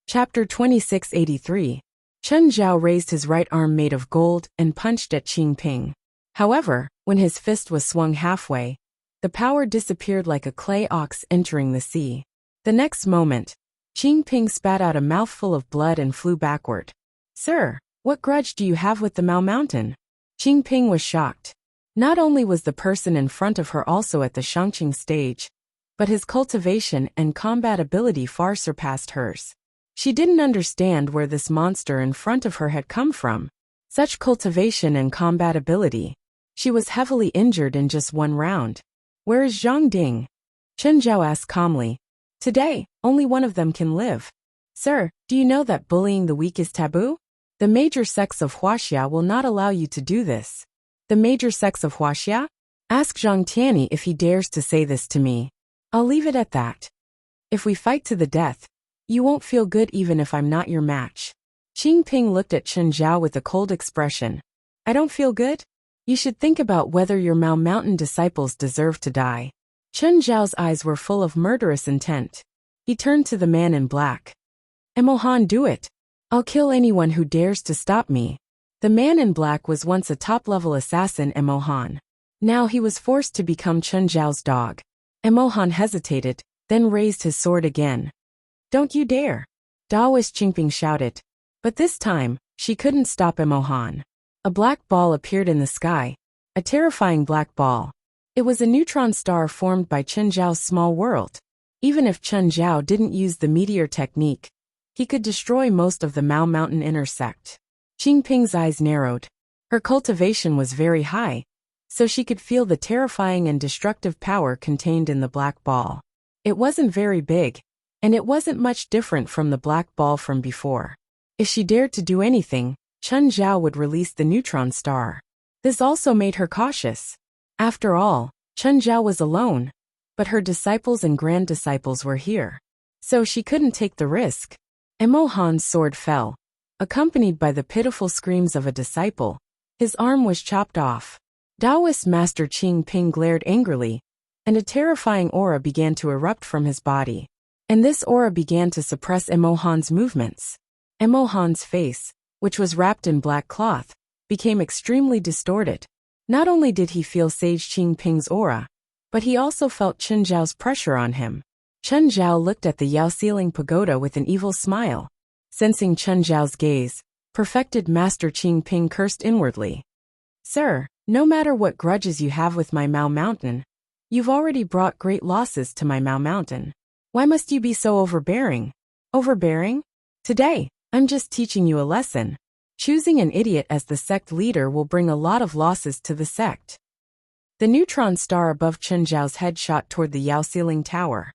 Chapter 2683. Chen Zhao raised his right arm made of gold and punched at Qing Ping. However, when his fist was swung halfway, the power disappeared like a clay ox entering the sea. The next moment, Qing Ping spat out a mouthful of blood and flew backward. "Sir, what grudge do you have with the Mao Mountain?" Qing Ping was shocked. Not only was the person in front of her also at the Shangqing stage, but his cultivation and combat ability far surpassed hers. She didn't understand where this monster in front of her had come from. Such cultivation and combat ability. She was heavily injured in just one round. "Where is Zhang Ding?" Chen Zhao asked calmly. "Today, only one of them can live." "Sir, do you know that bullying the weak is taboo? The major sects of Huaxia will not allow you to do this." "The major sects of Huaxia? Ask Zhang Tianyi if he dares to say this to me. I'll leave it at that. If we fight to the death, you won't feel good even if I'm not your match." Qing Ping looked at Chen Zhao with a cold expression. "I don't feel good? You should think about whether your Mao Mountain disciples deserve to die." Chen Zhao's eyes were full of murderous intent. He turned to the man in black. "Emohan, do it. I'll kill anyone who dares to stop me." The man in black was once a top-level assassin, Emohan. Now he was forced to become Chen Zhao's dog. Emohan hesitated, then raised his sword again. "Don't you dare!" Daoist Qingping shouted. But this time, she couldn't stop Emohan. A black ball appeared in the sky. A terrifying black ball. It was a neutron star formed by Chen Zhao's small world. Even if Chen Zhao didn't use the meteor technique, he could destroy most of the Mao Mountain intersect. Qing Ping's eyes narrowed. Her cultivation was very high, so she could feel the terrifying and destructive power contained in the black ball. It wasn't very big, and it wasn't much different from the black ball from before. If she dared to do anything, Chen Zhao would release the neutron star. This also made her cautious. After all, Chen Zhao was alone, but her disciples and grand-disciples were here. So she couldn't take the risk. Emohan's sword fell, accompanied by the pitiful screams of a disciple. His arm was chopped off. Daoist Master Qing Ping glared angrily, and a terrifying aura began to erupt from his body. And this aura began to suppress Emohan's movements. Emohan's face, which was wrapped in black cloth, became extremely distorted. Not only did he feel Sage Qing Ping's aura, but he also felt Chen Zhao's pressure on him. Chen Zhao looked at the Yao ceiling pagoda with an evil smile. Sensing Chen Zhao's gaze, perfected Master Qing Ping cursed inwardly. "Sir, no matter what grudges you have with my Mao Mountain, you've already brought great losses to my Mao Mountain. Why must you be so overbearing?" "Overbearing? Today, I'm just teaching you a lesson. Choosing an idiot as the sect leader will bring a lot of losses to the sect." The neutron star above Chen Zhao's head shot toward the Yao ceiling tower.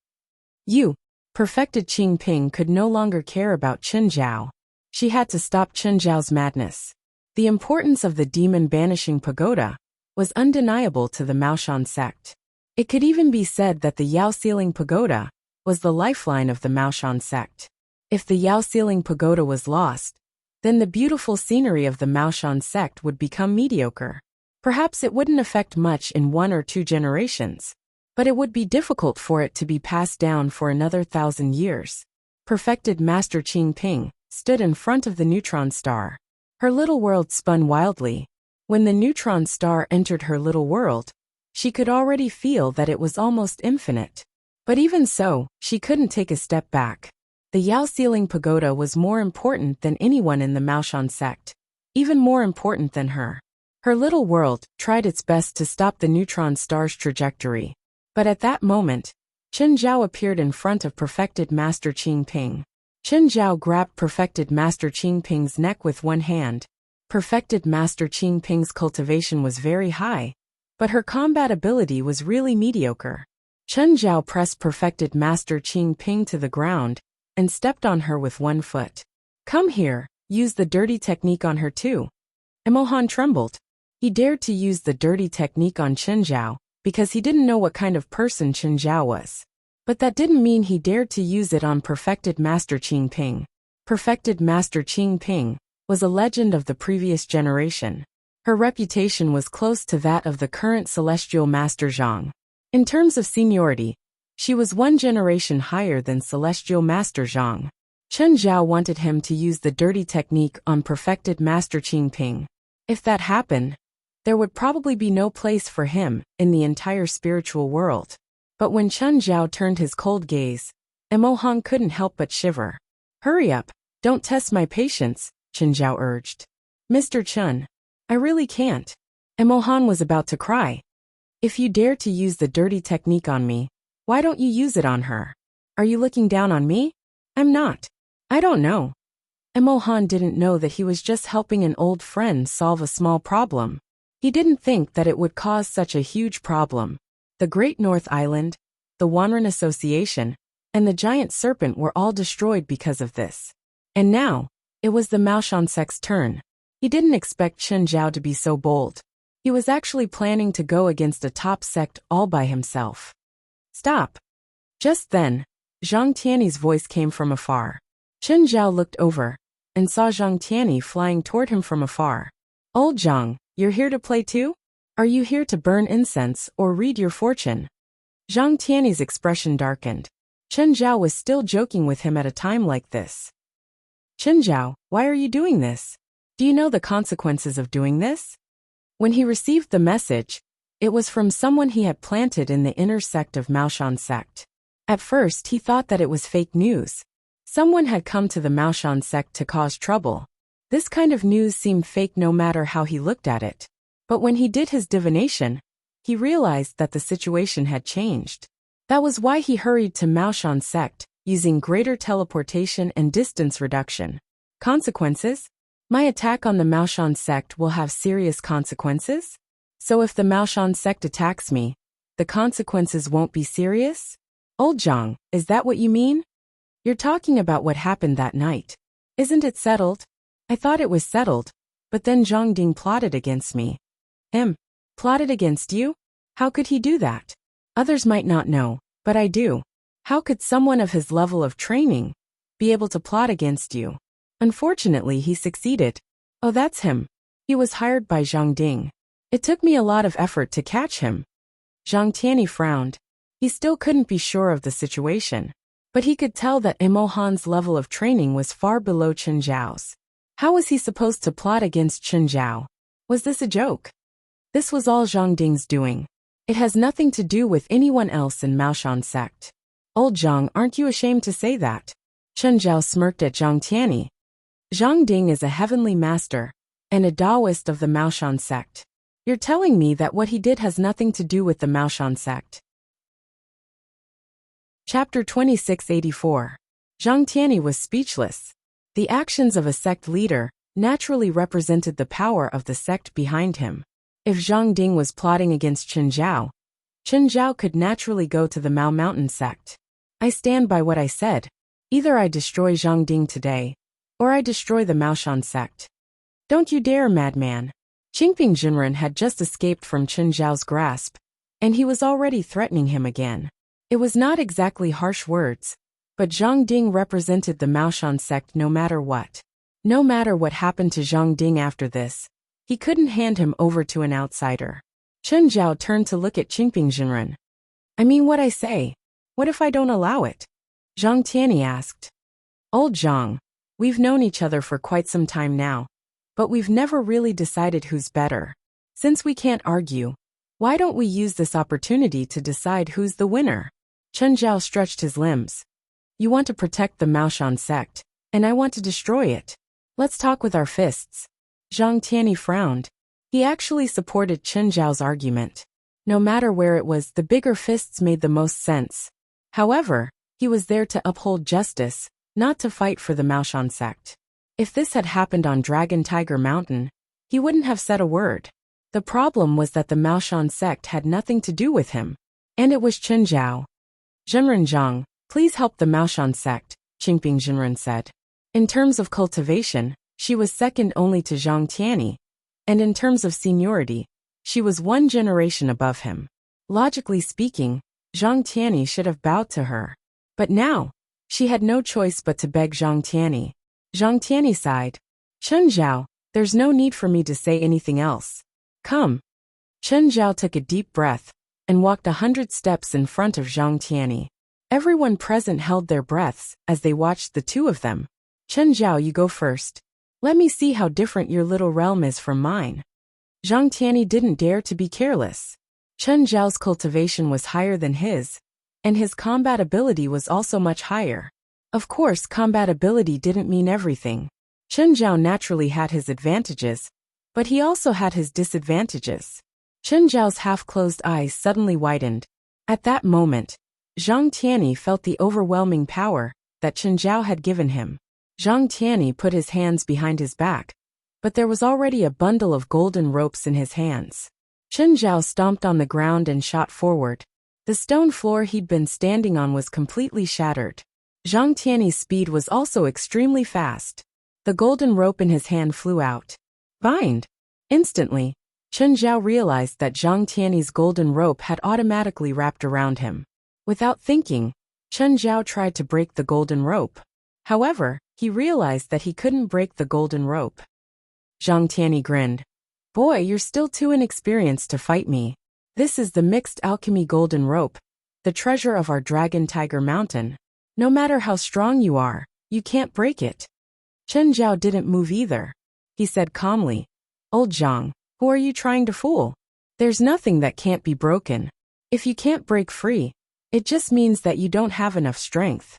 Perfected Qing Ping could no longer care about Chen Zhao. She had to stop Chen Zhao's madness. The importance of the demon-banishing pagoda was undeniable to the Maoshan sect. It could even be said that the Yao ceiling pagoda was the lifeline of the Maoshan sect. If the Yao ceiling pagoda was lost, then the beautiful scenery of the Maoshan sect would become mediocre. Perhaps it wouldn't affect much in 1 or 2 generations, but it would be difficult for it to be passed down for another 1,000 years. Perfected Master Qing Ping stood in front of the neutron star. Her little world spun wildly. When the neutron star entered her little world, she could already feel that it was almost infinite. But even so, she couldn't take a step back. The Yao ceiling pagoda was more important than anyone in the Maoshan sect, even more important than her. Her little world tried its best to stop the neutron star's trajectory. But at that moment, Chen Zhao appeared in front of Perfected Master Qing Ping. Chen Zhao grabbed Perfected Master Qing Ping's neck with one hand. Perfected Master Qing Ping's cultivation was very high, but her combat ability was really mediocre. Chen Zhao pressed Perfected Master Qing Ping to the ground and stepped on her with one foot. "Come here, use the dirty technique on her too." Emohan trembled. He dared to use the dirty technique on Chen Zhao because he didn't know what kind of person Chen Zhao was. But that didn't mean he dared to use it on Perfected Master Qing Ping. Perfected Master Qing Ping was a legend of the previous generation. Her reputation was close to that of the current Celestial Master Zhang. In terms of seniority, she was 1 generation higher than Celestial Master Zhang. Chen Zhao wanted him to use the dirty technique on perfected Master Qing Ping. If that happened, there would probably be no place for him in the entire spiritual world. But when Chen Zhao turned his cold gaze, Emohan couldn't help but shiver. Hurry up, don't test my patience, Chen Zhao urged. Mr. Chen, I really can't. Emohan was about to cry. If you dare to use the dirty technique on me, why don't you use it on her? Are you looking down on me? I'm not. I don't know. Emohan didn't know that he was just helping an old friend solve a small problem. He didn't think that it would cause such a huge problem. The Great North Island, the Wanren Association, and the giant serpent were all destroyed because of this. And now, it was the Maoshan sect's turn. He didn't expect Chen Zhao to be so bold. He was actually planning to go against a top sect all by himself. Stop. Just then, Zhang Tiany's voice came from afar. Chen Zhao looked over and saw Zhang Tiany flying toward him from afar. Old Zhang, you're here to play too? Are you here to burn incense or read your fortune? Zhang Tiany's expression darkened. Chen Zhao was still joking with him at a time like this. Chen Zhao, why are you doing this? Do you know the consequences of doing this? When he received the message, it was from someone he had planted in the inner sect of Maoshan sect. At first he thought that it was fake news. Someone had come to the Maoshan sect to cause trouble. This kind of news seemed fake no matter how he looked at it. But when he did his divination, he realized that the situation had changed. That was why he hurried to Maoshan sect, using greater teleportation and distance reduction. Consequences? My attack on the Maoshan sect will have serious consequences? So if the Maoshan sect attacks me, the consequences won't be serious? Old Zhang, is that what you mean? You're talking about what happened that night. Isn't it settled? I thought it was settled, but then Zhang Ding plotted against me. Him? Plotted against you? How could he do that? Others might not know, but I do. How could someone of his level of training be able to plot against you? Unfortunately, he succeeded. Oh, that's him. He was hired by Zhang Ding. It took me a lot of effort to catch him. Zhang Tiany frowned. He still couldn't be sure of the situation. But he could tell that Emohan's level of training was far below Chen Zhao's. How was he supposed to plot against Chen Zhao? Was this a joke? This was all Zhang Ding's doing. It has nothing to do with anyone else in Maoshan sect. Old Zhang, aren't you ashamed to say that? Chen Zhao smirked at Zhang Tiany. Zhang Ding is a heavenly master and a Taoist of the Maoshan sect. You're telling me that what he did has nothing to do with the Maoshan sect. Chapter 2684. Zhang Tiany was speechless. The actions of a sect leader naturally represented the power of the sect behind him. If Zhang Ding was plotting against Chen Zhao could naturally go to the Mao Mountain sect. I stand by what I said. Either I destroy Zhang Ding today, or I destroy the Maoshan sect. Don't you dare, madman. Qingping Jinren had just escaped from Chen Zhao's grasp, and he was already threatening him again. It was not exactly harsh words, but Zhang Ding represented the Maoshan sect no matter what. No matter what happened to Zhang Ding after this, he couldn't hand him over to an outsider. Chen Zhao turned to look at Qingping Jinren. I mean what I say. What if I don't allow it? Zhang Tiany asked. Old Zhang, we've known each other for quite some time now, but we've never really decided who's better. Since we can't argue, why don't we use this opportunity to decide who's the winner? Chen Zhao stretched his limbs. You want to protect the Maoshan sect, and I want to destroy it. Let's talk with our fists. Zhang Tiany frowned. He actually supported Chen Zhao's argument. No matter where it was, the bigger fists made the most sense. However, he was there to uphold justice, not to fight for the Maoshan sect. If this had happened on Dragon Tiger Mountain, he wouldn't have said a word. The problem was that the Maoshan sect had nothing to do with him. And it was Chen Zhao. Jinren Zhang, please help the Maoshan sect, Qingping Jinren said. In terms of cultivation, she was second only to Zhang Tiany, and in terms of seniority, she was one generation above him. Logically speaking, Zhang Tiany should have bowed to her. But now, she had no choice but to beg Zhang Tiany. Zhang Tiany sighed. Chen Zhao, there's no need for me to say anything else. Come. Chen Zhao took a deep breath and walked 100 steps in front of Zhang Tiany. Everyone present held their breaths as they watched the two of them. Chen Zhao, you go first. Let me see how different your little realm is from mine. Zhang Tianyi didn't dare to be careless. Chen Zhao's cultivation was higher than his, and his combat ability was also much higher. Of course, combat ability didn't mean everything. Chen Zhao naturally had his advantages, but he also had his disadvantages. Chen Zhao's half-closed eyes suddenly widened. At that moment, Zhang Tianyi felt the overwhelming power that Chen Zhao had given him. Zhang Tianyi put his hands behind his back, but there was already a bundle of golden ropes in his hands. Chen Zhao stomped on the ground and shot forward. The stone floor he'd been standing on was completely shattered. Zhang Tianyi's speed was also extremely fast. The golden rope in his hand flew out. Bind! Instantly, Chen Zhao realized that Zhang Tianyi's golden rope had automatically wrapped around him. Without thinking, Chen Zhao tried to break the golden rope. However, he realized that he couldn't break the golden rope. Zhang Tianyi grinned. Boy, you're still too inexperienced to fight me. This is the mixed alchemy golden rope, the treasure of our Dragon Tiger Mountain. No matter how strong you are, you can't break it. Chen Zhao didn't move either. He said calmly, Old Zhang, who are you trying to fool? There's nothing that can't be broken. If you can't break free, it just means that you don't have enough strength.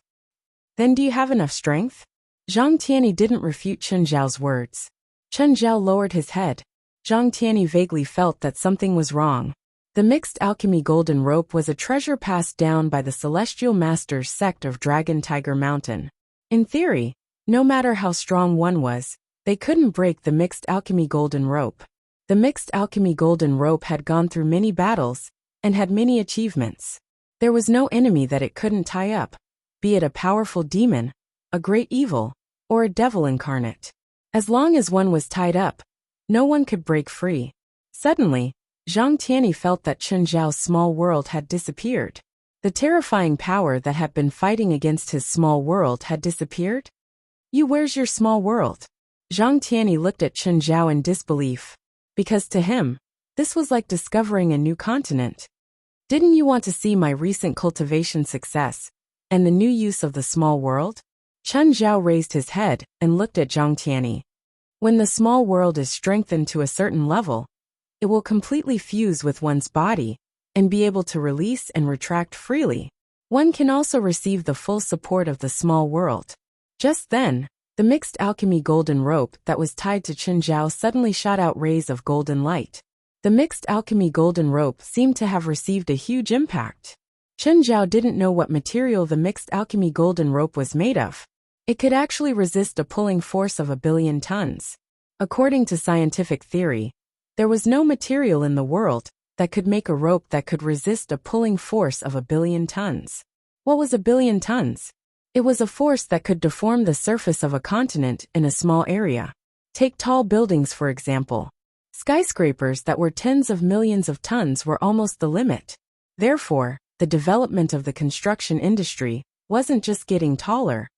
Then do you have enough strength? Zhang Tianyi didn't refute Chen Zhao's words. Chen Zhao lowered his head. Zhang Tianyi vaguely felt that something was wrong. The mixed alchemy golden rope was a treasure passed down by the Celestial Masters sect of Dragon Tiger Mountain. In theory, no matter how strong one was, they couldn't break the mixed alchemy golden rope. The mixed alchemy golden rope had gone through many battles and had many achievements. There was no enemy that it couldn't tie up, be it a powerful demon, a great evil, or a devil incarnate. As long as one was tied up, no one could break free. Suddenly, Zhang Tianyi felt that Chen Zhao's small world had disappeared. The terrifying power that had been fighting against his small world had disappeared. Where's your small world? Zhang Tianyi looked at Chen Zhao in disbelief. Because to him, this was like discovering a new continent. Didn't you want to see my recent cultivation success and the new use of the small world? Chen Zhao raised his head and looked at Zhang Tianyi. When the small world is strengthened to a certain level, it will completely fuse with one's body and be able to release and retract freely. One can also receive the full support of the small world. Just then, the mixed alchemy golden rope that was tied to Chen Zhao suddenly shot out rays of golden light. The mixed alchemy golden rope seemed to have received a huge impact. Chen Zhao didn't know what material the mixed alchemy golden rope was made of. It could actually resist a pulling force of 1 billion tons. According to scientific theory, there was no material in the world that could make a rope that could resist a pulling force of 1 billion tons. What was 1 billion tons? It was a force that could deform the surface of a continent in a small area. Take tall buildings for example. Skyscrapers that were tens of millions of tons were almost the limit. Therefore, the development of the construction industry wasn't just getting taller,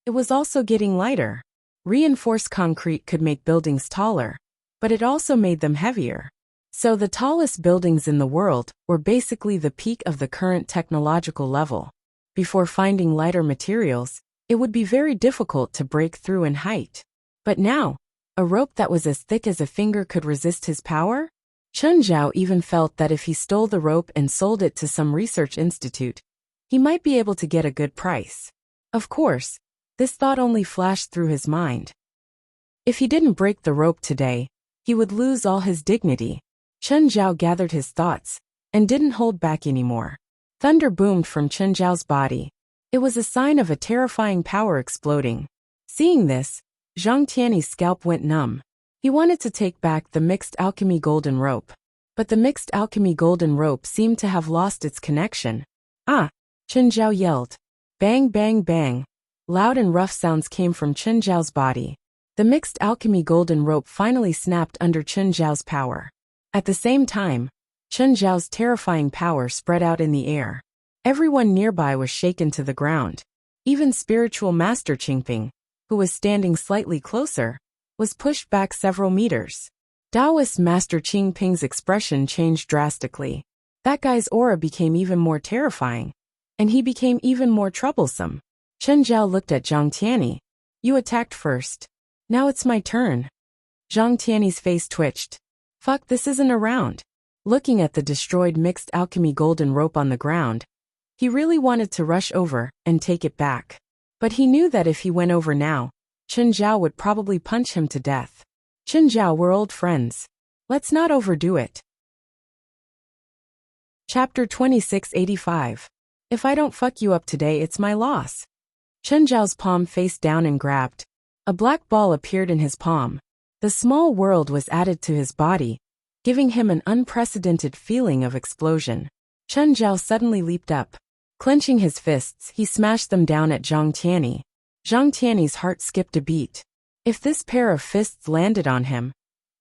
it was also getting lighter. Reinforced concrete could make buildings taller, but it also made them heavier. So the tallest buildings in the world were basically the peak of the current technological level. Before finding lighter materials, it would be very difficult to break through in height. But now, a rope that was as thick as a finger could resist his power? Chen Zhao even felt that if he stole the rope and sold it to some research institute, he might be able to get a good price. Of course, this thought only flashed through his mind. If he didn't break the rope today, he would lose all his dignity. Chen Zhao gathered his thoughts and didn't hold back anymore. Thunder boomed from Chen Zhao's body. It was a sign of a terrifying power exploding. Seeing this, Zhang Tianyi's scalp went numb. He wanted to take back the mixed alchemy golden rope. But the mixed alchemy golden rope seemed to have lost its connection. Ah! Chen Zhao yelled. Bang bang bang. Loud and rough sounds came from Chen Zhao's body. The mixed alchemy golden rope finally snapped under Chen Zhao's power. At the same time, Chen Zhao's terrifying power spread out in the air. Everyone nearby was shaken to the ground. Even spiritual master Qingping, who was standing slightly closer, was pushed back several meters. Taoist master Qingping's expression changed drastically. That guy's aura became even more terrifying. and he became even more troublesome. Chen Zhao looked at Zhang Tianyi. You attacked first. Now it's my turn. Zhang Tianyi's face twitched. Fuck, this isn't a round. Looking at the destroyed mixed alchemy golden rope on the ground, he really wanted to rush over and take it back. But he knew that if he went over now, Chen Zhao would probably punch him to death. Chen Zhao, we're old friends. Let's not overdo it. Chapter 2685. If I don't fuck you up today, it's my loss. Chen Zhao's palm faced down and grabbed. A black ball appeared in his palm. The small world was added to his body, giving him an unprecedented feeling of explosion. Chen Zhao suddenly leaped up. Clenching his fists, he smashed them down at Zhang Tianyi. Zhang Tianyi's heart skipped a beat. If this pair of fists landed on him,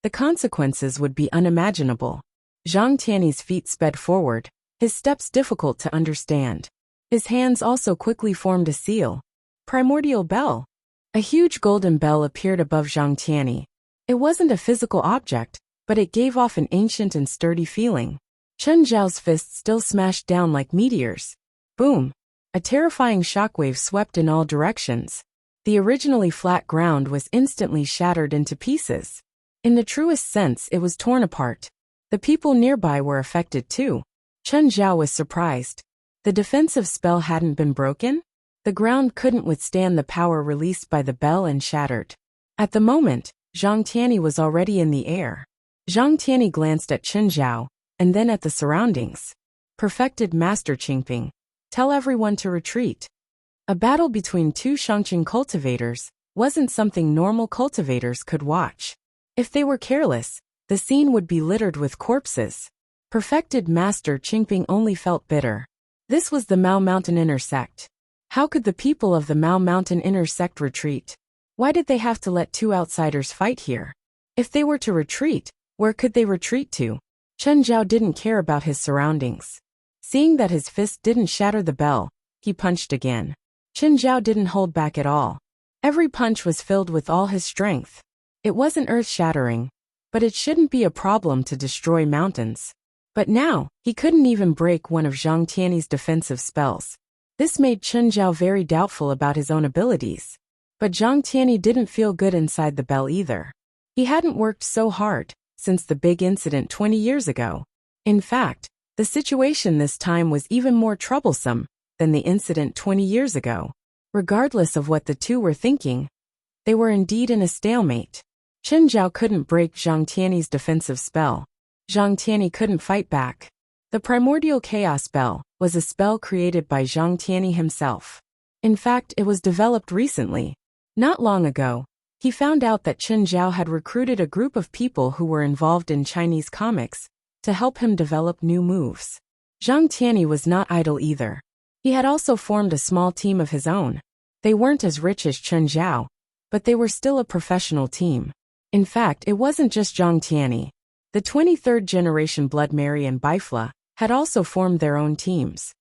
the consequences would be unimaginable. Zhang Tianyi's feet sped forward, his steps difficult to understand. His hands also quickly formed a seal. Primordial bell. A huge golden bell appeared above Zhang Tianyi. It wasn't a physical object, but it gave off an ancient and sturdy feeling. Chen Zhao's fists still smashed down like meteors. Boom! A terrifying shockwave swept in all directions. The originally flat ground was instantly shattered into pieces. In the truest sense, it was torn apart. The people nearby were affected too. Chen Zhao was surprised. The defensive spell hadn't been broken? The ground couldn't withstand the power released by the bell and shattered. At the moment, Zhang Tianyi was already in the air. Zhang Tianyi glanced at Chen Zhao, and then at the surroundings. Perfected Master Qingping. Tell everyone to retreat. A battle between two Shangqing cultivators wasn't something normal cultivators could watch. If they were careless, the scene would be littered with corpses. Perfected Master Qingping only felt bitter. This was the Mao Mountain Inner Sect. How could the people of the Mao Mountain Inner Sect retreat? Why did they have to let two outsiders fight here? If they were to retreat, where could they retreat to? Chen Zhao didn't care about his surroundings. Seeing that his fist didn't shatter the bell, he punched again. Chen Zhao didn't hold back at all. Every punch was filled with all his strength. It wasn't earth-shattering, but it shouldn't be a problem to destroy mountains. But now, he couldn't even break one of Zhang Tianyi's defensive spells. This made Chen Zhao very doubtful about his own abilities. But Zhang Tianyi didn't feel good inside the bell either. He hadn't worked so hard since the big incident 20 years ago. In fact, the situation this time was even more troublesome than the incident 20 years ago. Regardless of what the two were thinking, they were indeed in a stalemate. Chen Zhao couldn't break Zhang Tianyi's defensive spell. Zhang Tianyi couldn't fight back. The Primordial Chaos Spell was a spell created by Zhang Tianyi himself. In fact, it was developed recently. Not long ago, he found out that Chen Zhao had recruited a group of people who were involved in Chinese comics to help him develop new moves. Zhang Tianyi was not idle either. He had also formed a small team of his own. They weren't as rich as Chen Zhao, but they were still a professional team. In fact, it wasn't just Zhang Tianyi. The 23rd generation Blood Mary and Bifla had also formed their own teams.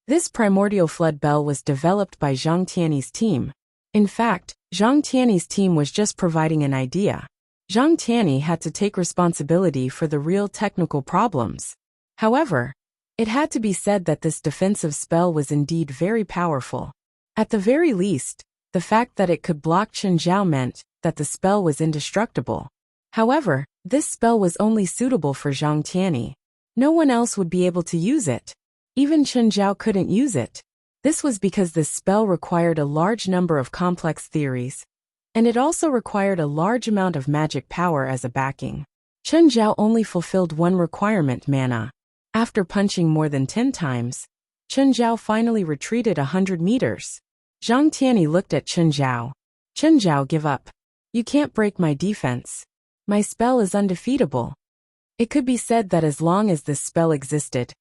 This primordial flood bell was developed by Zhang Tianyi's team. In fact, Zhang Tianyi's team was just providing an idea. Zhang Tianyi had to take responsibility for the real technical problems. However, it had to be said that this defensive spell was indeed very powerful. At the very least, the fact that it could block Chen Zhao meant that the spell was indestructible. However, this spell was only suitable for Zhang Tianyi. No one else would be able to use it. Even Chen Zhao couldn't use it. This was because this spell required a large number of complex theories, and it also required a large amount of magic power as a backing. Chen Zhao only fulfilled one requirement: mana. After punching more than 10 times, Chen Zhao finally retreated 100 meters. Zhang Tianyi looked at Chen Zhao. Chen Zhao, give up. You can't break my defense. My spell is undefeatable. It could be said that as long as this spell existed,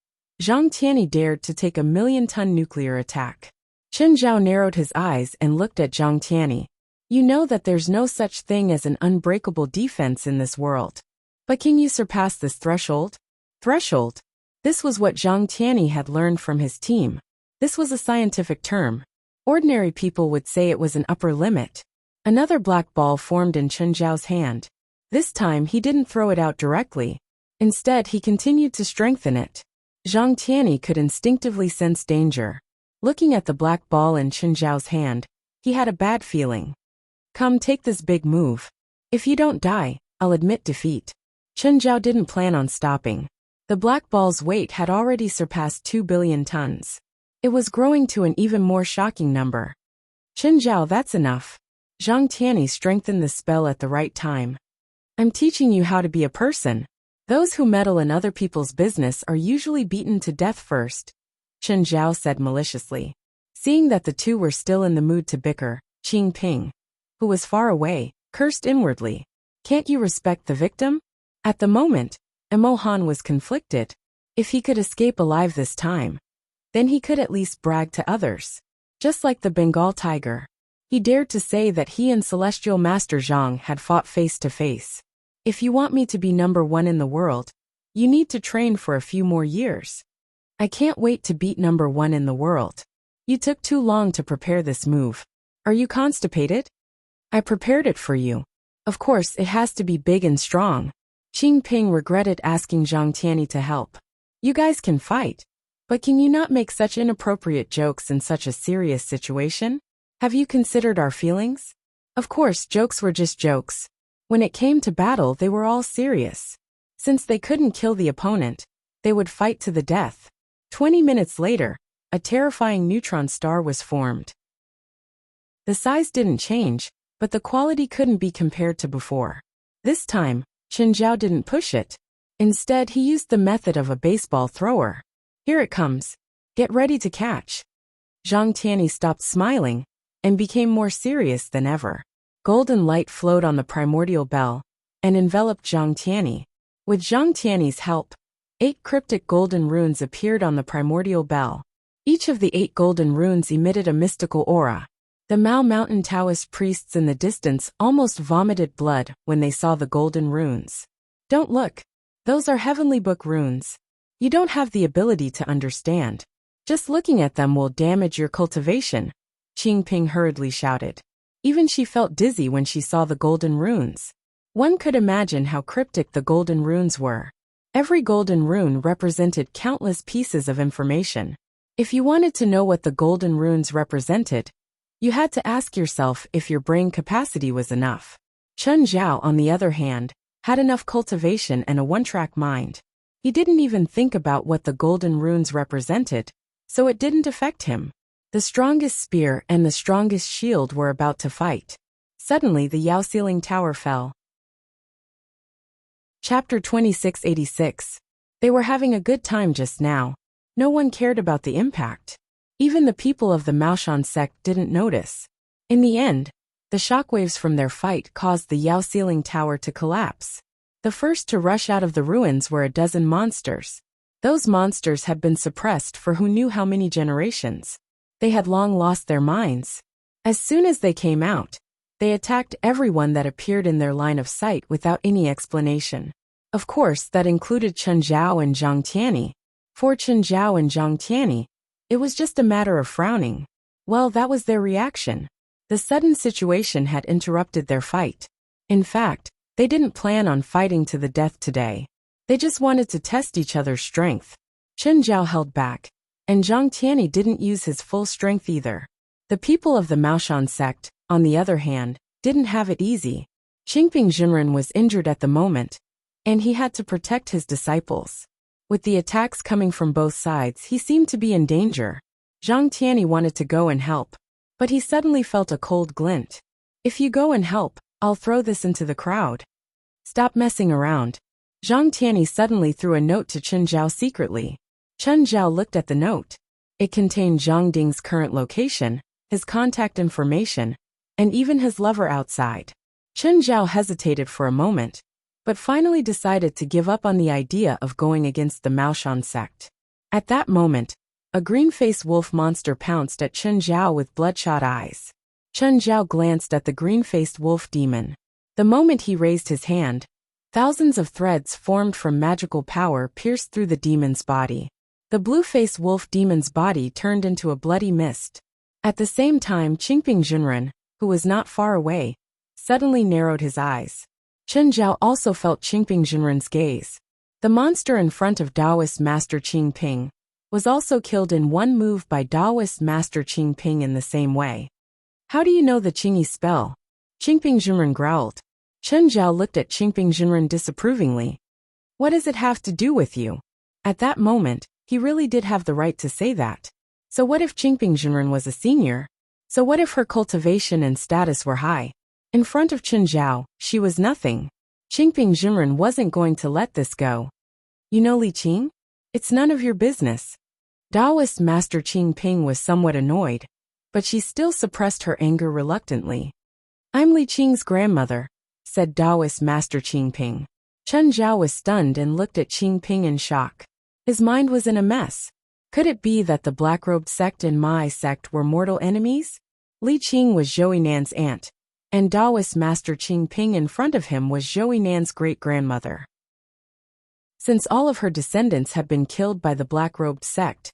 Zhang Tianyi dared to take a 1,000,000-ton nuclear attack. Chen Zhao narrowed his eyes and looked at Zhang Tianyi. You know that there's no such thing as an unbreakable defense in this world. But can you surpass this threshold? Threshold? This was what Zhang Tianyi had learned from his team. This was a scientific term. Ordinary people would say it was an upper limit. Another black ball formed in Chen Zhao's hand. This time he didn't throw it out directly. Instead, he continued to strengthen it. Zhang Tianyi could instinctively sense danger. Looking at the black ball in Chen Zhao's hand, he had a bad feeling. Come, take this big move. If you don't die, I'll admit defeat. Chen Zhao didn't plan on stopping. The black ball's weight had already surpassed 2 billion tons. It was growing to an even more shocking number. Chen Zhao, that's enough. Zhang Tianyi strengthened the spell at the right time. I'm teaching you how to be a person. Those who meddle in other people's business are usually beaten to death first, Chen Zhao said maliciously. Seeing that the two were still in the mood to bicker, Qing Ping, who was far away, cursed inwardly. Can't you respect the victim? At the moment, Emo Han was conflicted. If he could escape alive this time, then he could at least brag to others. Just like the Bengal tiger. He dared to say that he and Celestial Master Zhang had fought face to face. If you want me to be number one in the world, you need to train for a few more years. I can't wait to beat number one in the world. You took too long to prepare this move. Are you constipated? I prepared it for you. Of course, it has to be big and strong. Qing Ping regretted asking Zhang Tianyi to help. You guys can fight. But can you not make such inappropriate jokes in such a serious situation? Have you considered our feelings? Of course, jokes were just jokes. When it came to battle, they were all serious. Since they couldn't kill the opponent, they would fight to the death. 20 minutes later, a terrifying neutron star was formed. The size didn't change, but the quality couldn't be compared to before. This time, Chen Zhao didn't push it. Instead, he used the method of a baseball thrower. Here it comes. Get ready to catch. Zhang Tianyi stopped smiling and became more serious than ever. Golden light flowed on the primordial bell and enveloped Zhang Tianyi. With Zhang Tianyi's help, 8 cryptic golden runes appeared on the primordial bell. Each of the 8 golden runes emitted a mystical aura. The Mao Mountain Taoist priests in the distance almost vomited blood when they saw the golden runes. Don't look. Those are heavenly book runes. You don't have the ability to understand. Just looking at them will damage your cultivation, Qing Ping hurriedly shouted. Even she felt dizzy when she saw the golden runes. One could imagine how cryptic the golden runes were. Every golden rune represented countless pieces of information. If you wanted to know what the golden runes represented, you had to ask yourself if your brain capacity was enough. Chen Zhao, on the other hand, had enough cultivation and a one-track mind. He didn't even think about what the golden runes represented, so it didn't affect him. The strongest spear and the strongest shield were about to fight. Suddenly the Yao ceiling tower fell. Chapter 2686. They were having a good time just now. No one cared about the impact. Even the people of the Maoshan sect didn't notice. In the end, the shockwaves from their fight caused the Yao ceiling tower to collapse. The first to rush out of the ruins were a dozen monsters. Those monsters had been suppressed for who knew how many generations. They had long lost their minds. As soon as they came out, they attacked everyone that appeared in their line of sight without any explanation. Of course, that included Chen Zhao and Zhang Tianyi. For Chen Zhao and Zhang Tianyi, it was just a matter of frowning. Well, that was their reaction. The sudden situation had interrupted their fight. In fact, they didn't plan on fighting to the death today. They just wanted to test each other's strength. Chen Zhao held back, and Zhang Tianyi didn't use his full strength either. The people of the Maoshan sect, on the other hand, didn't have it easy. Xingping Jinren was injured at the moment, and he had to protect his disciples. With the attacks coming from both sides, he seemed to be in danger. Zhang Tianyi wanted to go and help, but he suddenly felt a cold glint. If you go and help, I'll throw this into the crowd. Stop messing around. Zhang Tianyi suddenly threw a note to Chen Zhao secretly. Chen Zhao looked at the note. It contained Zhang Ding's current location, his contact information, and even his lover outside. Chen Zhao hesitated for a moment, but finally decided to give up on the idea of going against the Maoshan sect. At that moment, a green-faced wolf monster pounced at Chen Zhao with bloodshot eyes. Chen Zhao glanced at the green-faced wolf demon. The moment he raised his hand, thousands of threads formed from magical power pierced through the demon's body. The blue-faced wolf demon's body turned into a bloody mist. At the same time, Qingping Jinren, who was not far away, suddenly narrowed his eyes. Chen Zhao also felt Qingping Jinren's gaze. The monster in front of Taoist Master Qing Ping was also killed in one move by Taoist master Qing Ping in the same way. How do you know the Qingyi spell? Qingping Zhenren growled. Chen Zhao looked at Qingping Zhenren disapprovingly. What does it have to do with you? At that moment, he really did have the right to say that. So what if Qingping Zhenren was a senior? So what if her cultivation and status were high? In front of Chen Zhao, she was nothing. Qingping Zhenren wasn't going to let this go. You know Li Qing? It's none of your business. Taoist Master Qing Ping was somewhat annoyed, but she still suppressed her anger reluctantly. I'm Li Qing's grandmother, said Taoist Master Qing Ping. Chen Zhao was stunned and looked at Qing Ping in shock. His mind was in a mess. Could it be that the Black-Robed sect and Mai sect were mortal enemies? Li Qing was Zhou Yinan's aunt, and Taoist Master Qing Ping in front of him was Zhou Yinan's great-grandmother. Since all of her descendants had been killed by the Black-Robed sect,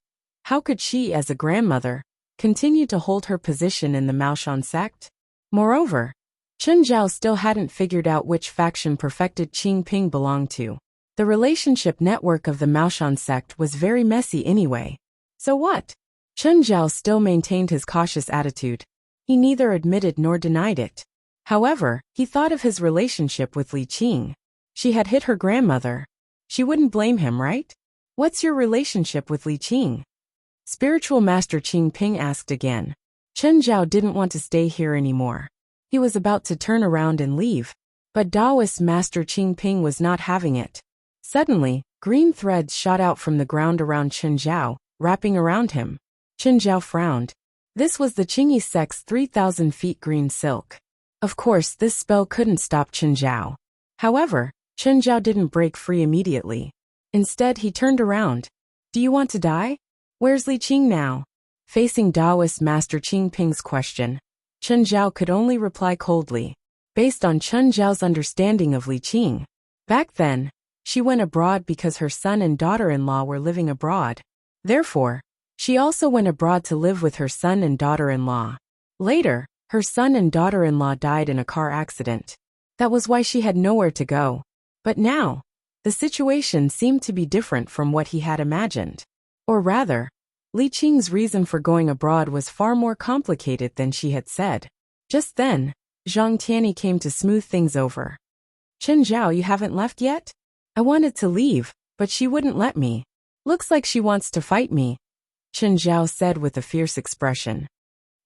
how could she, as a grandmother, continue to hold her position in the Maoshan sect? Moreover, Chen Zhao still hadn't figured out which faction perfected Qing Ping belonged to. The relationship network of the Maoshan sect was very messy anyway. So what? Chen Zhao still maintained his cautious attitude. He neither admitted nor denied it. However, he thought of his relationship with Li Qing. She had hit her grandmother. She wouldn't blame him, right? What's your relationship with Li Qing? Spiritual Master Qing Ping asked again. Chen Zhao didn't want to stay here anymore. He was about to turn around and leave, but Taoist Master Qing Ping was not having it. Suddenly, green threads shot out from the ground around Chen Zhao, wrapping around him. Chen Zhao frowned. This was the Qingyi sect's 3,000 feet green silk. Of course, this spell couldn't stop Chen Zhao. However, Chen Zhao didn't break free immediately. Instead, he turned around. Do you want to die? Where's Li Qing now? Facing Taoist Master Qing Ping's question, Chen Zhao could only reply coldly. Based on Chen Zhao's understanding of Li Qing, back then, she went abroad because her son and daughter-in-law were living abroad. Therefore, she also went abroad to live with her son and daughter-in-law. Later, her son and daughter-in-law died in a car accident. That was why she had nowhere to go. But now, the situation seemed to be different from what he had imagined. Or rather, Li Qing's reason for going abroad was far more complicated than she had said. Just then, Zhang Tianyi came to smooth things over. Chen Zhao, you haven't left yet? I wanted to leave, but she wouldn't let me. Looks like she wants to fight me, Chen Zhao said with a fierce expression.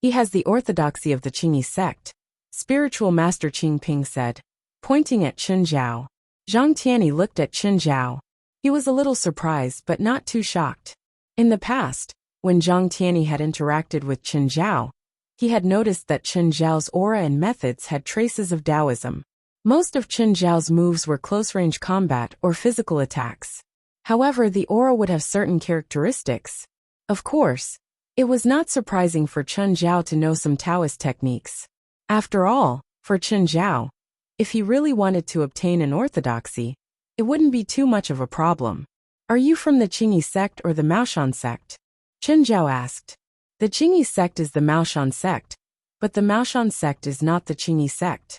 He has the orthodoxy of the Qingyi sect, Spiritual Master Qing Ping said, pointing at Chen Zhao. Zhang Tianyi looked at Chen Zhao. He was a little surprised but not too shocked. In the past, when Zhang Tianyi had interacted with Chen Zhao, he had noticed that Chen Zhao's aura and methods had traces of Taoism. Most of Chen Zhao's moves were close-range combat or physical attacks. However, the aura would have certain characteristics. Of course, it was not surprising for Chen Zhao to know some Taoist techniques. After all, for Chen Zhao, if he really wanted to obtain an orthodoxy, it wouldn't be too much of a problem. Are you from the Qingyi sect or the Maoshan sect? Chen Zhao asked. The Qingyi sect is the Maoshan sect, but the Maoshan sect is not the Qingyi sect.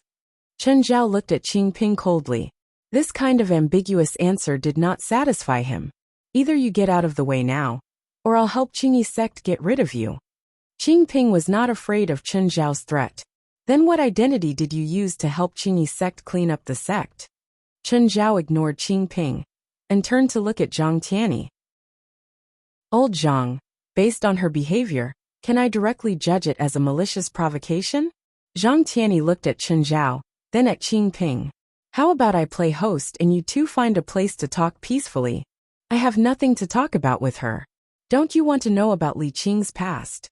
Chen Zhao looked at Qing Ping coldly. This kind of ambiguous answer did not satisfy him. Either you get out of the way now, or I'll help Qingyi sect get rid of you. Qing Ping was not afraid of Chen Zhao's threat. Then what identity did you use to help Qingyi sect clean up the sect? Chen Zhao ignored Qing Ping and turned to look at Zhang Tianyi. Old Zhang, based on her behavior, can I directly judge it as a malicious provocation? Zhang Tianyi looked at Chen Zhao, then at Qing Ping. How about I play host and you two find a place to talk peacefully? I have nothing to talk about with her. Don't you want to know about Li Qing's past?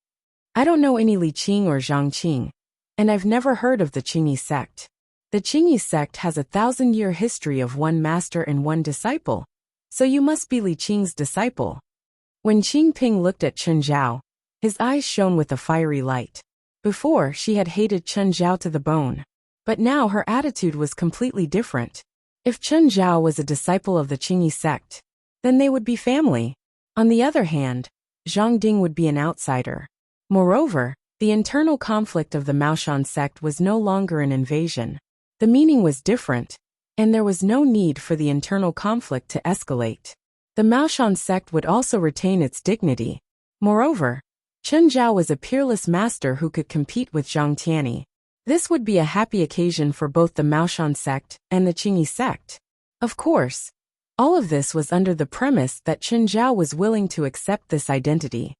I don't know any Li Qing or Zhang Qing, and I've never heard of the Qingyi sect. The Qingyi sect has a 1,000-year history of one master and one disciple, so you must be Li Qing's disciple. When Qing Ping looked at Chen Zhao, his eyes shone with a fiery light. Before, she had hated Chen Zhao to the bone. But now her attitude was completely different. If Chen Zhao was a disciple of the Qingyi sect, then they would be family. On the other hand, Zhang Ding would be an outsider. Moreover, the internal conflict of the Maoshan sect was no longer an invasion. The meaning was different, and there was no need for the internal conflict to escalate. The Maoshan sect would also retain its dignity. Moreover, Chen Zhao was a peerless master who could compete with Zhang Tianyi. This would be a happy occasion for both the Maoshan sect and the Qingyi sect. Of course, all of this was under the premise that Chen Zhao was willing to accept this identity.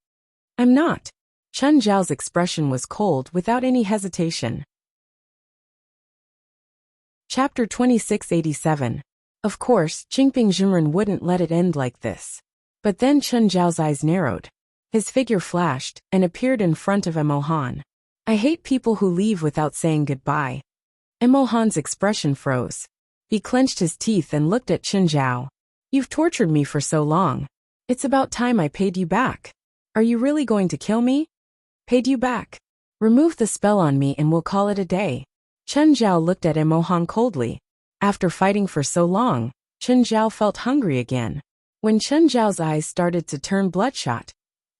I'm not. Chen Zhao's expression was cold without any hesitation. Chapter 2687. Of course, Qingping Zhenren wouldn't let it end like this. But then Chen Zhao's eyes narrowed. His figure flashed and appeared in front of Emohan. I hate people who leave without saying goodbye. Emohan's expression froze. He clenched his teeth and looked at Chen Zhao. You've tortured me for so long. It's about time I paid you back. Are you really going to kill me? Paid you back. Remove the spell on me and we'll call it a day. Chen Zhao looked at Emohan coldly. After fighting for so long, Chen Zhao felt hungry again. When Chen Zhao's eyes started to turn bloodshot,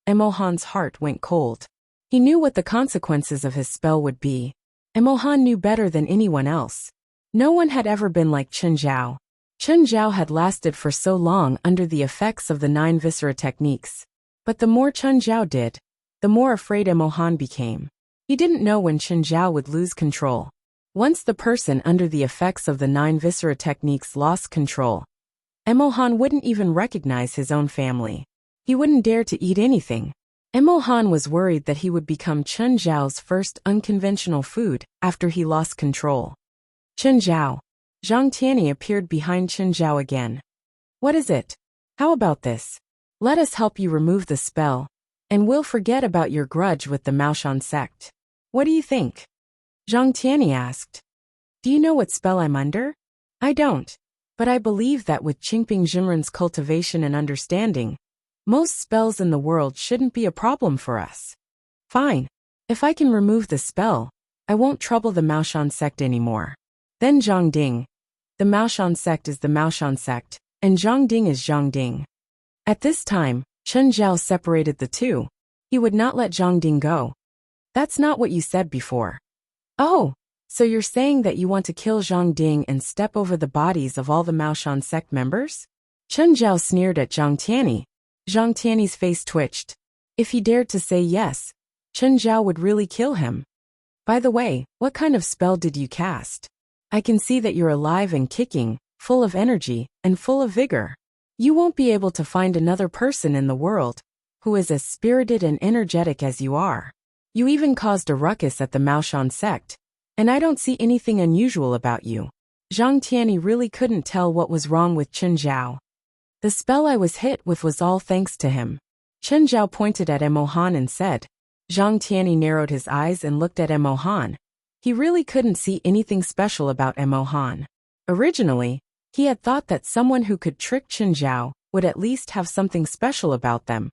Emohan's heart went cold. He knew what the consequences of his spell would be. Emohan knew better than anyone else. No one had ever been like Chen Zhao. Chen Zhao had lasted for so long under the effects of the 9 viscera techniques. But the more Chen Zhao did, the more afraid Emohan became. He didn't know when Chen Zhao would lose control. Once the person under the effects of the 9 viscera techniques lost control, Emohan wouldn't even recognize his own family. He wouldn't dare to eat anything. Emohan was worried that he would become Chen Zhao's first unconventional food after he lost control. Chen Zhao. Zhang Tianyi appeared behind Chen Zhao again. What is it? How about this? Let us help you remove the spell, and we'll forget about your grudge with the Maoshan sect. What do you think? Zhang Tianyi asked. Do you know what spell I'm under? I don't. But I believe that with Qingping Zhenren's cultivation and understanding, most spells in the world shouldn't be a problem for us. Fine. If I can remove the spell, I won't trouble the Maoshan sect anymore. Then Zhang Ding. The Maoshan sect is the Maoshan sect, and Zhang Ding is Zhang Ding. At this time, Chen Zhao separated the two. He would not let Zhang Ding go. That's not what you said before. Oh, so you're saying that you want to kill Zhang Ding and step over the bodies of all the Maoshan sect members? Chen Zhao sneered at Zhang Tianyi. Zhang Tianyi's face twitched. If he dared to say yes, Chen Zhao would really kill him. By the way, what kind of spell did you cast? I can see that you're alive and kicking, full of energy, and full of vigor. You won't be able to find another person in the world who is as spirited and energetic as you are. You even caused a ruckus at the Maoshan sect, and I don't see anything unusual about you. Zhang Tianyi really couldn't tell what was wrong with Chen Zhao. The spell I was hit with was all thanks to him. Chen Zhao pointed at Emohan and said. Zhang Tianyi narrowed his eyes and looked at Emohan. He really couldn't see anything special about Emohan. Originally, he had thought that someone who could trick Chen Zhao would at least have something special about them,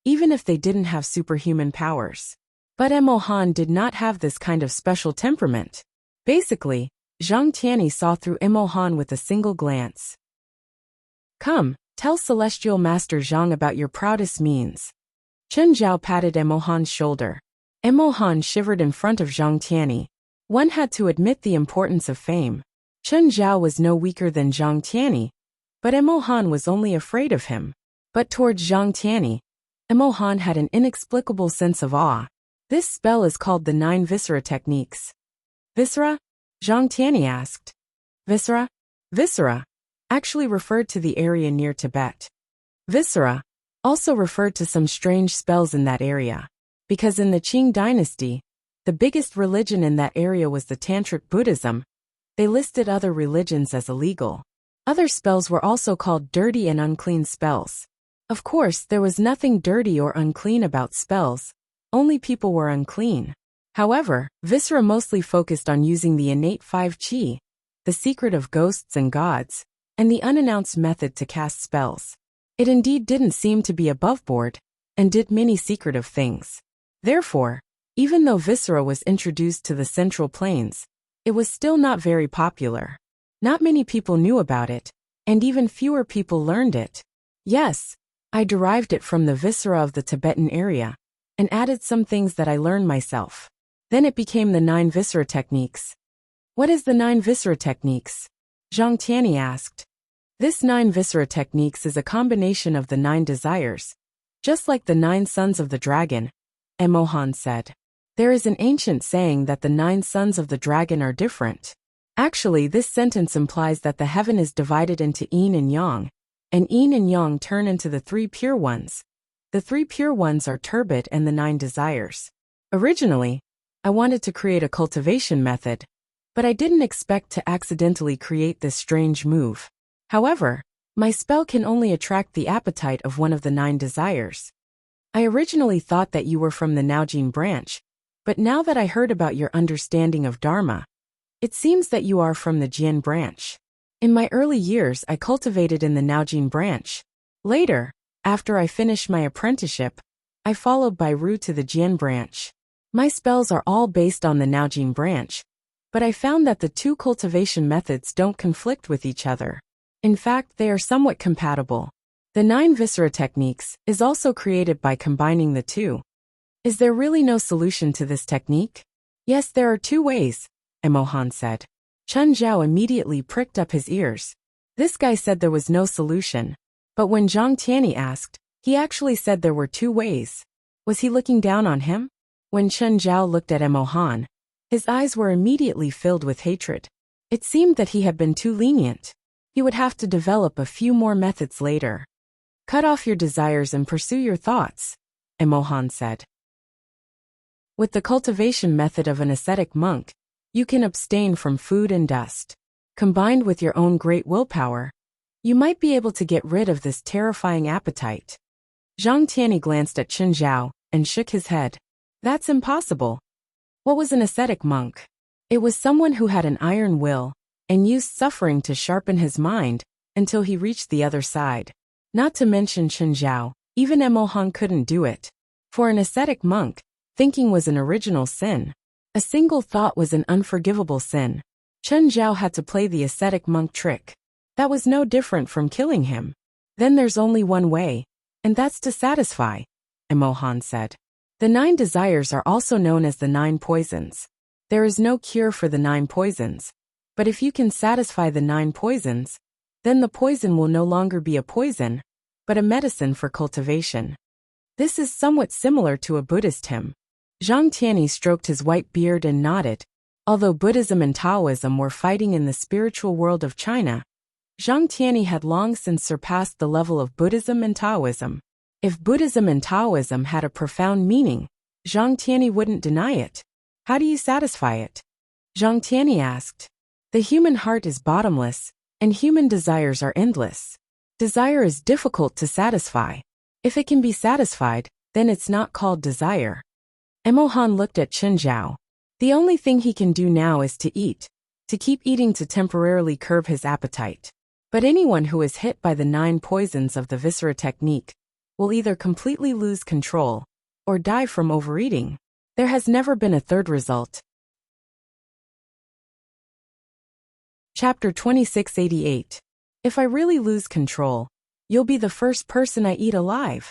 even if they didn't have superhuman powers. But Emohan did not have this kind of special temperament. Basically, Zhang Tianyi saw through Emohan with a single glance. Come, tell Celestial Master Zhang about your proudest means. Chen Zhao patted Emohan's shoulder. Emohan shivered in front of Zhang Tianyi. One had to admit the importance of fame. Chen Zhao was no weaker than Zhang Tianyi, but Emohan was only afraid of him. But towards Zhang Tianyi, Emohan had an inexplicable sense of awe. This spell is called the 9 viscera techniques. Viscera? Zhang Tianyi asked. Viscera? Viscera actually referred to the area near Tibet. Viscera also referred to some strange spells in that area. Because in the Qing dynasty, the biggest religion in that area was the Tantric Buddhism, they listed other religions as illegal. Other spells were also called dirty and unclean spells. Of course, there was nothing dirty or unclean about spells, only people were unclean. However, Viscera mostly focused on using the innate 5 qi, the secret of ghosts and gods, and the unannounced method to cast spells. It indeed didn't seem to be above board, and did many secretive things. Therefore, even though Viscera was introduced to the Central Plains, it was still not very popular. Not many people knew about it, and even fewer people learned it. Yes, I derived it from the Viscera of the Tibetan area, and added some things that I learned myself. Then it became the 9 viscera techniques. What is the 9 viscera techniques? Zhang Tianyi asked. This 9 viscera techniques is a combination of the 9 desires, just like the 9 sons of the dragon, Emohan said. There is an ancient saying that the 9 sons of the dragon are different. Actually, this sentence implies that the heaven is divided into yin and yang, and yin and yang turn into the 3 pure ones. The 3 pure ones are turbid and the 9 desires. Originally, I wanted to create a cultivation method, but I didn't expect to accidentally create this strange move. However, my spell can only attract the appetite of one of the 9 desires. I originally thought that you were from the Naujin branch, but now that I heard about your understanding of Dharma, it seems that you are from the Jian branch. In my early years, I cultivated in the Naujin branch. Later, after I finished my apprenticeship, I followed by Ru to the Jian branch. My spells are all based on the Naujin branch, but I found that the 2 cultivation methods don't conflict with each other. In fact, they are somewhat compatible. The 9 viscera techniques is also created by combining the 2. Is there really no solution to this technique? Yes, there are 2 ways, Emohan said. Chen Zhao immediately pricked up his ears. This guy said there was no solution. But when Zhang Tianyi asked, he actually said there were 2 ways. Was he looking down on him? When Chen Zhao looked at Emohan, his eyes were immediately filled with hatred. It seemed that he had been too lenient. He would have to develop a few more methods later. Cut off your desires and pursue your thoughts, Emohan said. With the cultivation method of an ascetic monk, you can abstain from food and dust. Combined with your own great willpower, you might be able to get rid of this terrifying appetite. Zhang Tianyi glanced at Chen Zhao and shook his head. That's impossible. What was an ascetic monk? It was someone who had an iron will and used suffering to sharpen his mind until he reached the other side. Not to mention Chen Zhao, even Emohan couldn't do it. For an ascetic monk, thinking was an original sin. A single thought was an unforgivable sin. Chen Zhao had to play the ascetic monk trick. That was no different from killing him. Then there's only one way, and that's to satisfy, Emohan said. The 9 desires are also known as the 9 poisons. There is no cure for the 9 poisons. But if you can satisfy the 9 poisons, then the poison will no longer be a poison, but a medicine for cultivation. This is somewhat similar to a Buddhist hymn. Zhang Tianyi stroked his white beard and nodded. Although Buddhism and Taoism were fighting in the spiritual world of China, Zhang Tianyi had long since surpassed the level of Buddhism and Taoism. If Buddhism and Taoism had a profound meaning, Zhang Tianyi wouldn't deny it. How do you satisfy it? Zhang Tianyi asked. The human heart is bottomless, and human desires are endless. Desire is difficult to satisfy. If it can be satisfied, then it's not called desire. Emohan looked at Chen Zhao. The only thing he can do now is to eat, to keep eating to temporarily curb his appetite. But anyone who is hit by the 9 poisons of the viscera technique will either completely lose control or die from overeating. There has never been a third result. Chapter 2688. If I really lose control, you'll be the first person I eat alive.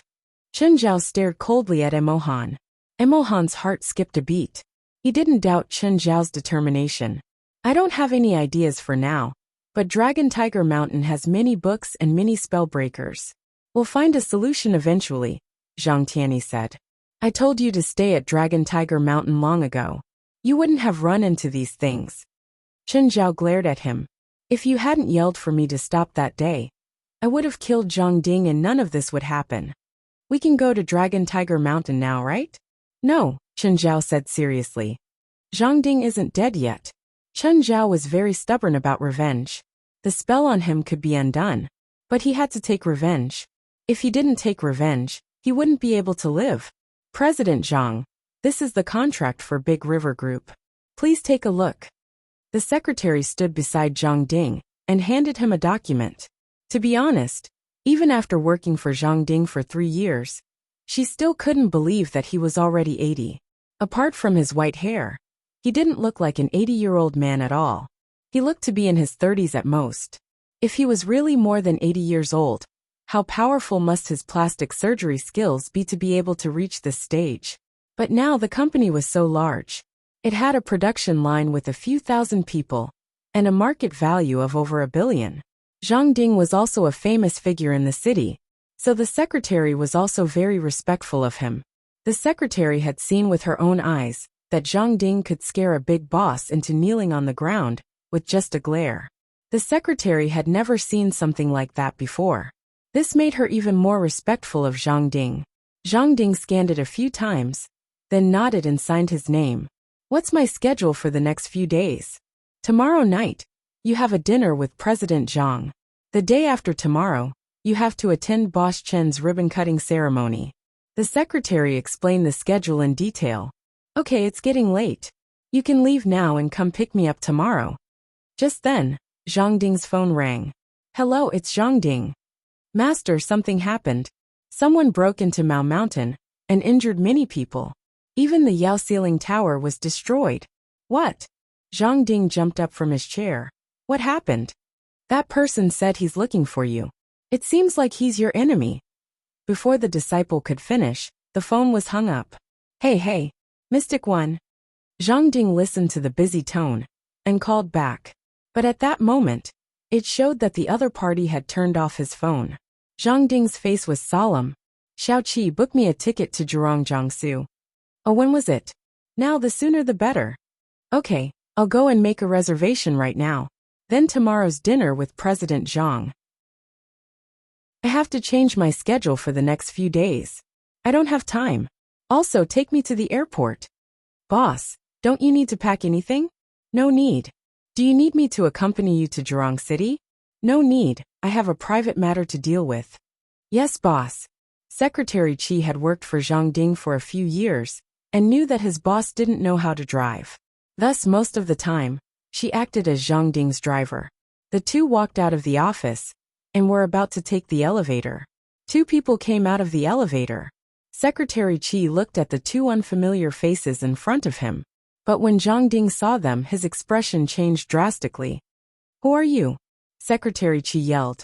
Chen Zhao stared coldly at Emohan. Emohan's heart skipped a beat. He didn't doubt Chen Zhao's determination. I don't have any ideas for now, but Dragon Tiger Mountain has many books and many spell breakers. We'll find a solution eventually, Zhang Tianyi said. I told you to stay at Dragon Tiger Mountain long ago. You wouldn't have run into these things. Chen Zhao glared at him. If you hadn't yelled for me to stop that day, I would have killed Zhang Ding and none of this would happen. We can go to Dragon Tiger Mountain now, right? No, Chen Zhao said seriously. Zhang Ding isn't dead yet. Chen Zhao was very stubborn about revenge. The spell on him could be undone, but he had to take revenge. If he didn't take revenge, he wouldn't be able to live. President Zhang, this is the contract for Big River Group. Please take a look. The secretary stood beside Zhang Ding and handed him a document. To be honest, even after working for Zhang Ding for 3 years, she still couldn't believe that he was already 80. Apart from his white hair, he didn't look like an 80-year-old man at all. He looked to be in his 30s at most. If he was really more than 80 years old, how powerful must his plastic surgery skills be to be able to reach this stage? But now the company was so large. It had a production line with a few thousand people and a market value of over $1 billion. Zhang Ding was also a famous figure in the city, so the secretary was also very respectful of him. The secretary had seen with her own eyes that Zhang Ding could scare a big boss into kneeling on the ground with just a glare. The secretary had never seen something like that before. This made her even more respectful of Zhang Ding. Zhang Ding scanned it a few times, then nodded and signed his name. What's my schedule for the next few days? Tomorrow night, you have a dinner with President Zhang. The day after tomorrow, you have to attend Boss Chen's ribbon-cutting ceremony. The secretary explained the schedule in detail. Okay, it's getting late. You can leave now and come pick me up tomorrow. Just then, Zhang Ding's phone rang. Hello, it's Zhang Ding. Master, something happened. Someone broke into Mao Mountain and injured many people. Even the Yao Ceiling Tower was destroyed. What? Zhang Ding jumped up from his chair. What happened? That person said he's looking for you. It seems like he's your enemy. Before the disciple could finish, the phone was hung up. Hey, Mystic One. Zhang Ding listened to the busy tone and called back. But at that moment, it showed that the other party had turned off his phone. Zhang Ding's face was solemn. Xiaoqi, book me a ticket to Jurong Jiangsu. Oh, when was it? Now, the sooner the better. Okay, I'll go and make a reservation right now. Then tomorrow's dinner with President Zhang. I have to change my schedule for the next few days. I don't have time. Also, take me to the airport. Boss, don't you need to pack anything? No need. Do you need me to accompany you to Jurong City? No need, I have a private matter to deal with. Yes, boss. Secretary Qi had worked for Zhang Ding for a few years and knew that his boss didn't know how to drive. Thus, most of the time, she acted as Zhang Ding's driver. The two walked out of the office and were about to take the elevator. Two people came out of the elevator. Secretary Qi looked at the two unfamiliar faces in front of him. But when Zhang Ding saw them, his expression changed drastically. Who are you? Secretary Qi yelled.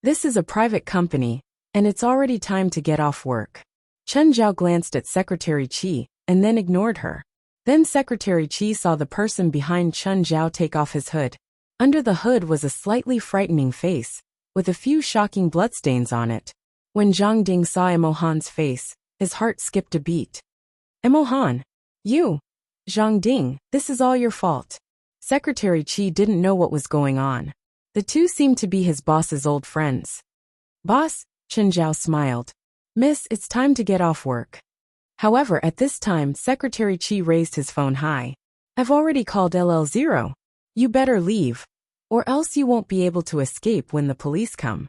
This is a private company, and it's already time to get off work. Chen Zhao glanced at Secretary Qi and then ignored her. Then Secretary Qi saw the person behind Chen Zhao take off his hood. Under the hood was a slightly frightening face, with a few shocking bloodstains on it. When Zhang Ding saw Emohan's face, his heart skipped a beat. Emohan, you! Zhang Ding, this is all your fault. Secretary Qi didn't know what was going on. The two seemed to be his boss's old friends. Boss, Chen Zhao smiled. Miss, it's time to get off work. However, at this time, Secretary Qi raised his phone high. I've already called LL0. You better leave, or else you won't be able to escape when the police come.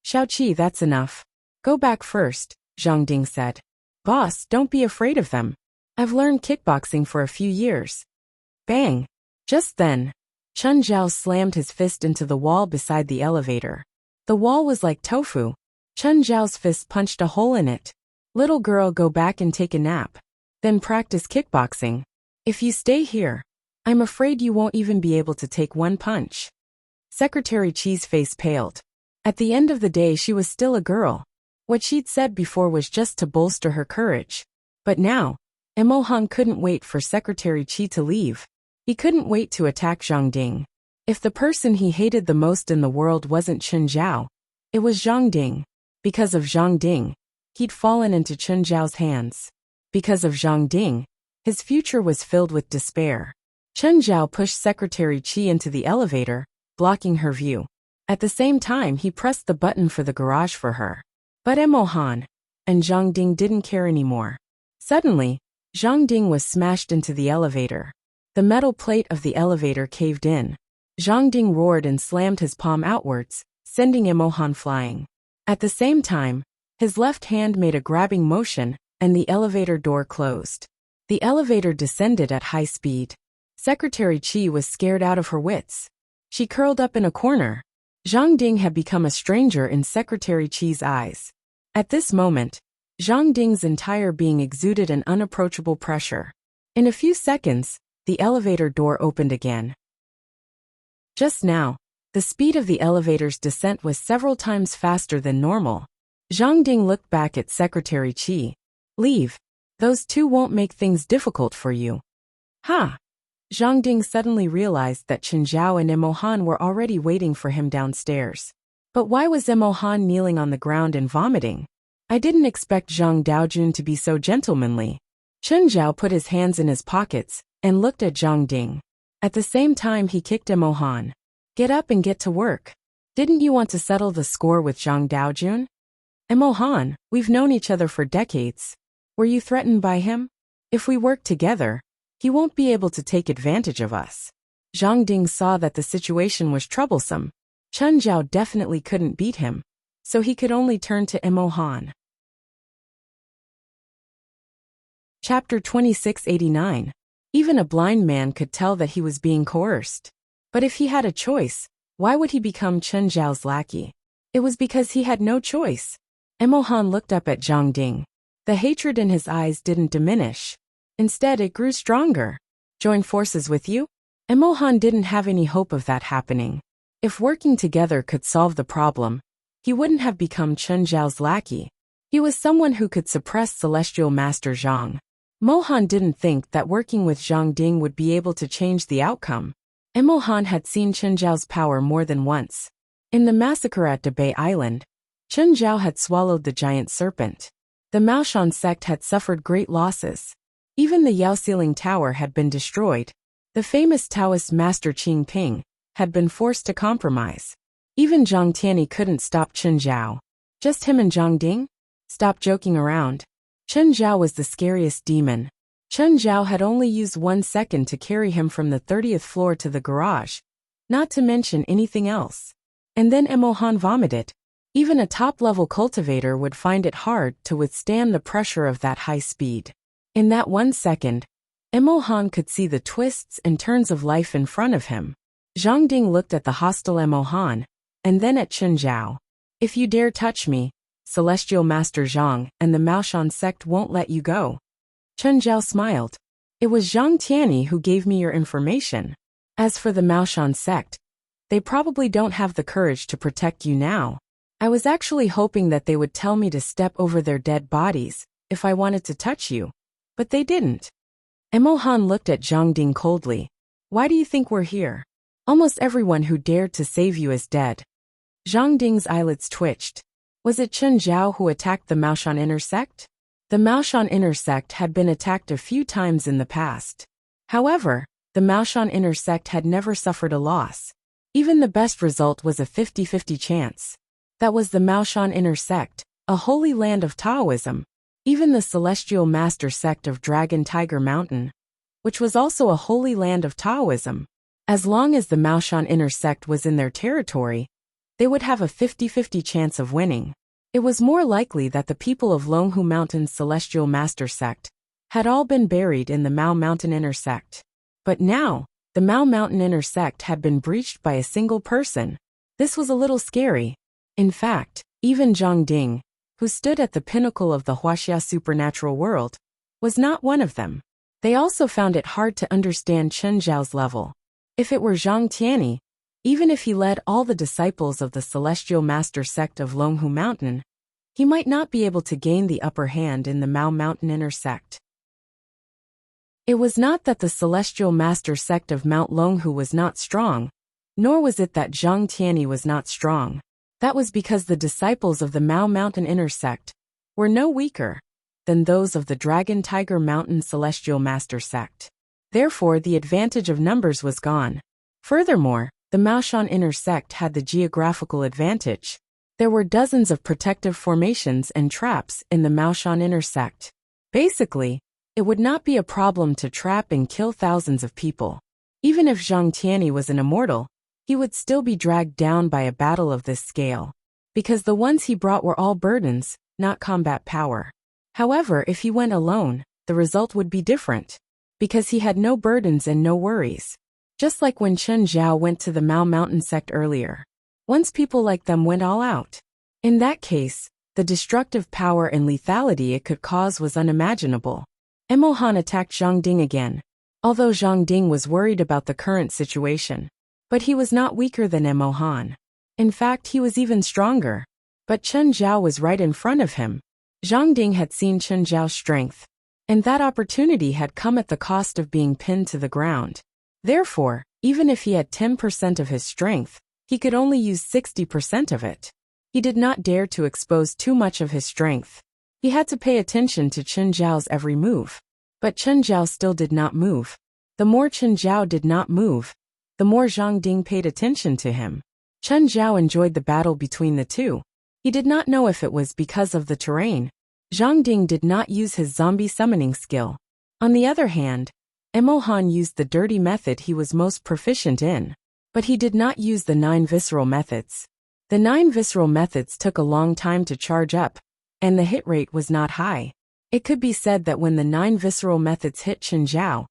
Xiaoqi, that's enough. Go back first, Zhang Ding said. Boss, don't be afraid of them. I've learned kickboxing for a few years. Bang! Just then, Chen Zhao slammed his fist into the wall beside the elevator. The wall was like tofu. Chen Zhao's fist punched a hole in it. Little girl, go back and take a nap. Then practice kickboxing. If you stay here, I'm afraid you won't even be able to take one punch. Secretary Qi's face paled. At the end of the day, she was still a girl. What she'd said before was just to bolster her courage. But now, Emohan couldn't wait for Secretary Qi to leave. He couldn't wait to attack Zhang Ding. If the person he hated the most in the world wasn't Chen Zhao, it was Zhang Ding. Because of Zhang Ding, he'd fallen into Chen Zhao's hands. Because of Zhang Ding, his future was filled with despair. Chen Zhao pushed Secretary Qi into the elevator, blocking her view. At the same time, he pressed the button for the garage for her. But Emohan and Zhang Ding didn't care anymore. Suddenly, Zhang Ding was smashed into the elevator. The metal plate of the elevator caved in. Zhang Ding roared and slammed his palm outwards, sending Emohan flying. At the same time, his left hand made a grabbing motion, and the elevator door closed. The elevator descended at high speed. Secretary Qi was scared out of her wits. She curled up in a corner. Zhang Ding had become a stranger in Secretary Qi's eyes. At this moment, Zhang Ding's entire being exuded an unapproachable pressure. In a few seconds, the elevator door opened again. Just now, the speed of the elevator's descent was several times faster than normal. Zhang Ding looked back at Secretary Qi. Leave. Those two won't make things difficult for you. Ha! Zhang Ding suddenly realized that Chen Zhao and Emohan were already waiting for him downstairs. But why was Emohan kneeling on the ground and vomiting? I didn't expect Zhang Daojun to be so gentlemanly. Chen Zhao put his hands in his pockets and looked at Zhang Ding. At the same time he kicked Emohan. Get up and get to work. Didn't you want to settle the score with Zhang Daojun? Emohan, we've known each other for decades. Were you threatened by him? If we work together, he won't be able to take advantage of us. Zhang Ding saw that the situation was troublesome. Chen Zhao definitely couldn't beat him, so he could only turn to Emohan. Chapter 2689. Even a blind man could tell that he was being coerced. But if he had a choice, why would he become Chen Zhao's lackey? It was because he had no choice. Emohan looked up at Zhang Ding. The hatred in his eyes didn't diminish. Instead, it grew stronger. Join forces with you? Emohan didn't have any hope of that happening. If working together could solve the problem, he wouldn't have become Chen Zhao's lackey. He was someone who could suppress Celestial Master Zhang. Mohan didn't think that working with Zhang Ding would be able to change the outcome. Emohan had seen Chen Zhao's power more than once. In the massacre at Debay Island, Chen Zhao had swallowed the giant serpent. The Maoshan sect had suffered great losses. Even the Yaoxiling Tower had been destroyed. The famous Taoist master Qing Ping had been forced to compromise. Even Zhang Tianyi couldn't stop Chen Zhao. Just him and Zhang Ding? Stop joking around. Chen Zhao was the scariest demon. Chen Zhao had only used 1 second to carry him from the 30th floor to the garage, not to mention anything else. And then Emohan vomited. Even a top-level cultivator would find it hard to withstand the pressure of that high speed. In that 1 second, Emohan could see the twists and turns of life in front of him. Zhang Ding looked at the hostile Emohan, and then at Chen Zhao. If you dare touch me, Celestial Master Zhang and the Maoshan sect won't let you go. Chen Zhao smiled. It was Zhang Tianyi who gave me your information. As for the Maoshan sect, they probably don't have the courage to protect you now. I was actually hoping that they would tell me to step over their dead bodies if I wanted to touch you, but they didn't. Emohan looked at Zhang Ding coldly. Why do you think we're here? Almost everyone who dared to save you is dead. Zhang Ding's eyelids twitched. Was it Chen Zhao who attacked the Maoshan inner sect? The Maoshan inner sect had been attacked a few times in the past. However, the Maoshan inner sect had never suffered a loss. Even the best result was a 50-50 chance. That was the Maoshan inner sect, a holy land of Taoism. Even the Celestial Master sect of Dragon Tiger Mountain, which was also a holy land of Taoism. As long as the Maoshan inner sect was in their territory, they would have a 50-50 chance of winning. It was more likely that the people of Longhu Mountain's Celestial Master sect had all been buried in the Mao Mountain inner sect. But now, the Mao Mountain inner sect had been breached by a single person. This was a little scary. In fact, even Zhang Ding, who stood at the pinnacle of the Huaxia supernatural world, was not one of them. They also found it hard to understand Chen Zhao's level. If it were Zhang Tianyi, even if he led all the disciples of the Celestial Master sect of Longhu Mountain, he might not be able to gain the upper hand in the Mao Mountain inner sect. It was not that the Celestial Master sect of Mount Longhu was not strong, nor was it that Zhang Tianyi was not strong. That was because the disciples of the Mao Mountain inner sect were no weaker than those of the Dragon Tiger Mountain Celestial Master sect. Therefore, the advantage of numbers was gone. Furthermore, the Maoshan inner sect had the geographical advantage. There were dozens of protective formations and traps in the Maoshan inner sect. Basically, it would not be a problem to trap and kill thousands of people. Even if Zhang Tianyi was an immortal, he would still be dragged down by a battle of this scale, because the ones he brought were all burdens, not combat power. However, if he went alone, the result would be different, because he had no burdens and no worries. Just like when Chen Zhao went to the Mao Mountain sect earlier. Once people like them went all out. In that case, the destructive power and lethality it could cause was unimaginable. Emohan attacked Zhang Ding again. Although Zhang Ding was worried about the current situation. But he was not weaker than Emohan. In fact, he was even stronger. But Chen Zhao was right in front of him. Zhang Ding had seen Chen Zhao's strength. And that opportunity had come at the cost of being pinned to the ground. Therefore, even if he had 10% of his strength, He could only use 60% of it. He did not dare to expose too much of his strength. He had to pay attention to Chen Zhao's every move. But Chen Zhao still did not move. The more Chen Zhao did not move, the more Zhang Ding paid attention to him. Chen Zhao enjoyed the battle between the two. He did not know if it was because of the terrain. Zhang Ding did not use his zombie summoning skill. On the other hand, Emohan used the dirty method he was most proficient in. But he did not use the 9 visceral methods. The 9 visceral methods took a long time to charge up, and the hit rate was not high. It could be said that when the 9 visceral methods hit Chen Zhao,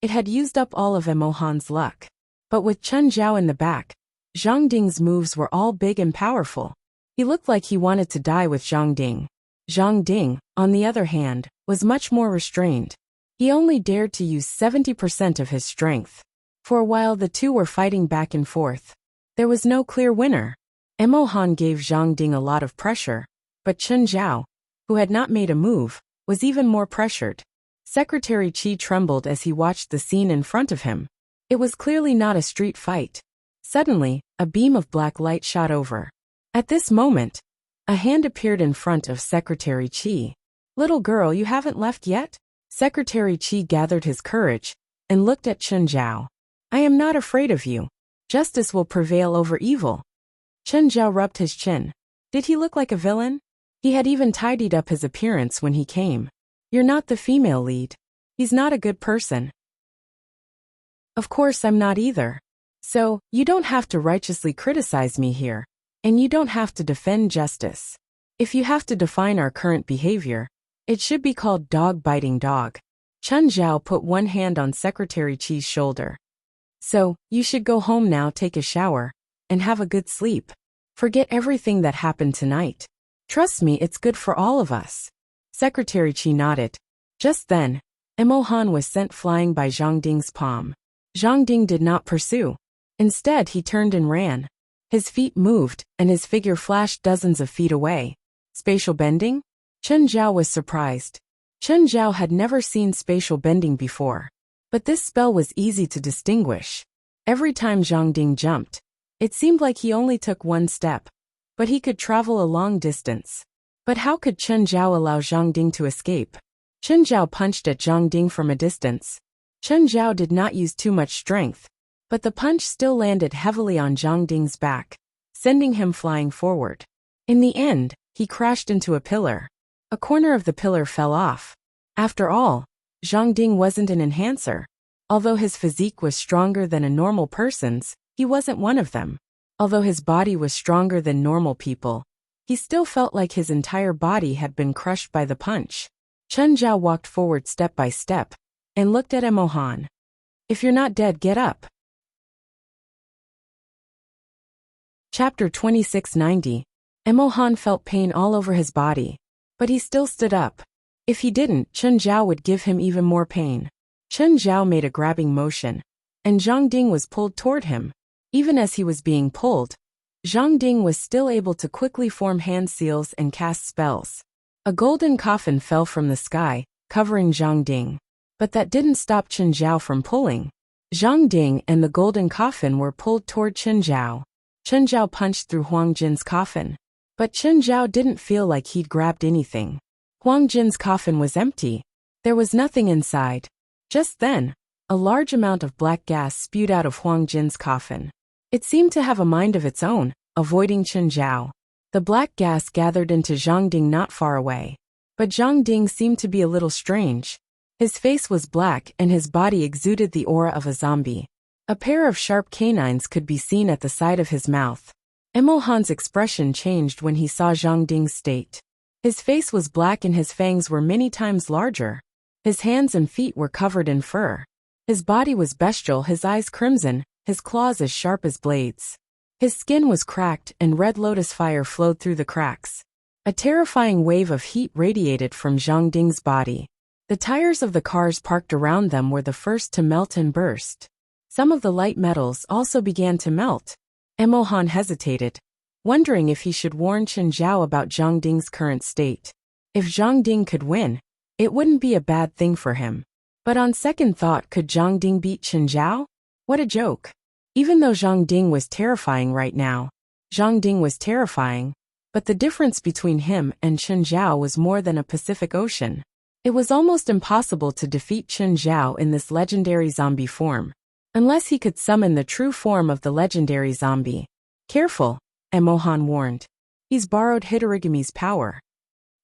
it had used up all of Emohan's luck. But with Chen Zhao in the back, Zhang Ding's moves were all big and powerful. He looked like he wanted to die with Zhang Ding. Zhang Ding, on the other hand, was much more restrained. He only dared to use 70% of his strength. For a while the two were fighting back and forth. There was no clear winner. Emohan gave Zhang Ding a lot of pressure, but Chen Zhao, who had not made a move, was even more pressured. Secretary Qi trembled as he watched the scene in front of him. It was clearly not a street fight. Suddenly, a beam of black light shot over. At this moment, a hand appeared in front of Secretary Qi. "Little girl, you haven't left yet?" Secretary Qi gathered his courage and looked at Chen Zhao. "I am not afraid of you. Justice will prevail over evil." Chen Zhao rubbed his chin. Did he look like a villain? He had even tidied up his appearance when he came. "You're not the female lead. He's not a good person." "Of course I'm not either. So, you don't have to righteously criticize me here, and you don't have to defend justice. If you have to define our current behavior, it should be called dog biting dog." Chen Zhao put one hand on Secretary Qi's shoulder. "So, you should go home now, take a shower, and have a good sleep. Forget everything that happened tonight. Trust me, it's good for all of us." Secretary Qi nodded. Just then, Emohan was sent flying by Zhang Ding's palm. Zhang Ding did not pursue. Instead, he turned and ran. His feet moved, and his figure flashed dozens of feet away. Spatial bending? Chen Zhao was surprised. Chen Zhao had never seen spatial bending before. But this spell was easy to distinguish. Every time Zhang Ding jumped, it seemed like he only took one step. But he could travel a long distance. But how could Chen Zhao allow Zhang Ding to escape? Chen Zhao punched at Zhang Ding from a distance. Chen Zhao did not use too much strength, but the punch still landed heavily on Zhang Ding's back, sending him flying forward. In the end, he crashed into a pillar. A corner of the pillar fell off. After all, Zhang Ding wasn't an enhancer. Although his physique was stronger than a normal person's, he wasn't one of them. Although his body was stronger than normal people, he still felt like his entire body had been crushed by the punch. Chen Zhao walked forward step by step and looked at Emohan. "If you're not dead, get up." Chapter 2690. Emohan felt pain all over his body, but he still stood up. If he didn't, Chen Zhao would give him even more pain. Chen Zhao made a grabbing motion, and Zhang Ding was pulled toward him. Even as he was being pulled, Zhang Ding was still able to quickly form hand seals and cast spells. A golden coffin fell from the sky, covering Zhang Ding. But that didn't stop Chen Zhao from pulling. Zhang Ding and the golden coffin were pulled toward Chen Zhao. Chen Zhao punched through Huang Jin's coffin. But Chen Zhao didn't feel like he'd grabbed anything. Huang Jin's coffin was empty. There was nothing inside. Just then, a large amount of black gas spewed out of Huang Jin's coffin. It seemed to have a mind of its own, avoiding Chen Zhao. The black gas gathered into Zhang Ding not far away. But Zhang Ding seemed to be a little strange. His face was black and his body exuded the aura of a zombie. A pair of sharp canines could be seen at the side of his mouth. Emohan's expression changed when he saw Zhang Ding's state. His face was black and his fangs were many times larger. His hands and feet were covered in fur. His body was bestial, his eyes crimson, his claws as sharp as blades. His skin was cracked and red lotus fire flowed through the cracks. A terrifying wave of heat radiated from Zhang Ding's body. The tires of the cars parked around them were the first to melt and burst. Some of the light metals also began to melt. Emohan hesitated, wondering if he should warn Chen Zhao about Zhang Ding's current state. If Zhang Ding could win, it wouldn't be a bad thing for him. But on second thought, could Zhang Ding beat Chen Zhao? What a joke. Even though Zhang Ding was terrifying right now, Zhang Ding was terrifying, but the difference between him and Chen Zhao was more than a Pacific Ocean. It was almost impossible to defeat Chen Zhao in this legendary zombie form, unless he could summon the true form of the legendary zombie. Careful, Emohan warned. He's borrowed Hitorigami's power.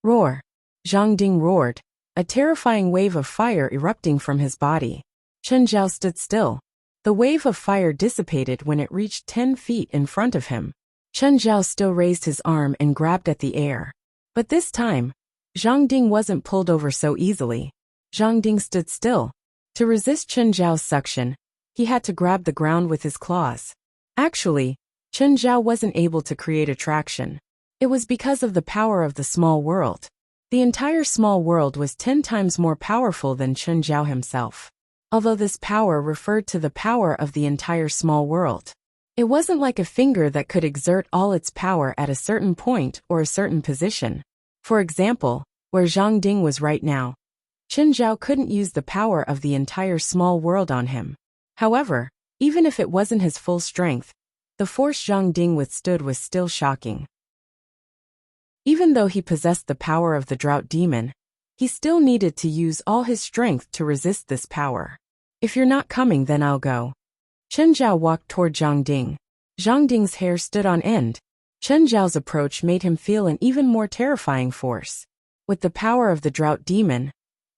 Roar! Zhang Ding roared, a terrifying wave of fire erupting from his body. Chen Zhao stood still. The wave of fire dissipated when it reached 10 feet in front of him. Chen Zhao still raised his arm and grabbed at the air. But this time, Zhang Ding wasn't pulled over so easily. Zhang Ding stood still. To resist Chen Zhao's suction, he had to grab the ground with his claws. Actually, Chen Zhao wasn't able to create attraction. It was because of the power of the small world. The entire small world was 10 times more powerful than Chen Zhao himself. Although this power referred to the power of the entire small world. It wasn't like a finger that could exert all its power at a certain point or a certain position. For example, where Zhang Ding was right now, Chen Zhao couldn't use the power of the entire small world on him. However, even if it wasn't his full strength, the force Zhang Ding withstood was still shocking. Even though he possessed the power of the drought demon, he still needed to use all his strength to resist this power. If you're not coming, then I'll go. Chen Zhao walked toward Zhang Ding. Zhang Ding's hair stood on end. Chen Zhao's approach made him feel an even more terrifying force. With the power of the drought demon,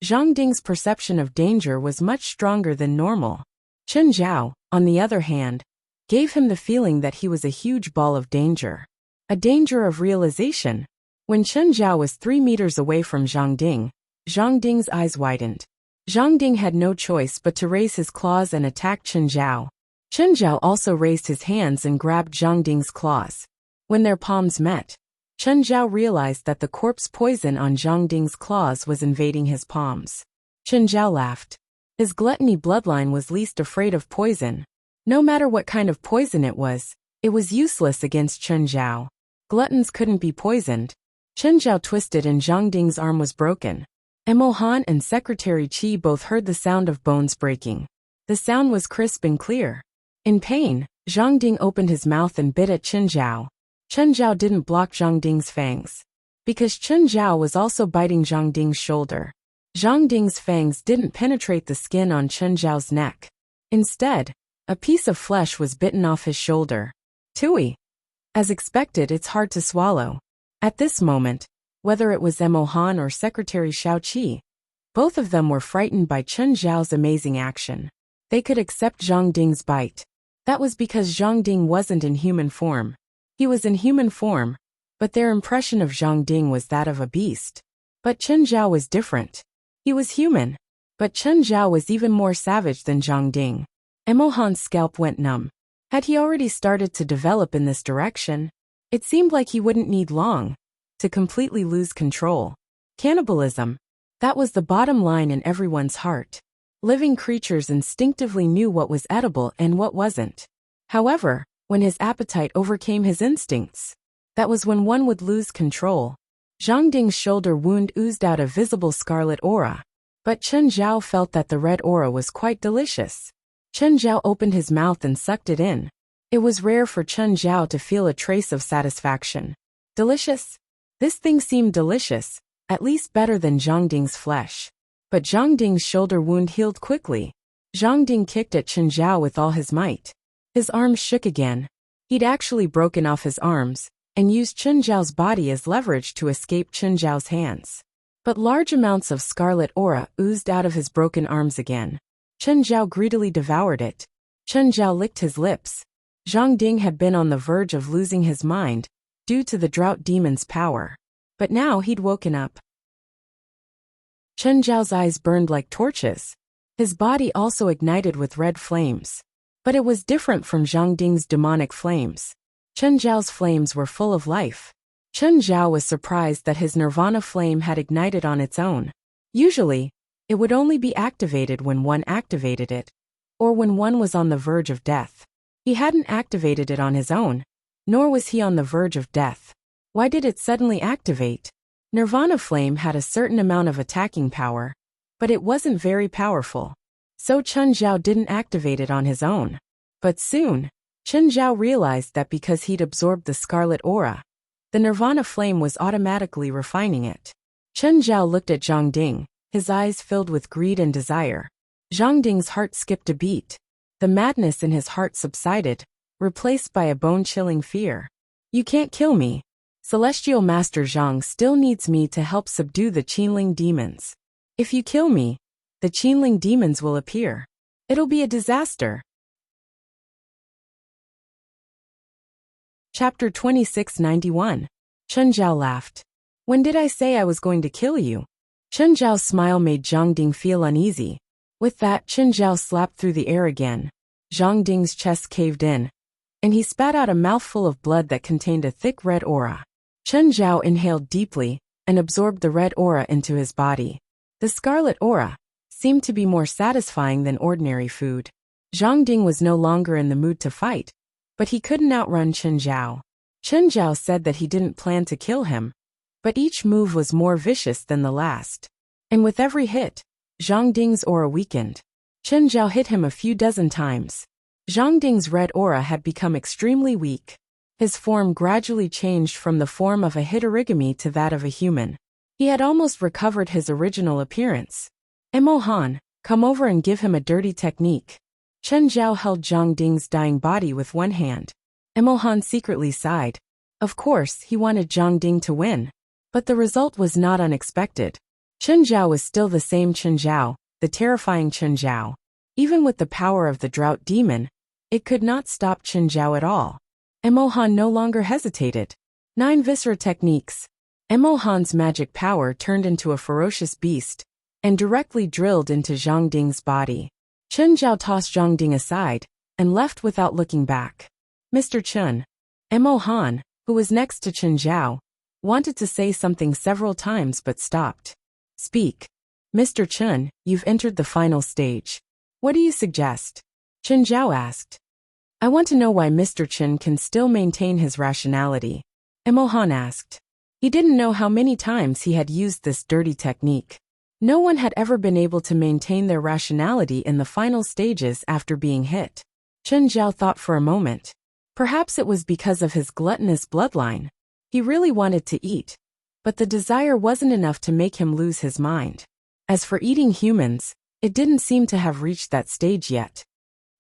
Zhang Ding's perception of danger was much stronger than normal. Chen Zhao, on the other hand, gave him the feeling that he was a huge ball of danger. A danger of realization. When Chen Zhao was 3 meters away from Zhang Ding's eyes widened. Zhang Ding had no choice but to raise his claws and attack Chen Zhao. Chen Zhao also raised his hands and grabbed Zhang Ding's claws. When their palms met, Chen Zhao realized that the corpse poison on Zhang Ding's claws was invading his palms. Chen Zhao laughed. His gluttony bloodline was least afraid of poison. No matter what kind of poison it was useless against Chen Zhao. Gluttons couldn't be poisoned. Chen Zhao twisted and Zhang Ding's arm was broken. Emo Han and Secretary Qi both heard the sound of bones breaking. The sound was crisp and clear. In pain, Zhang Ding opened his mouth and bit at Chen Zhao. Chen Zhao didn't block Zhang Ding's fangs, because Chen Zhao was also biting Zhang Ding's shoulder. Zhang Ding's fangs didn't penetrate the skin on Chen Zhao's neck. Instead, a piece of flesh was bitten off his shoulder. Tui. As expected, it's hard to swallow. At this moment, whether it was Emo Han or Secretary Shao Qi, both of them were frightened by Chen Zhao's amazing action. They could accept Zhang Ding's bite. That was because Zhang Ding wasn't in human form. He was in human form, but their impression of Zhang Ding was that of a beast. But Chen Zhao was different. He was human, but Chen Zhao was even more savage than Zhang Ding. Emo Han's scalp went numb. Had he already started to develop in this direction? It seemed like he wouldn't need long to completely lose control. Cannibalism. That was the bottom line in everyone's heart. Living creatures instinctively knew what was edible and what wasn't. However, when his appetite overcame his instincts, that was when one would lose control. Zhang Ding's shoulder wound oozed out a visible scarlet aura. But Chen Zhao felt that the red aura was quite delicious. Chen Zhao opened his mouth and sucked it in. It was rare for Chen Zhao to feel a trace of satisfaction. Delicious? This thing seemed delicious, at least better than Zhang Ding's flesh. But Zhang Ding's shoulder wound healed quickly. Zhang Ding kicked at Chen Zhao with all his might. His arms shook again. He'd actually broken off his arms, and used Chen Zhao's body as leverage to escape Chen Zhao's hands. But large amounts of scarlet aura oozed out of his broken arms again. Chen Zhao greedily devoured it. Chen Zhao licked his lips. Zhang Ding had been on the verge of losing his mind, due to the drought demon's power. But now he'd woken up. Chen Zhao's eyes burned like torches. His body also ignited with red flames. But it was different from Zhang Ding's demonic flames. Chen Zhao's flames were full of life. Chen Zhao was surprised that his nirvana flame had ignited on its own. Usually, it would only be activated when one activated it, or when one was on the verge of death. He hadn't activated it on his own, nor was he on the verge of death. Why did it suddenly activate? Nirvana flame had a certain amount of attacking power, but it wasn't very powerful. So Chen Zhao didn't activate it on his own. But soon, Chen Zhao realized that because he'd absorbed the scarlet aura, the nirvana flame was automatically refining it. Chen Zhao looked at Zhang Ding, his eyes filled with greed and desire. Zhang Ding's heart skipped a beat. The madness in his heart subsided, replaced by a bone-chilling fear. You can't kill me. Celestial Master Zhang still needs me to help subdue the Qinling demons. If you kill me, the Qinling demons will appear. It'll be a disaster. Chapter 2691. Chen Zhao laughed. When did I say I was going to kill you? Chen Zhao's smile made Zhang Ding feel uneasy. With that, Chen Zhao slapped through the air again. Zhang Ding's chest caved in, and he spat out a mouthful of blood that contained a thick red aura. Chen Zhao inhaled deeply and absorbed the red aura into his body. The scarlet aura seemed to be more satisfying than ordinary food. Zhang Ding was no longer in the mood to fight, but he couldn't outrun Chen Zhao. Chen Zhao said that he didn't plan to kill him, but each move was more vicious than the last. And with every hit, Zhang Ding's aura weakened. Chen Zhao hit him a few dozen times. Zhang Ding's red aura had become extremely weak. His form gradually changed from the form of a hitorigami to that of a human. He had almost recovered his original appearance. Emo Han, come over and give him a dirty technique. Chen Zhao held Zhang Ding's dying body with one hand. Emo Han secretly sighed. Of course, he wanted Zhang Ding to win. But the result was not unexpected. Chen Zhao was still the same Chen Zhao, the terrifying Chen Zhao. Even with the power of the drought demon, it could not stop Chen Zhao at all. Emo Han no longer hesitated. 9 Viscera techniques. Emo Han's magic power turned into a ferocious beast and directly drilled into Zhang Ding's body. Chen Zhao tossed Zhang Ding aside and left without looking back. Mr. Chen. Emo Han, who was next to Chen Zhao, wanted to say something several times but stopped. Speak. Mr. Chen, you've entered the final stage. What do you suggest? Chen Zhao asked. I want to know why Mr. Chen can still maintain his rationality. Emo Han asked. He didn't know how many times he had used this dirty technique. No one had ever been able to maintain their rationality in the final stages after being hit. Chen Zhao thought for a moment. Perhaps it was because of his gluttonous bloodline. He really wanted to eat, but the desire wasn't enough to make him lose his mind. As for eating humans, it didn't seem to have reached that stage yet.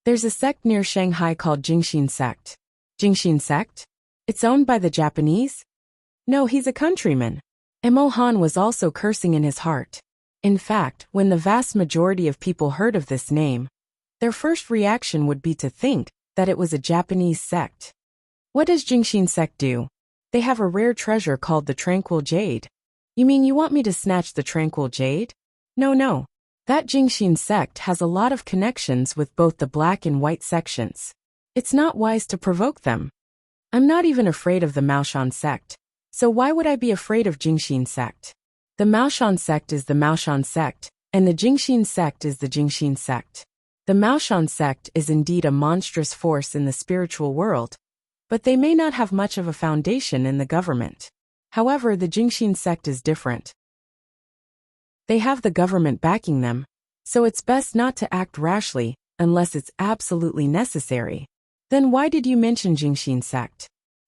There's a sect near Shanghai called Jingxin sect. Jingxin sect? It's owned by the Japanese? No, he's a countryman. Emo Han was also cursing in his heart. In fact, when the vast majority of people heard of this name, their first reaction would be to think that it was a Japanese sect. What does Jingxin sect do? They have a rare treasure called the Tranquil Jade. You mean you want me to snatch the Tranquil Jade? No. That Jingxin sect has a lot of connections with both the black and white sections. It's not wise to provoke them. I'm not even afraid of the Maoshan sect. So why would I be afraid of Jingxin sect? The Maoshan sect is the Maoshan sect, and the Jingxin sect is the Jingxin sect. The Maoshan sect is indeed a monstrous force in the spiritual world, but they may not have much of a foundation in the government. However, the Jingxin sect is different. They have the government backing them, so it's best not to act rashly unless it's absolutely necessary. Then why did you mention Jingxin sect?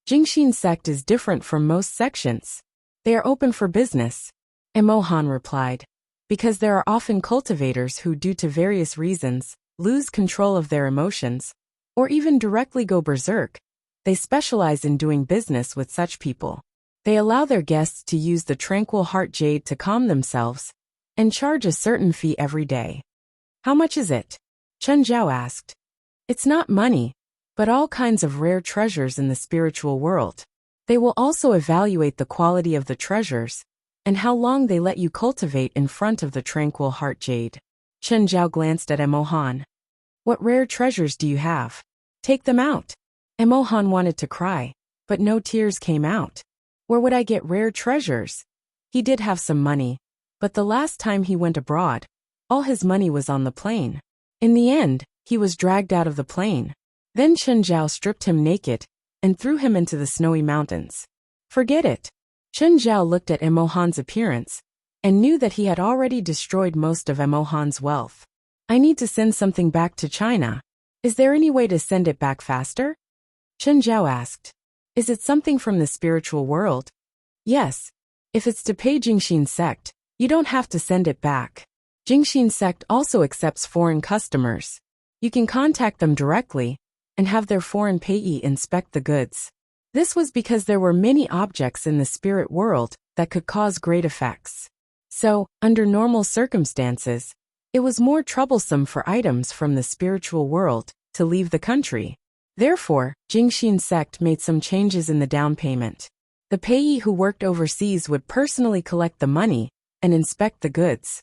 Jingxin sect is different from most sections. They are open for business. Emo Han replied. Because there are often cultivators who, due to various reasons, lose control of their emotions, or even directly go berserk. They specialize in doing business with such people. They allow their guests to use the Tranquil Heart Jade to calm themselves, and charge a certain fee every day. How much is it? Chen Zhao asked. It's not money, but all kinds of rare treasures in the spiritual world. They will also evaluate the quality of the treasures, and how long they let you cultivate in front of the Tranquil Heart Jade. Chen Zhao glanced at Emo Han. What rare treasures do you have? Take them out. Emo Han wanted to cry, but no tears came out. Where would I get rare treasures? He did have some money, but the last time he went abroad, all his money was on the plane. In the end, he was dragged out of the plane. Then Chen Zhao stripped him naked and threw him into the snowy mountains. Forget it. Chen Zhao looked at Emo Han's appearance and knew that he had already destroyed most of Emo Han's wealth. I need to send something back to China. Is there any way to send it back faster? Chen Zhao asked. Is it something from the spiritual world? Yes. If it's to pay Jingxin sect, you don't have to send it back. Jingxin sect also accepts foreign customers. You can contact them directly and have their foreign payee inspect the goods. This was because there were many objects in the spirit world that could cause great effects. So, under normal circumstances, it was more troublesome for items from the spiritual world to leave the country. Therefore, Jingxin sect made some changes in the down payment. The payee who worked overseas would personally collect the money and inspect the goods.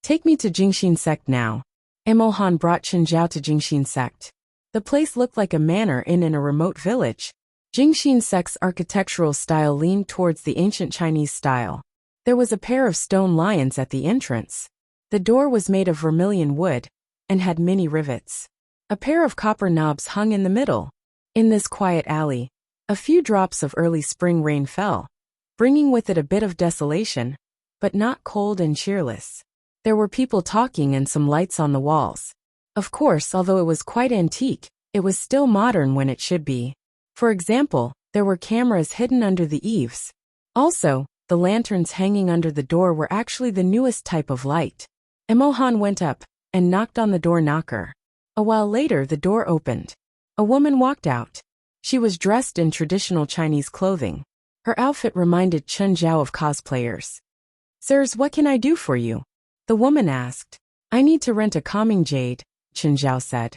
Take me to Jingxin sect now. Emohan brought Chen Zhao to Jingxin sect. The place looked like a manor in a remote village. Jingxin sect's architectural style leaned towards the ancient Chinese style. There was a pair of stone lions at the entrance. The door was made of vermilion wood and had many rivets. A pair of copper knobs hung in the middle. In this quiet alley, a few drops of early spring rain fell, bringing with it a bit of desolation, but not cold and cheerless. There were people talking and some lights on the walls. Of course, although it was quite antique, it was still modern when it should be. For example, there were cameras hidden under the eaves. Also, the lanterns hanging under the door were actually the newest type of light. Emohan went up and knocked on the door knocker. A while later, the door opened. A woman walked out. She was dressed in traditional Chinese clothing. Her outfit reminded Chen Zhao of cosplayers. Sirs, what can I do for you? The woman asked. I need to rent a calming jade, Chen Zhao said.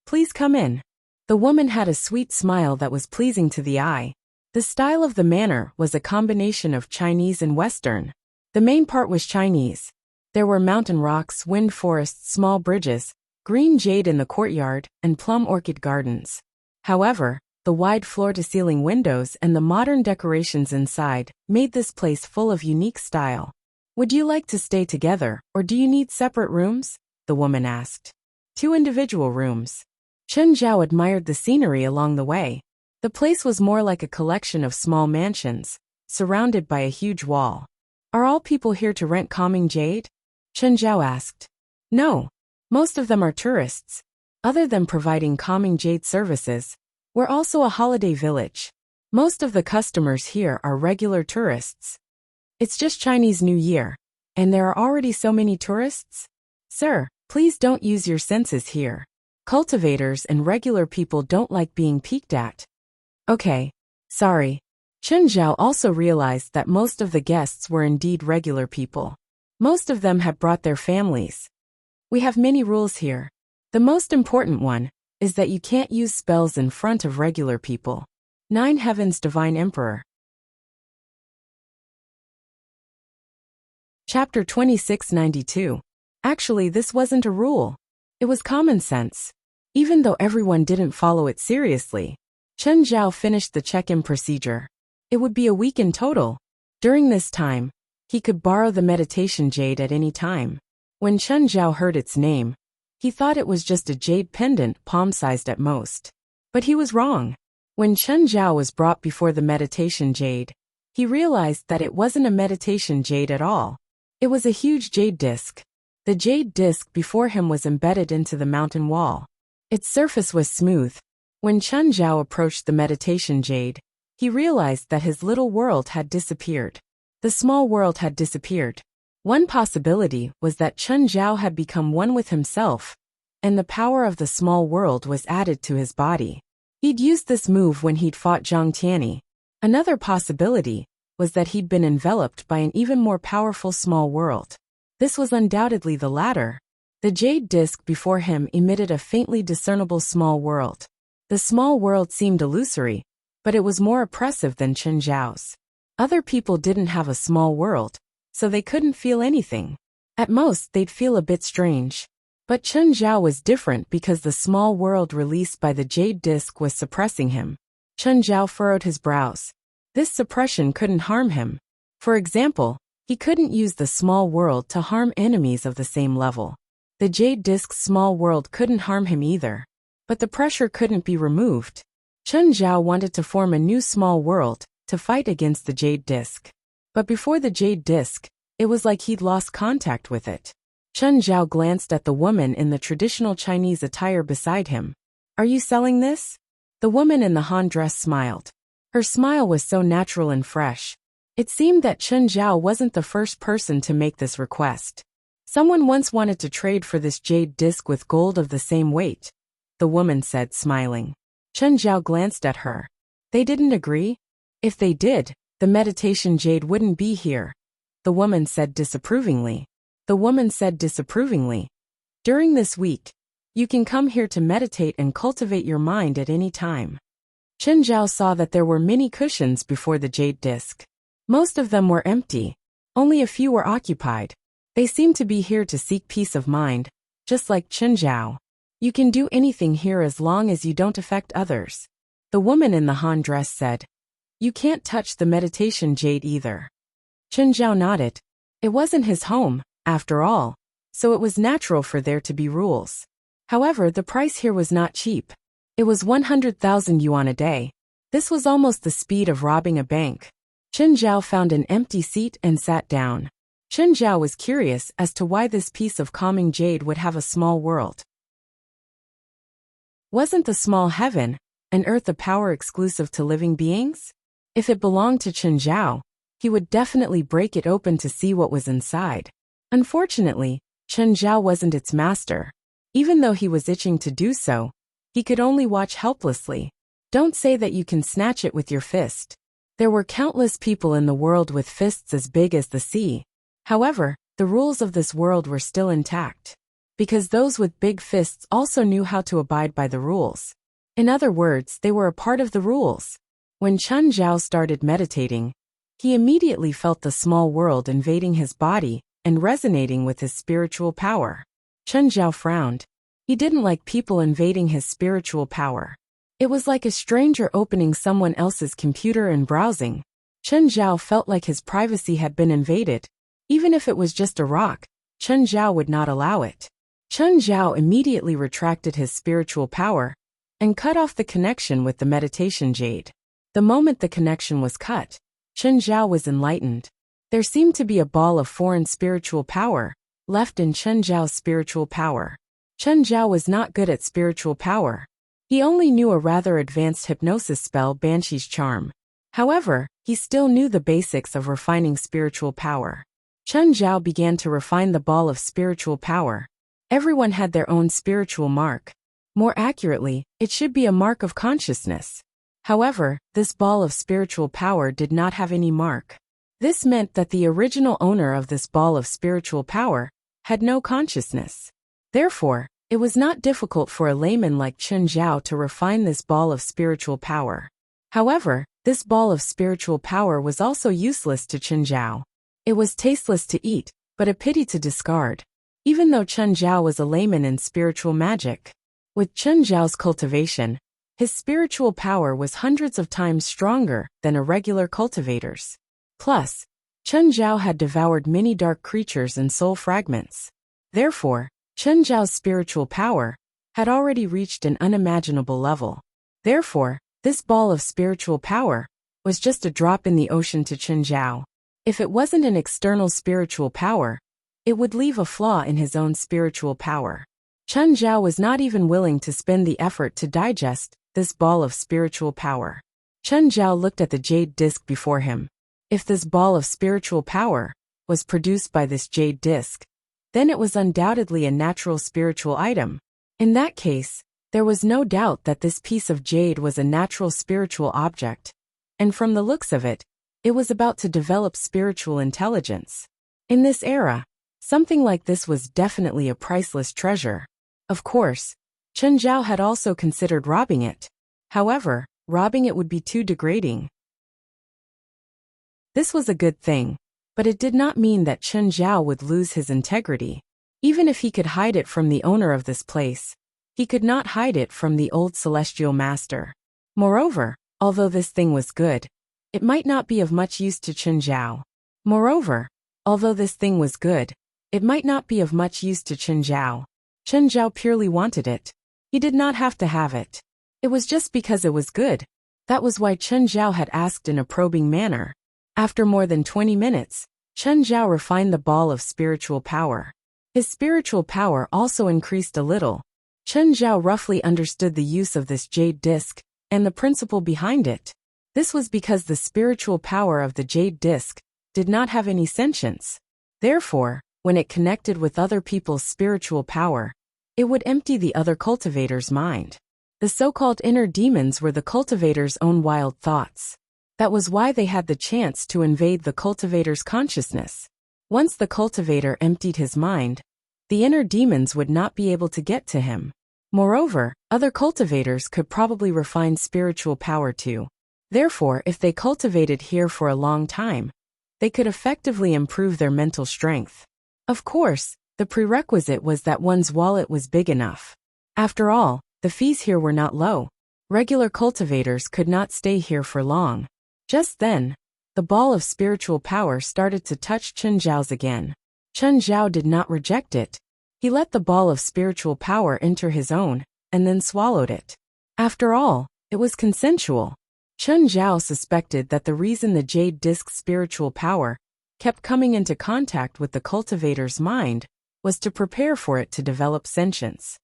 Please come in. The woman had a sweet smile that was pleasing to the eye. The style of the manor was a combination of Chinese and Western. The main part was Chinese. There were mountain rocks, wind forests, small bridges, green jade in the courtyard, and plum orchid gardens. However, the wide floor-to-ceiling windows and the modern decorations inside made this place full of unique style. Would you like to stay together, or do you need separate rooms? The woman asked. 2 individual rooms. Chen Zhao admired the scenery along the way. The place was more like a collection of small mansions, surrounded by a huge wall. Are all people here to rent calming jade? Chen Zhao asked. No. Most of them are tourists. Other than providing calming jade services, we're also a holiday village. Most of the customers here are regular tourists. It's just Chinese New Year, and there are already so many tourists? Sir, please don't use your senses here. Cultivators and regular people don't like being peeked at. Okay. Sorry. Chen Zhao also realized that most of the guests were indeed regular people. Most of them had brought their families. We have many rules here. The most important one is that you can't use spells in front of regular people. 9 Heavens Divine Emperor. Chapter 2692. Actually, this wasn't a rule. It was common sense. Even though everyone didn't follow it seriously, Chen Zhao finished the check-in procedure. It would be a week in total. During this time, he could borrow the meditation jade at any time. When Chen Zhao heard its name, he thought it was just a jade pendant palm-sized at most. But he was wrong. When Chen Zhao was brought before the meditation jade, he realized that it wasn't a meditation jade at all. It was a huge jade disc. The jade disc before him was embedded into the mountain wall. Its surface was smooth. When Chen Zhao approached the meditation jade, he realized that his little world had disappeared. The small world had disappeared. One possibility was that Chen Zhao had become one with himself, and the power of the small world was added to his body. He'd used this move when he'd fought Zhang Tianyi. Another possibility was that he'd been enveloped by an even more powerful small world. This was undoubtedly the latter. The jade disc before him emitted a faintly discernible small world. The small world seemed illusory, but it was more oppressive than Chen Zhao's. Other people didn't have a small world, so they couldn't feel anything. At most, they'd feel a bit strange. But Chen Zhao was different because the small world released by the jade disc was suppressing him. Chen Zhao furrowed his brows. This suppression couldn't harm him. For example, he couldn't use the small world to harm enemies of the same level. The jade disc's small world couldn't harm him either. But the pressure couldn't be removed. Chen Zhao wanted to form a new small world to fight against the jade disc. But before the jade disc, it was like he'd lost contact with it. Chen Zhao glanced at the woman in the traditional Chinese attire beside him. Are you selling this? The woman in the Han dress smiled. Her smile was so natural and fresh. It seemed that Chen Zhao wasn't the first person to make this request. Someone once wanted to trade for this jade disc with gold of the same weight, the woman said, smiling. Chen Zhao glanced at her. They didn't agree? If they did, the meditation jade wouldn't be here, the woman said disapprovingly. During this week, you can come here to meditate and cultivate your mind at any time. Chen Zhao saw that there were many cushions before the jade disc. Most of them were empty. Only a few were occupied. They seemed to be here to seek peace of mind, just like Chen Zhao. You can do anything here as long as you don't affect others, the woman in the Han dress said. You can't touch the meditation jade either. Chen Zhao nodded. It wasn't his home, after all, so it was natural for there to be rules. However, the price here was not cheap. It was 100,000 yuan a day. This was almost the speed of robbing a bank. Chen Zhao found an empty seat and sat down. Chen Zhao was curious as to why this piece of calming jade would have a small world. Wasn't the small heaven and earth a power exclusive to living beings? If it belonged to Chen Zhao, he would definitely break it open to see what was inside. Unfortunately, Chen Zhao wasn't its master. Even though he was itching to do so, he could only watch helplessly. Don't say that you can snatch it with your fist. There were countless people in the world with fists as big as the sea. However, the rules of this world were still intact. Because those with big fists also knew how to abide by the rules. In other words, they were a part of the rules. When Chen Zhao started meditating, he immediately felt the small world invading his body and resonating with his spiritual power. Chen Zhao frowned. He didn't like people invading his spiritual power. It was like a stranger opening someone else's computer and browsing. Chen Zhao felt like his privacy had been invaded. Even if it was just a rock, Chen Zhao would not allow it. Chen Zhao immediately retracted his spiritual power and cut off the connection with the meditation jade. The moment the connection was cut, Chen Zhao was enlightened. There seemed to be a ball of foreign spiritual power left in Chen Zhao's spiritual power. Chen Zhao was not good at spiritual power. He only knew a rather advanced hypnosis spell, Banshee's Charm. However, he still knew the basics of refining spiritual power. Chen Zhao began to refine the ball of spiritual power. Everyone had their own spiritual mark. More accurately, it should be a mark of consciousness. However, this ball of spiritual power did not have any mark. This meant that the original owner of this ball of spiritual power had no consciousness. Therefore, it was not difficult for a layman like Chen Zhao to refine this ball of spiritual power. However, this ball of spiritual power was also useless to Chen Zhao. It was tasteless to eat, but a pity to discard. Even though Chen Zhao was a layman in spiritual magic, with Chen Zhao's cultivation, his spiritual power was hundreds of times stronger than a regular cultivator's. Plus, Chen Zhao had devoured many dark creatures and soul fragments. Therefore, Chen Zhao's spiritual power had already reached an unimaginable level. Therefore, this ball of spiritual power was just a drop in the ocean to Chen Zhao. If it wasn't an external spiritual power, it would leave a flaw in his own spiritual power. Chen Zhao was not even willing to spend the effort to digest this ball of spiritual power. Chen Zhao looked at the jade disc before him. If this ball of spiritual power was produced by this jade disc, then it was undoubtedly a natural spiritual item. In that case, there was no doubt that this piece of jade was a natural spiritual object, and from the looks of it, it was about to develop spiritual intelligence. In this era, something like this was definitely a priceless treasure. Of course, Chen Zhao had also considered robbing it. However, robbing it would be too degrading. This was a good thing, but it did not mean that Chen Zhao would lose his integrity. Even if he could hide it from the owner of this place, he could not hide it from the old celestial master. Moreover, although this thing was good, it might not be of much use to Chen Zhao. Chen Zhao purely wanted it. He did not have to have it. It was just because it was good. That was why Chen Zhao had asked in a probing manner. After more than 20 minutes, Chen Zhao refined the ball of spiritual power. His spiritual power also increased a little. Chen Zhao roughly understood the use of this jade disc and the principle behind it. This was because the spiritual power of the jade disc did not have any sentience. Therefore, when it connected with other people's spiritual power, it would empty the other cultivator's mind. The so-called inner demons were the cultivator's own wild thoughts. That was why they had the chance to invade the cultivator's consciousness. Once the cultivator emptied his mind, the inner demons would not be able to get to him. Moreover, other cultivators could probably refine spiritual power too. Therefore, if they cultivated here for a long time, they could effectively improve their mental strength. Of course, the prerequisite was that one's wallet was big enough. After all, the fees here were not low. Regular cultivators could not stay here for long. Just then, the ball of spiritual power started to touch Chen Zhao's again. Chen Zhao did not reject it. He let the ball of spiritual power enter his own, and then swallowed it. After all, it was consensual. Chen Zhao suspected that the reason the jade disc's spiritual power kept coming into contact with the cultivator's mind was to prepare for it to develop sentience.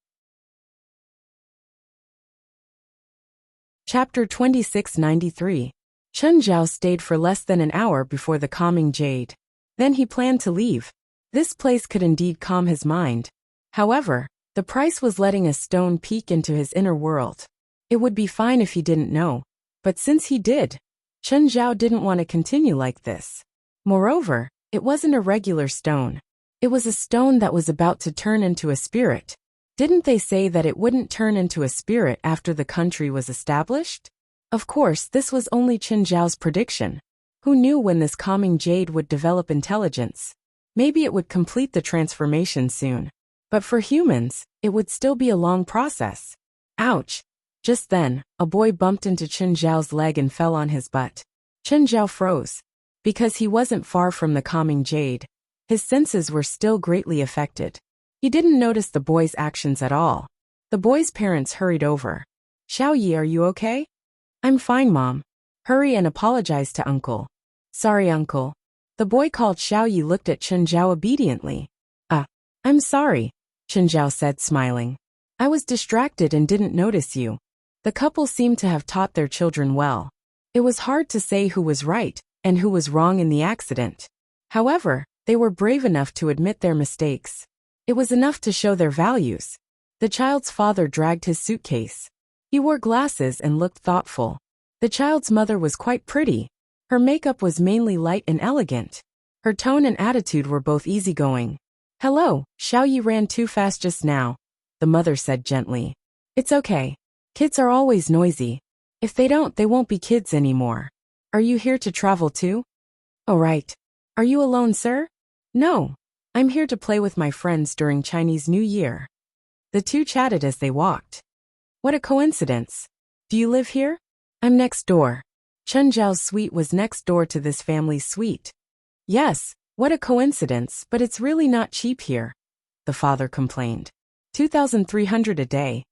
Chapter 2693. Chen Zhao stayed for less than an hour before the calming jade. Then he planned to leave. This place could indeed calm his mind. However, the price was letting a stone peek into his inner world. It would be fine if he didn't know. But since he did, Chen Zhao didn't want to continue like this. Moreover, it wasn't a regular stone. It was a stone that was about to turn into a spirit. Didn't they say that it wouldn't turn into a spirit after the country was established? Of course, this was only Chen Zhao's prediction. Who knew when this calming jade would develop intelligence? Maybe it would complete the transformation soon. But for humans, it would still be a long process. Ouch! Just then, a boy bumped into Chen Zhao's leg and fell on his butt. Chen Zhao froze. Because he wasn't far from the calming jade, his senses were still greatly affected. He didn't notice the boy's actions at all. The boy's parents hurried over. Xiaoyi, are you okay? I'm fine, Mom. Hurry and apologize to Uncle. Sorry, Uncle. The boy called Xiaoyi looked at Chen Zhao obediently. I'm sorry, Chen Zhao said, smiling. I was distracted and didn't notice you. The couple seemed to have taught their children well. It was hard to say who was right and who was wrong in the accident. However, they were brave enough to admit their mistakes. It was enough to show their values. The child's father dragged his suitcase. He wore glasses and looked thoughtful. The child's mother was quite pretty. Her makeup was mainly light and elegant. Her tone and attitude were both easygoing. Hello, Xiaoyi ran too fast just now, the mother said gently. It's okay. Kids are always noisy. If they won't be kids anymore. Are you here to travel too? Oh, right. Are you alone, sir? No. I'm here to play with my friends during Chinese New Year. The two chatted as they walked. What a coincidence. Do you live here? I'm next door. Chen Zhao's suite was next door to this family's suite. Yes, what a coincidence, but it's really not cheap here, the father complained. 2,300 a day.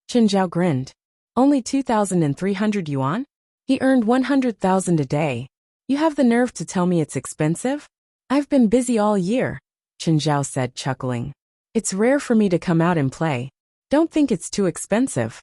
Chen Zhao grinned. Only 2,300 yuan? He earned 100,000 a day. You have the nerve to tell me it's expensive? I've been busy all year, Chen Zhao said, chuckling. It's rare for me to come out and play. Don't think it's too expensive.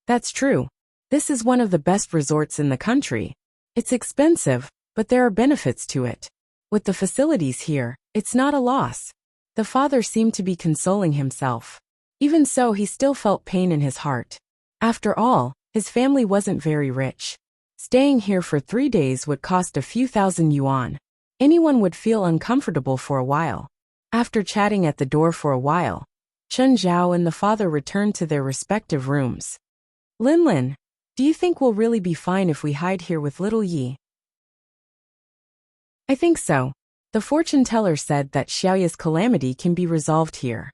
That's true. This is one of the best resorts in the country. It's expensive, but there are benefits to it. With the facilities here, it's not a loss. The father seemed to be consoling himself. Even so, he still felt pain in his heart. After all, his family wasn't very rich. Staying here for 3 days would cost a few thousand yuan. Anyone would feel uncomfortable for a while. After chatting at the door for a while, Chen Zhao and the father returned to their respective rooms. Lin, do you think we'll really be fine if we hide here with little Yi? I think so. The fortune teller said that Xiaoya's calamity can be resolved here.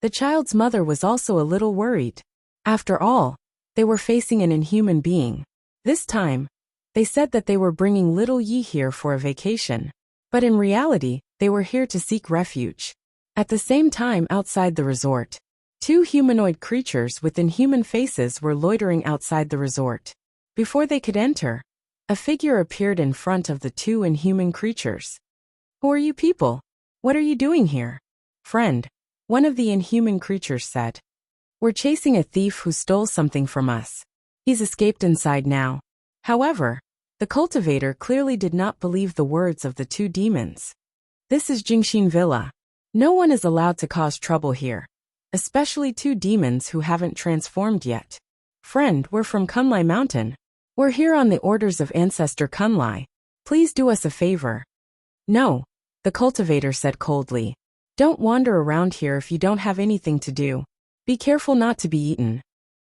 The child's mother was also a little worried. After all, they were facing an inhuman being. This time, they said that they were bringing little Yi here for a vacation. But in reality, they were here to seek refuge. At the same time, outside the resort, 2 humanoid creatures with inhuman faces were loitering outside the resort. Before they could enter, a figure appeared in front of the 2 inhuman creatures. Who are you people? What are you doing here? Friend, One of the inhuman creatures said. We're chasing a thief who stole something from us. He's escaped inside now. However, the cultivator clearly did not believe the words of the two demons. This is Jingxin Villa. No one is allowed to cause trouble here. Especially two demons who haven't transformed yet. Friend, we're from Kunlai Mountain. We're here on the orders of Ancestor Kunlai. Please do us a favor. No, the cultivator said coldly. Don't wander around here if you don't have anything to do. Be careful not to be eaten.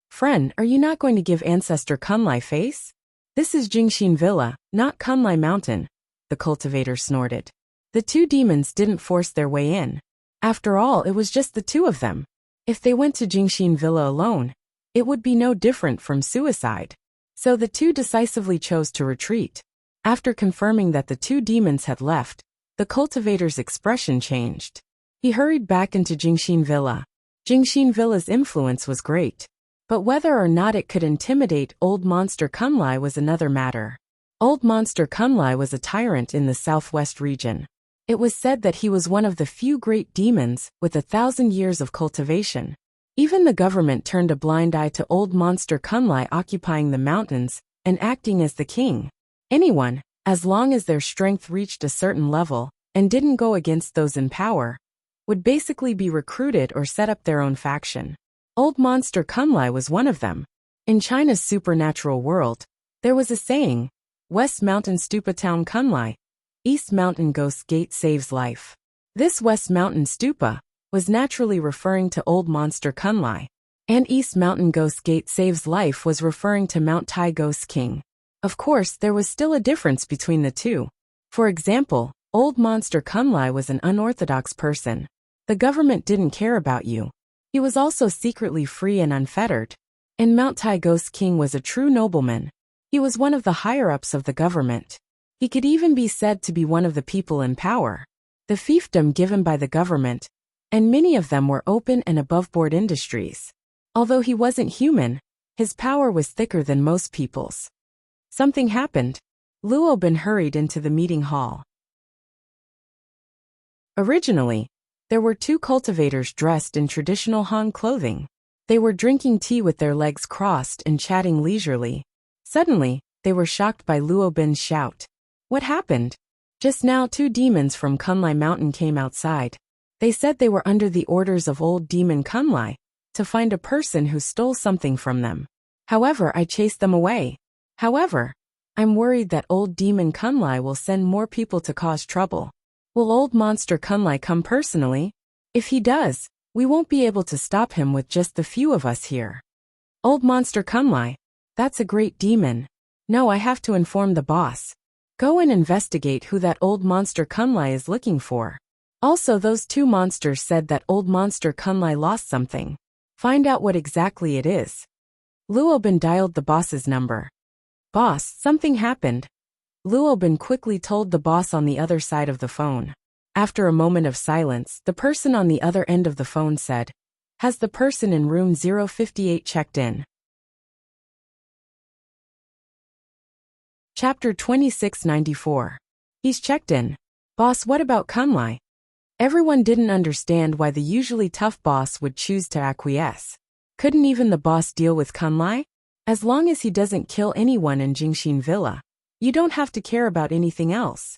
Friend, are you not going to give Ancestor Kunlai face? This is Jingxin Villa, not Kunlai Mountain, the cultivator snorted. The two demons didn't force their way in. After all, it was just the two of them. If they went to Jingxin Villa alone, it would be no different from suicide. So the two decisively chose to retreat. After confirming that the two demons had left, the cultivator's expression changed. He hurried back into Jingxin Villa. Jingxin Villa's influence was great. But whether or not it could intimidate Old Monster Kunlai was another matter. Old Monster Kunlai was a tyrant in the southwest region. It was said that he was one of the few great demons with 1,000 years of cultivation. Even the government turned a blind eye to Old Monster Kunlai occupying the mountains and acting as the king. Anyone, as long as their strength reached a certain level and didn't go against those in power, would basically be recruited or set up their own faction. Old Monster Kunlai was one of them. In China's supernatural world, there was a saying, West Mountain Stupa Town Kunlai, East Mountain Ghost Gate saves life. This West Mountain Stupa was naturally referring to Old Monster Kunlai, and East Mountain Ghost Gate saves life was referring to Mount Tai Ghost King. Of course, there was still a difference between the two. For example, Old Monster Kunlai was an unorthodox person. The government didn't care about you. He was also secretly free and unfettered. And Mount Tai Ghost King was a true nobleman. He was one of the higher-ups of the government. He could even be said to be one of the people in power. The fiefdom given by the government, and many of them were open and above-board industries. Although he wasn't human, his power was thicker than most people's. Something happened. Luobin hurried into the meeting hall. Originally, there were two cultivators dressed in traditional Han clothing. They were drinking tea with their legs crossed and chatting leisurely. Suddenly, they were shocked by Luobin's shout. What happened? Just now 2 demons from Kunlai Mountain came outside. They said they were under the orders of old demon Kunlai to find a person who stole something from them. However, I chased them away. However, I'm worried that old demon Kunlai will send more people to cause trouble. Will Old Monster Kunlai come personally? If he does, we won't be able to stop him with just the few of us here. Old Monster Kunlai, that's a great demon. No, I have to inform the boss. Go and investigate who that Old Monster Kunlai is looking for. Also, those 2 monsters said that Old Monster Kunlai lost something. Find out what exactly it is. Luobin dialed the boss's number. Boss, something happened. Luobin quickly told the boss on the other side of the phone. After a moment of silence, the person on the other end of the phone said, Has the person in room 058 checked in? Chapter 2694. He's checked in. Boss, what about Kunlai? Everyone didn't understand why the usually tough boss would choose to acquiesce. Couldn't even the boss deal with Kunlai? As long as he doesn't kill anyone in Jingxin Villa, you don't have to care about anything else.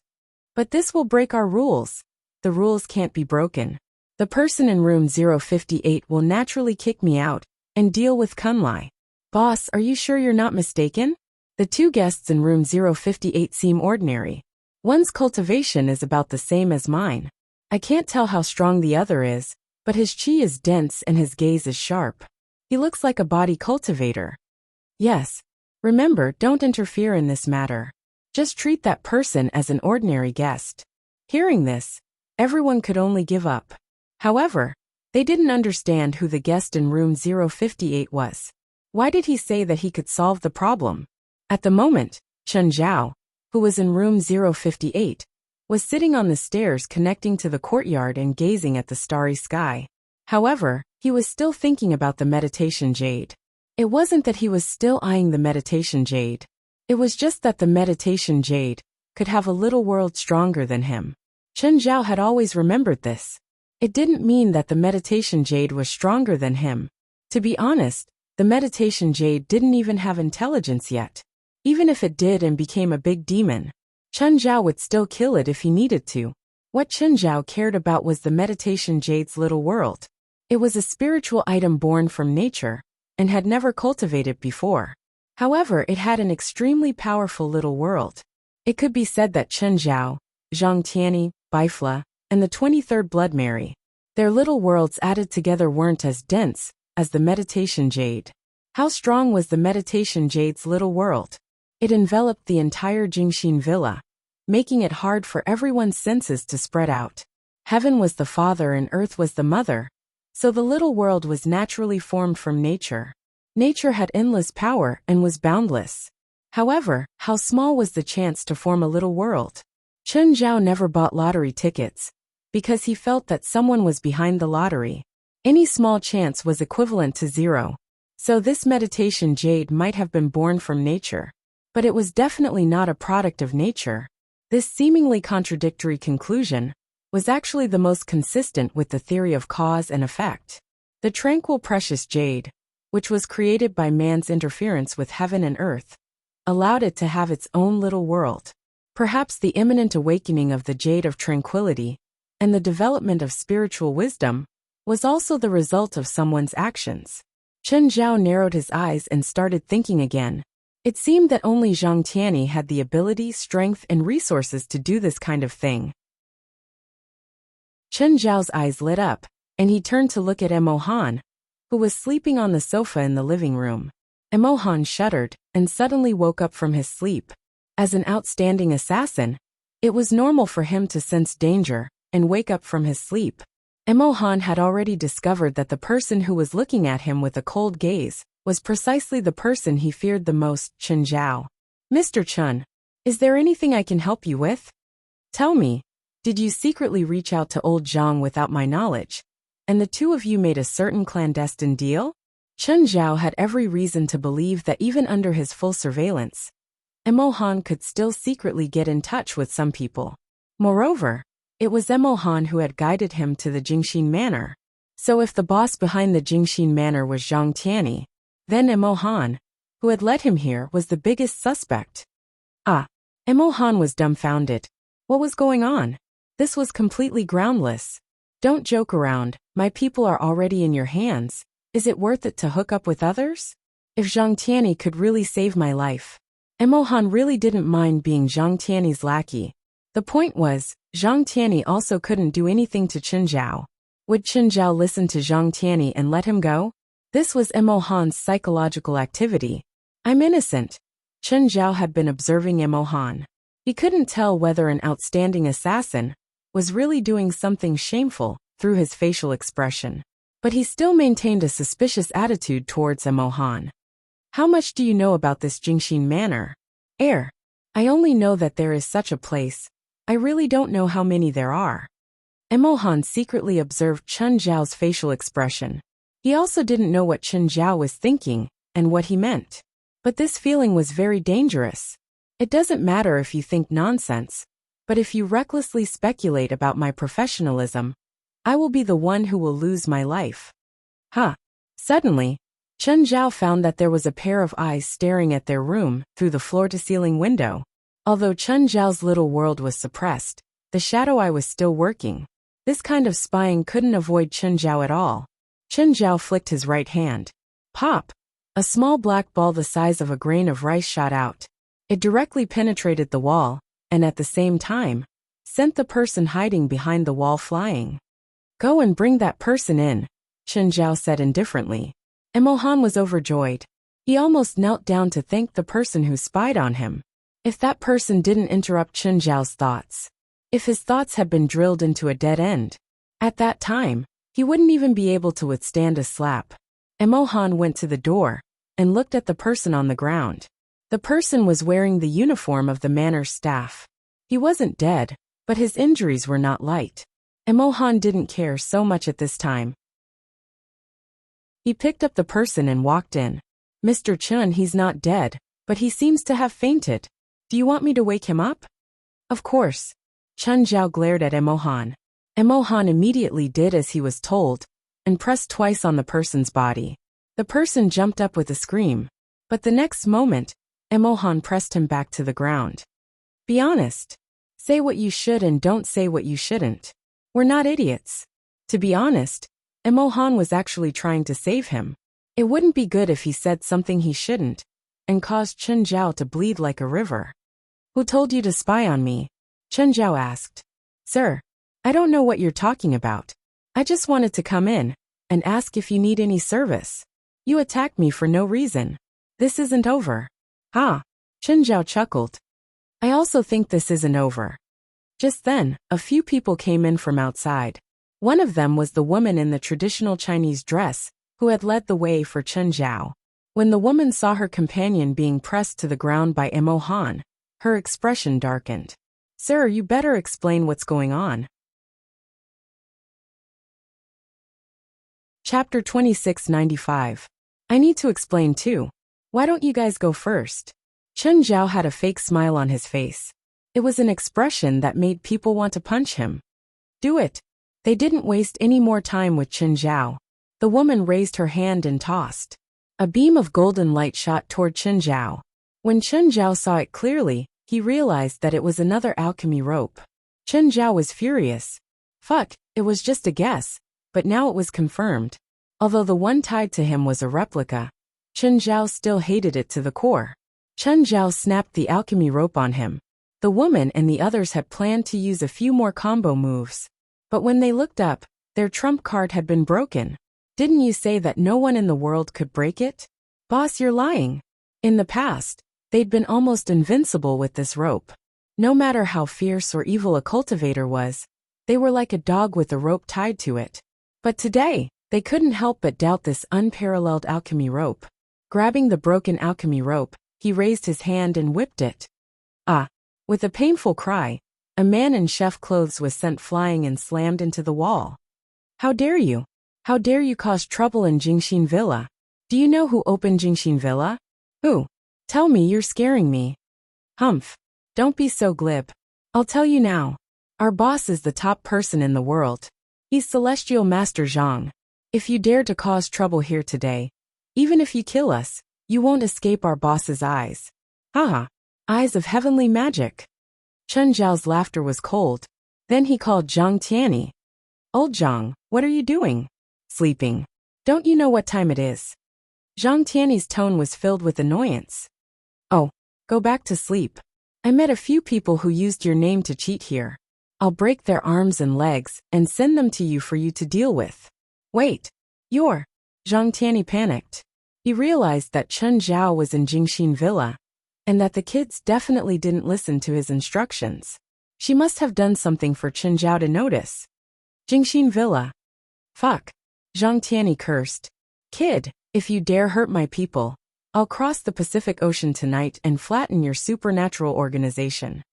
But this will break our rules. The rules can't be broken. The person in room 058 will naturally kick me out and deal with Kunlai. Boss, are you sure you're not mistaken? The 2 guests in room 058 seem ordinary. One's cultivation is about the same as mine. I can't tell how strong the other is, but his chi is dense and his gaze is sharp. He looks like a body cultivator. Yes. Remember, don't interfere in this matter. Just treat that person as an ordinary guest. Hearing this, everyone could only give up. However, they didn't understand who the guest in room 058 was. Why did he say that he could solve the problem? At the moment, Chen Zhao, who was in room 058, was sitting on the stairs connecting to the courtyard and gazing at the starry sky. However, he was still thinking about the meditation jade. It wasn't that he was still eyeing the meditation jade. It was just that the meditation jade could have a little world stronger than him. Chen Zhao had always remembered this. It didn't mean that the meditation jade was stronger than him. To be honest, the meditation jade didn't even have intelligence yet. Even if it did and became a big demon, Chen Zhao would still kill it if he needed to. What Chen Zhao cared about was the meditation jade's little world. It was a spiritual item born from nature, and had never cultivated before. However, it had an extremely powerful little world. It could be said that Chen Zhao, Zhang Tianyi, Bifla, and the 23rd Blood Mary, their little worlds added together weren't as dense as the meditation jade. How strong was the meditation jade's little world? It enveloped the entire Jingxin villa, making it hard for everyone's senses to spread out. Heaven was the father and earth was the mother, so the little world was naturally formed from nature. Nature had endless power and was boundless. However, how small was the chance to form a little world? Chen Zhao never bought lottery tickets, because he felt that someone was behind the lottery. Any small chance was equivalent to zero. So this meditation jade might have been born from nature. But it was definitely not a product of nature. This seemingly contradictory conclusion was actually the most consistent with the theory of cause and effect. The tranquil precious jade, which was created by man's interference with heaven and earth, allowed it to have its own little world. Perhaps the imminent awakening of the jade of tranquility and the development of spiritual wisdom was also the result of someone's actions. Chen Zhao narrowed his eyes and started thinking again. It seemed that only Zhang Tianyi had the ability, strength, and resources to do this kind of thing. Chen Zhao's eyes lit up, and he turned to look at Emo Han, who was sleeping on the sofa in the living room. Emo Han shuddered and suddenly woke up from his sleep. As an outstanding assassin, it was normal for him to sense danger and wake up from his sleep. Emo Han had already discovered that the person who was looking at him with a cold gaze was precisely the person he feared the most, Chen Zhao. Mr. Chen, is there anything I can help you with? Tell me, did you secretly reach out to old Zhang without my knowledge, and the two of you made a certain clandestine deal? Chen Zhao had every reason to believe that even under his full surveillance, Emo Han could still secretly get in touch with some people. Moreover, it was Emo Han who had guided him to the Jingxin Manor. So if the boss behind the Jingxin Manor was Zhang Tianyi, then Emo Han, who had led him here, was the biggest suspect. Emo Han was dumbfounded. What was going on? This was completely groundless. Don't joke around, my people are already in your hands. Is it worth it to hook up with others? If Zhang Tianyi could really save my life. Emo Han really didn't mind being Zhang Tianyi's lackey. The point was, Zhang Tianyi also couldn't do anything to Chen Zhao. Would Chen Zhao listen to Zhang Tianyi and let him go? This was Emo Han's psychological activity. I'm innocent. Chen Zhao had been observing Emo Han. He couldn't tell whether an outstanding assassin was really doing something shameful through his facial expression. But he still maintained a suspicious attitude towards Emo Han. How much do you know about this Jingxin Manor? I only know that there is such a place. I really don't know how many there are. Emo Han secretly observed Chen Zhao's facial expression. He also didn't know what Chen Zhao was thinking and what he meant. But this feeling was very dangerous. It doesn't matter if you think nonsense, but if you recklessly speculate about my professionalism, I will be the one who will lose my life. Suddenly, Chen Zhao found that there was a pair of eyes staring at their room through the floor-to-ceiling window. Although Chen Zhao's little world was suppressed, the shadow eye was still working. This kind of spying couldn't avoid Chen Zhao at all. Chen Zhao flicked his right hand. Pop! A small black ball the size of a grain of rice shot out. It directly penetrated the wall, and at the same time, sent the person hiding behind the wall flying. Go and bring that person in, Chen Zhao said indifferently. Emo Han was overjoyed. He almost knelt down to thank the person who spied on him. If that person didn't interrupt Chen Zhao's thoughts. If his thoughts had been drilled into a dead end. At that time, he wouldn't even be able to withstand a slap. Emo Han went to the door and looked at the person on the ground. The person was wearing the uniform of the manor's staff. He wasn't dead, but his injuries were not light. Emo Han didn't care so much at this time. He picked up the person and walked in. Mr. Chen, he's not dead, but he seems to have fainted. Do you want me to wake him up? Of course. Chen Zhao glared at Emo Han. Emohan immediately did as he was told and pressed twice on the person's body. The person jumped up with a scream, but the next moment, Emohan pressed him back to the ground. Be honest. Say what you should and don't say what you shouldn't. We're not idiots. To be honest, Emohan was actually trying to save him. It wouldn't be good if he said something he shouldn't and caused Chen Zhao to bleed like a river. Who told you to spy on me? Chen Zhao asked. Sir, I don't know what you're talking about. I just wanted to come in and ask if you need any service. You attacked me for no reason. This isn't over. Ha! Chen Zhao chuckled. I also think this isn't over. Just then, a few people came in from outside. One of them was the woman in the traditional Chinese dress, who had led the way for Chen Zhao. When the woman saw her companion being pressed to the ground by Emohan, her expression darkened. Sir, you better explain what's going on. Chapter 2695. I need to explain too. Why don't you guys go first? Chen Zhao had a fake smile on his face. It was an expression that made people want to punch him. Do it. They didn't waste any more time with Chen Zhao. The woman raised her hand and tossed. A beam of golden light shot toward Chen Zhao. When Chen Zhao saw it clearly, he realized that it was another alchemy rope. Chen Zhao was furious. Fuck, it was just a guess, but now it was confirmed. Although the one tied to him was a replica, Chen Zhao still hated it to the core. Chen Zhao snapped the alchemy rope on him. The woman and the others had planned to use a few more combo moves. But when they looked up, their trump card had been broken. Didn't you say that no one in the world could break it? Boss, you're lying. In the past, they'd been almost invincible with this rope. No matter how fierce or evil a cultivator was, they were like a dog with a rope tied to it. But today, they couldn't help but doubt this unparalleled alchemy rope. Grabbing the broken alchemy rope, he raised his hand and whipped it. Ah! With a painful cry, a man in chef clothes was sent flying and slammed into the wall. How dare you? How dare you cause trouble in Jingxin Villa? Do you know who opened Jingxin Villa? Who? Tell me, you're scaring me. Humph. Don't be so glib. I'll tell you now. Our boss is the top person in the world. He's Celestial Master Zhang. If you dare to cause trouble here today, even if you kill us, you won't escape our boss's eyes. Haha. Eyes of heavenly magic. Chen Zhao's laughter was cold. Then he called Zhang Tianyi. Old Zhang, what are you doing? Sleeping. Don't you know what time it is? Zhang Tianyi's tone was filled with annoyance. Oh, go back to sleep. I met a few people who used your name to cheat here. I'll break their arms and legs and send them to you for you to deal with. Wait. You're... Zhang Tianyi panicked. He realized that Chen Zhao was in Jingxin Villa, and that the kids definitely didn't listen to his instructions. She must have done something for Chen Zhao to notice. Jingxin Villa. Fuck. Zhang Tianyi cursed. Kid, if you dare hurt my people, I'll cross the Pacific Ocean tonight and flatten your supernatural organization.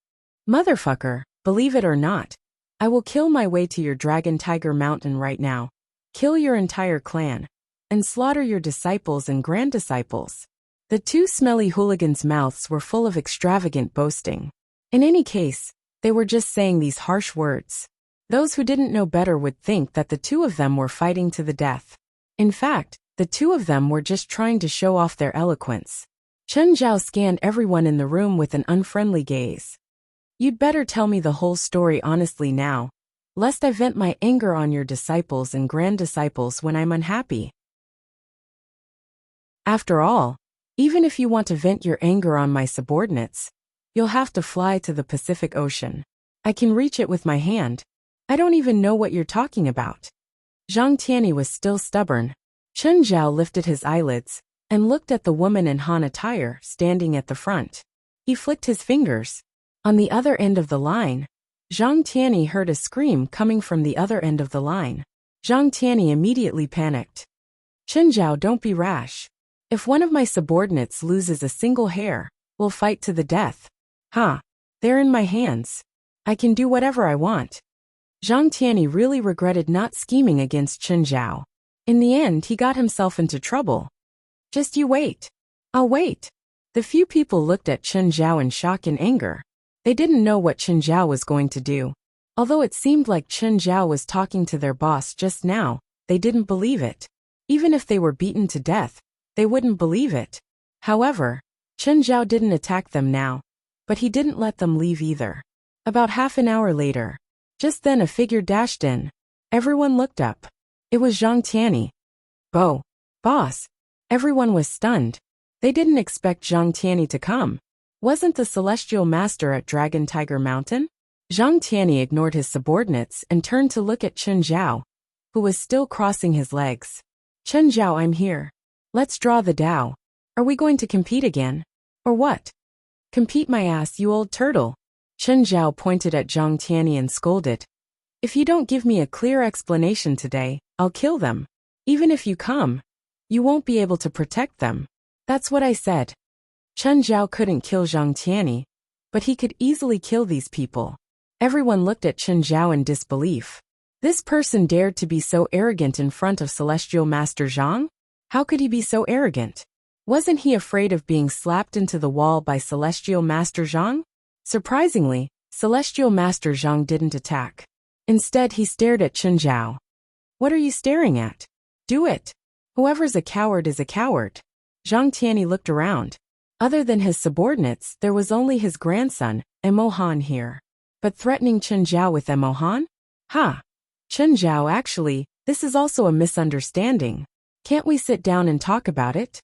Motherfucker, believe it or not, I will kill my way to your Dragon Tiger Mountain right now, kill your entire clan, and slaughter your disciples and granddisciples. The two smelly hooligans' mouths were full of extravagant boasting. In any case, they were just saying these harsh words. Those who didn't know better would think that the two of them were fighting to the death. In fact, the two of them were just trying to show off their eloquence. Chen Zhao scanned everyone in the room with an unfriendly gaze. You'd better tell me the whole story honestly now, lest I vent my anger on your disciples and granddisciples when I'm unhappy. After all, even if you want to vent your anger on my subordinates, you'll have to fly to the Pacific Ocean. I can reach it with my hand. I don't even know what you're talking about. Zhang Tianyi was still stubborn. Chen Zhao lifted his eyelids and looked at the woman in Han attire standing at the front. He flicked his fingers. On the other end of the line, Zhang Tianyi heard a scream coming from the other end of the line. Zhang Tianyi immediately panicked. Chen Zhao, don't be rash. If one of my subordinates loses a single hair, we'll fight to the death. They're in my hands. I can do whatever I want. Zhang Tianyi really regretted not scheming against Chen Zhao. In the end, he got himself into trouble. Just you wait. I'll wait. The few people looked at Chen Zhao in shock and anger. They didn't know what Chen Zhao was going to do. Although it seemed like Chen Zhao was talking to their boss just now, they didn't believe it. Even if they were beaten to death, they wouldn't believe it. However, Chen Zhao didn't attack them now, but he didn't let them leave either. About half an hour later, just then a figure dashed in. Everyone looked up. It was Zhang Tianyi. Boss. Everyone was stunned. They didn't expect Zhang Tianyi to come. Wasn't the celestial master at Dragon Tiger Mountain? Zhang Tianyi ignored his subordinates and turned to look at Chen Zhao, who was still crossing his legs. Chen Zhao, I'm here. Let's draw the Dao. Are we going to compete again? Or what? Compete my ass, you old turtle. Chen Zhao pointed at Zhang Tianyi and scolded. If you don't give me a clear explanation today, I'll kill them. Even if you come, you won't be able to protect them. That's what I said. Chen Zhao couldn't kill Zhang Tianyi, but he could easily kill these people. Everyone looked at Chen Zhao in disbelief. This person dared to be so arrogant in front of Celestial Master Zhang? How could he be so arrogant? Wasn't he afraid of being slapped into the wall by Celestial Master Zhang? Surprisingly, Celestial Master Zhang didn't attack. Instead, he stared at Chen Zhao. What are you staring at? Do it. Whoever's a coward is a coward. Zhang Tianyi looked around. Other than his subordinates, there was only his grandson, Emohan here. But threatening Chen Zhao with Emohan? Chen Zhao, actually, this is also a misunderstanding. Can't we sit down and talk about it?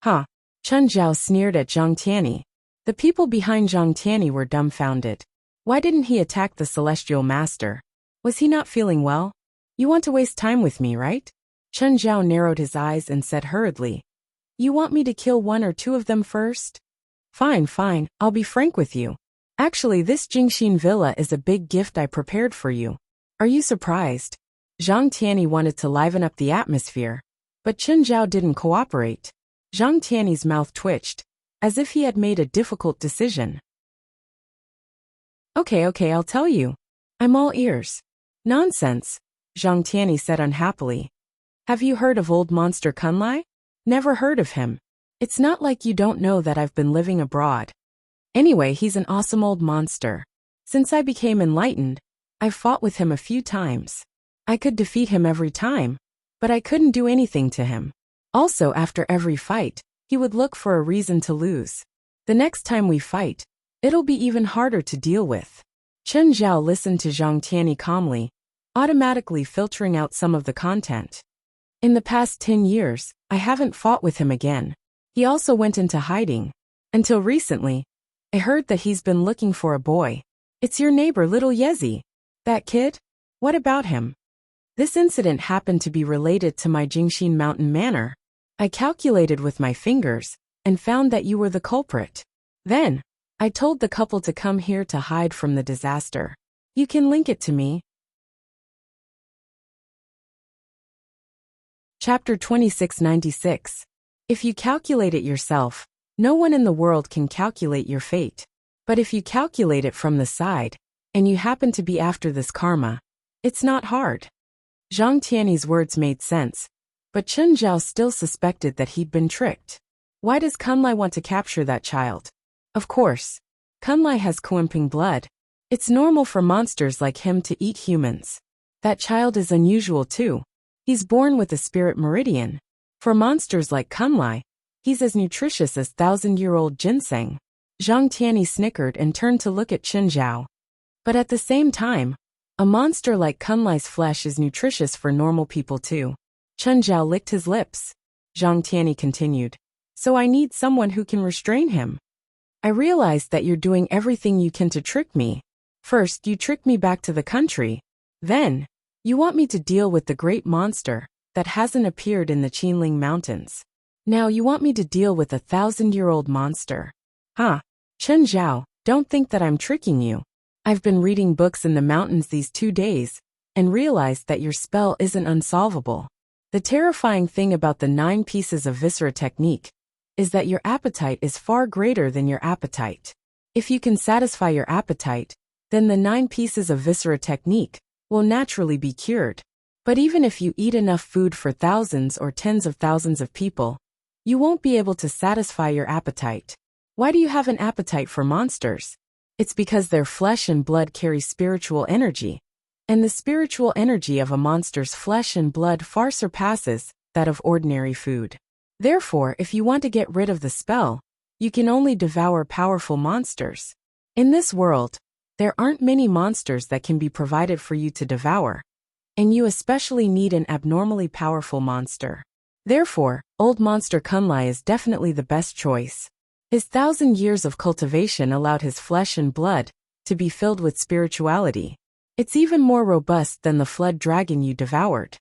Chen Zhao sneered at Zhang Tianyi. The people behind Zhang Tianyi were dumbfounded. Why didn't he attack the Celestial Master? Was he not feeling well? You want to waste time with me, right? Chen Zhao narrowed his eyes and said hurriedly. You want me to kill one or two of them first? Fine, I'll be frank with you. Actually, this Jingxin villa is a big gift I prepared for you. Are you surprised? Zhang Tianyi wanted to liven up the atmosphere, but Chen Zhao didn't cooperate. Zhang Tianyi's mouth twitched, as if he had made a difficult decision. Okay, I'll tell you. I'm all ears. Nonsense, Zhang Tianyi said unhappily. Have you heard of old monster Kunlai? Never heard of him. It's not like you don't know that I've been living abroad. Anyway, he's an awesome old monster. Since I became enlightened, I've fought with him a few times. I could defeat him every time, but I couldn't do anything to him. Also, after every fight, he would look for a reason to lose. The next time we fight, it'll be even harder to deal with. Chen Zhao listened to Zhang Tianyi calmly, automatically filtering out some of the content. In the past 10 years, I haven't fought with him again. He also went into hiding. Until recently, I heard that he's been looking for a boy. It's your neighbor, little Yezi. That kid? What about him? This incident happened to be related to my Jingxin Mountain Manor. I calculated with my fingers and found that you were the culprit. Then, I told the couple to come here to hide from the disaster. You can link it to me. Chapter 2696. If you calculate it yourself, no one in the world can calculate your fate. But if you calculate it from the side, and you happen to be after this karma, it's not hard. Zhang Tianyi's words made sense, but Chen Zhao still suspected that he'd been tricked. Why does Kunlai want to capture that child? Of course, Kunlai has Kuanping blood. It's normal for monsters like him to eat humans. That child is unusual too. He's born with a spirit meridian. For monsters like Kunlai, he's as nutritious as 1,000-year-old ginseng. Zhang Tianyi snickered and turned to look at Chen Zhao. But at the same time, a monster like Kunlai's flesh is nutritious for normal people too. Chen Zhao licked his lips. Zhang Tianyi continued. So I need someone who can restrain him. I realized that you're doing everything you can to trick me. First, you tricked me back to the country. Then, you want me to deal with the great monster that hasn't appeared in the Qinling Mountains. Now you want me to deal with a 1,000-year-old monster. Chen Zhao, don't think that I'm tricking you. I've been reading books in the mountains these 2 days and realized that your spell isn't unsolvable. The terrifying thing about the 9 pieces of Viscera technique is that your appetite is far greater than your appetite. If you can satisfy your appetite, then the 9 pieces of Viscera technique will naturally be cured. But even if you eat enough food for thousands or tens of thousands of people, you won't be able to satisfy your appetite. Why do you have an appetite for monsters? It's because their flesh and blood carry spiritual energy, and the spiritual energy of a monster's flesh and blood far surpasses that of ordinary food. Therefore, if you want to get rid of the spell, you can only devour powerful monsters. In this world, there aren't many monsters that can be provided for you to devour, and you especially need an abnormally powerful monster. Therefore, Old Monster Kunlai is definitely the best choice. His 1,000 years of cultivation allowed his flesh and blood to be filled with spirituality. It's even more robust than the flood dragon you devoured.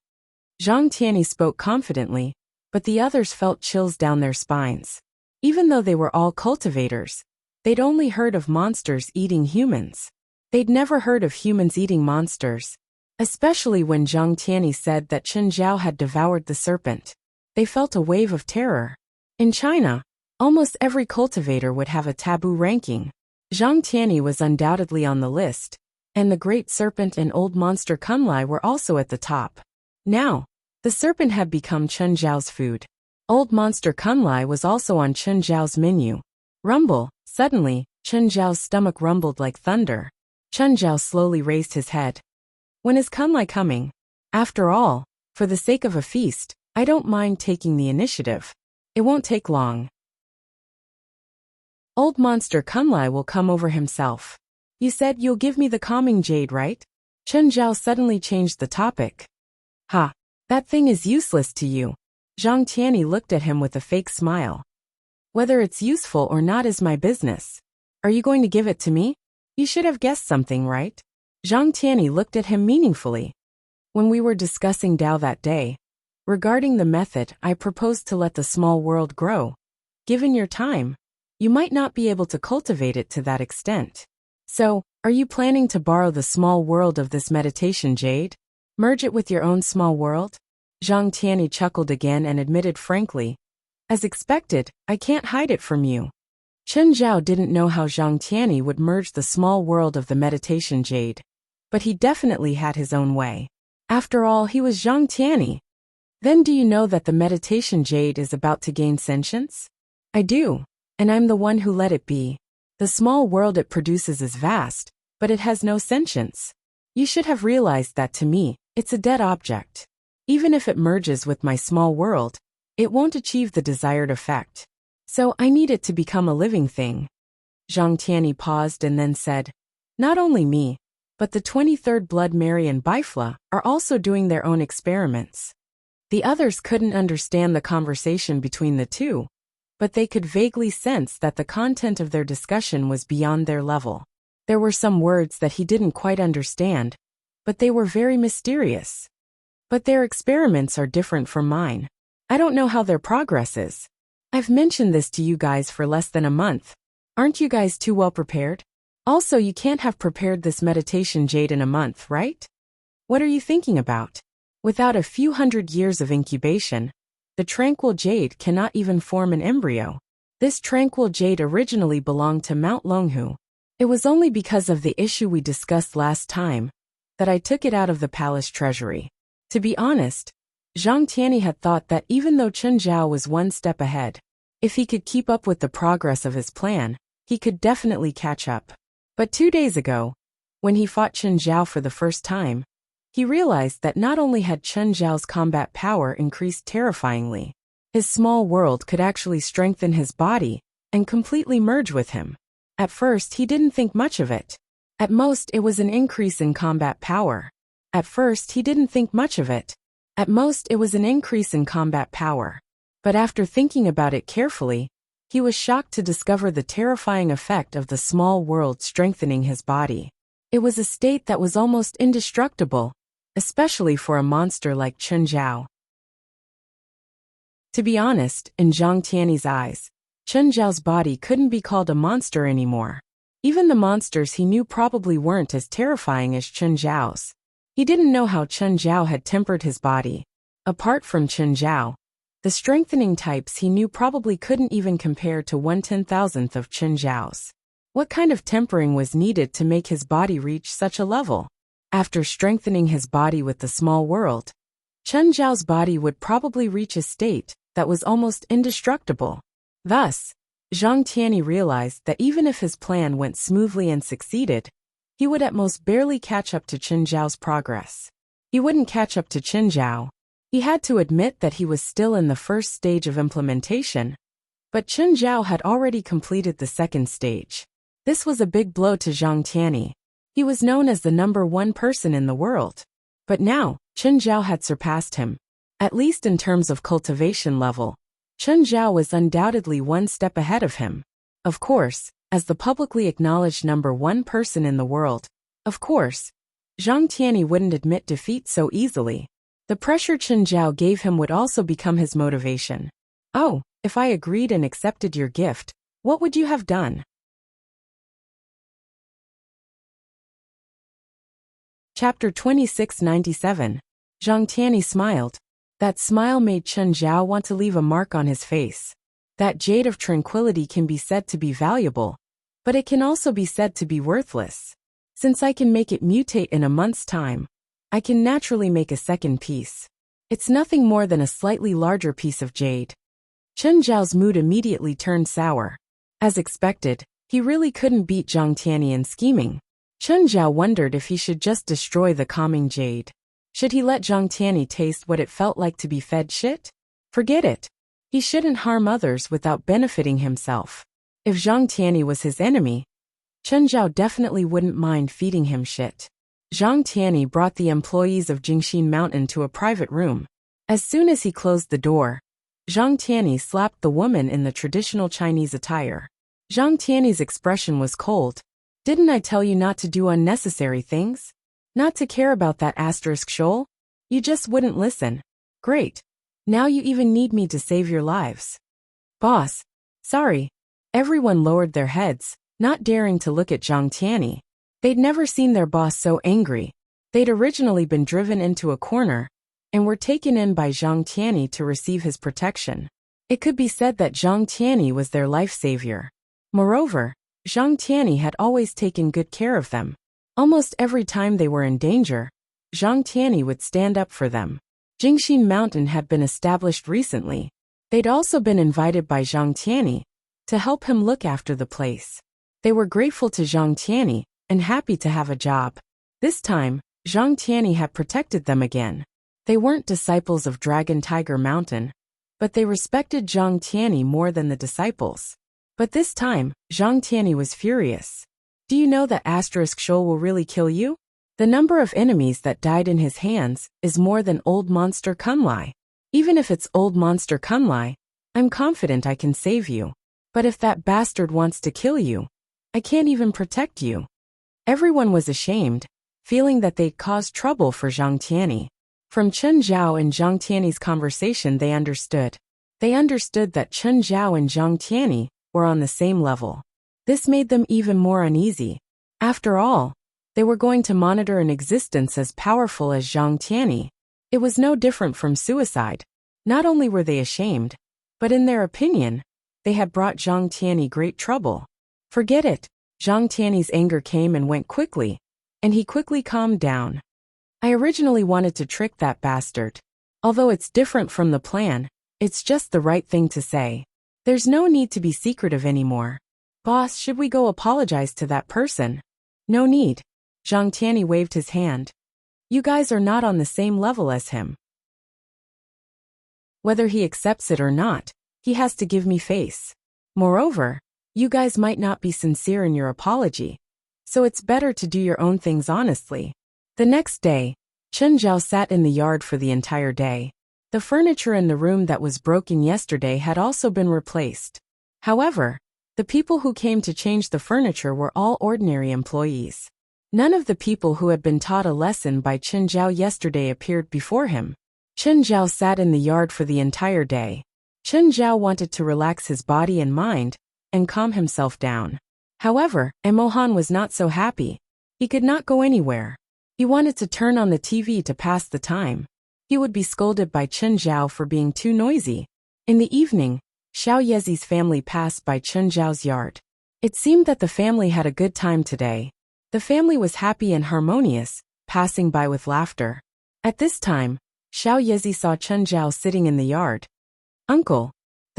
Zhang Tianyi spoke confidently, but the others felt chills down their spines. Even though they were all cultivators, they'd only heard of monsters eating humans. They'd never heard of humans eating monsters, especially when Zhang Tianyi said that Chen Zhao had devoured the serpent. They felt a wave of terror. In China, almost every cultivator would have a taboo ranking. Zhang Tianyi was undoubtedly on the list, and the Great Serpent and Old Monster Kunlai were also at the top. Now, the serpent had become Chen Zhao's food. Old Monster Kunlai was also on Chen Zhao's menu. Rumble, suddenly, Chen Zhao's stomach rumbled like thunder. Chen Zhao slowly raised his head. When is Kunlai coming? After all, for the sake of a feast, I don't mind taking the initiative. It won't take long. Old Monster Kunlai will come over himself. You said you'll give me the calming jade, right? Chen Zhao suddenly changed the topic. Ha! That thing is useless to you. Zhang Tianyi looked at him with a fake smile. Whether it's useful or not is my business. Are you going to give it to me? You should have guessed something, right? Zhang Tianyi looked at him meaningfully. When we were discussing Dao that day, regarding the method, I proposed to let the small world grow. Given your time, you might not be able to cultivate it to that extent. So, are you planning to borrow the small world of this meditation jade? Merge it with your own small world? Zhang Tianyi chuckled again and admitted frankly, as expected, I can't hide it from you. Chen Zhao didn't know how Zhang Tianyi would merge the small world of the meditation jade, but he definitely had his own way. After all, he was Zhang Tianyi. Then do you know that the meditation jade is about to gain sentience? I do, and I'm the one who let it be. The small world it produces is vast, but it has no sentience. You should have realized that to me, it's a dead object. Even if it merges with my small world, it won't achieve the desired effect. So I need it to become a living thing. Zhang Tianyi paused and then said, not only me, but the 23rd Blood Mary and Bifla are also doing their own experiments. The others couldn't understand the conversation between the two, but they could vaguely sense that the content of their discussion was beyond their level. There were some words that he didn't quite understand, but they were very mysterious. But their experiments are different from mine. I don't know how their progress is. I've mentioned this to you guys for less than a month. Aren't you guys too well prepared? Also, you can't have prepared this meditation jade in a month, right? What are you thinking about? Without a few hundred years of incubation, the tranquil jade cannot even form an embryo. This tranquil jade originally belonged to Mount Longhu. It was only because of the issue we discussed last time that I took it out of the palace treasury. To be honest, Zhang Tianyi had thought that even though Chen Zhao was one step ahead, if he could keep up with the progress of his plan, he could definitely catch up. But 2 days ago, when he fought Chen Zhao for the first time, he realized that not only had Chen Zhao's combat power increased terrifyingly, his small world could actually strengthen his body and completely merge with him. At first, he didn't think much of it. At most, it was an increase in combat power. At first, he didn't think much of it. At most, it was an increase in combat power. But after thinking about it carefully, he was shocked to discover the terrifying effect of the small world strengthening his body. It was a state that was almost indestructible, especially for a monster like Chen Zhao. To be honest, in Zhang Tianyi's eyes, Chen Zhao's body couldn't be called a monster anymore. Even the monsters he knew probably weren't as terrifying as Chen Zhao's. He didn't know how Chen Zhao had tempered his body. Apart from Chen Zhao, the strengthening types he knew probably couldn't even compare to 1/10,000th of Chen Zhao's. What kind of tempering was needed to make his body reach such a level? After strengthening his body with the small world, Chen Zhao's body would probably reach a state that was almost indestructible. Thus, Zhang Tianyi realized that even if his plan went smoothly and succeeded, he would at most barely catch up to Chen Zhao's progress. He wouldn't catch up to Chen Zhao. He had to admit that he was still in the first stage of implementation, but Chen Zhao had already completed the second stage. This was a big blow to Zhang Tianyi. He was known as the #1 person in the world. But now, Chen Zhao had surpassed him. At least in terms of cultivation level, Chen Zhao was undoubtedly one step ahead of him. Of course, as the publicly acknowledged #1 person in the world, Zhang Tianyi wouldn't admit defeat so easily. The pressure Chen Zhao gave him would also become his motivation. Oh, if I agreed and accepted your gift, what would you have done? Chapter 2697. Zhang Tianyi smiled. That smile made Chen Zhao want to leave a mark on his face. That jade of tranquility can be said to be valuable, but it can also be said to be worthless. Since I can make it mutate in a month's time, I can naturally make a second piece. It's nothing more than a slightly larger piece of jade. Chen Zhao's mood immediately turned sour. As expected, he really couldn't beat Zhang Tianyi in scheming. Chen Zhao wondered if he should just destroy the calming jade. Should he let Zhang Tianyi taste what it felt like to be fed shit? Forget it. He shouldn't harm others without benefiting himself. If Zhang Tianyi was his enemy, Chen Zhao definitely wouldn't mind feeding him shit. Zhang Tianyi brought the employees of Jingshin Mountain to a private room. As soon as he closed the door, Zhang Tianyi slapped the woman in the traditional Chinese attire. Zhang Tianyi's expression was cold. Didn't I tell you not to do unnecessary things? Not to care about that asterisk shoal? You just wouldn't listen. Great. Now you even need me to save your lives. Boss. Sorry. Everyone lowered their heads, not daring to look at Zhang Tianyi. They'd never seen their boss so angry. They'd originally been driven into a corner and were taken in by Zhang Tianyi to receive his protection. It could be said that Zhang Tianyi was their life savior. Moreover, Zhang Tianyi had always taken good care of them. Almost every time they were in danger, Zhang Tianyi would stand up for them. Jingshin Mountain had been established recently. They'd also been invited by Zhang Tianyi to help him look after the place. They were grateful to Zhang Tianyi and happy to have a job. This time, Zhang Tianyi had protected them again. They weren't disciples of Dragon Tiger Mountain, but they respected Zhang Tianyi more than the disciples. But this time, Zhang Tianyi was furious. Do you know that asterisk shoal will really kill you? The number of enemies that died in his hands is more than Old Monster Kunlai. Even if it's Old Monster Kunlai, I'm confident I can save you. But if that bastard wants to kill you, I can't even protect you. Everyone was ashamed, feeling that they'd caused trouble for Zhang Tianyi. From Chen Zhao and Zhang Tianyi's conversation they understood. They understood that Chen Zhao and Zhang Tianyi were on the same level. This made them even more uneasy. After all, they were going to monitor an existence as powerful as Zhang Tianyi. It was no different from suicide. Not only were they ashamed, but in their opinion, they had brought Zhang Tianyi great trouble. Forget it. Zhang Tianyi's anger came and went quickly, and he quickly calmed down. I originally wanted to trick that bastard. Although it's different from the plan, it's just the right thing to say. There's no need to be secretive anymore. Boss, should we go apologize to that person? No need. Zhang Tianyi waved his hand. You guys are not on the same level as him. Whether he accepts it or not, he has to give me face. Moreover, you guys might not be sincere in your apology, so it's better to do your own things honestly. The next day, Chen Zhao sat in the yard for the entire day. The furniture in the room that was broken yesterday had also been replaced. However, the people who came to change the furniture were all ordinary employees. None of the people who had been taught a lesson by Chen Zhao yesterday appeared before him. Chen Zhao sat in the yard for the entire day. Chen Zhao wanted to relax his body and mind and calm himself down. However, Emohan was not so happy. He could not go anywhere. He wanted to turn on the TV to pass the time. He would be scolded by Chen Zhao for being too noisy. In the evening, Xiao Yezi's family passed by Chen Zhao's yard. It seemed that the family had a good time today. The family was happy and harmonious, passing by with laughter. At this time, Xiao Yezi saw Chen Zhao sitting in the yard. Uncle.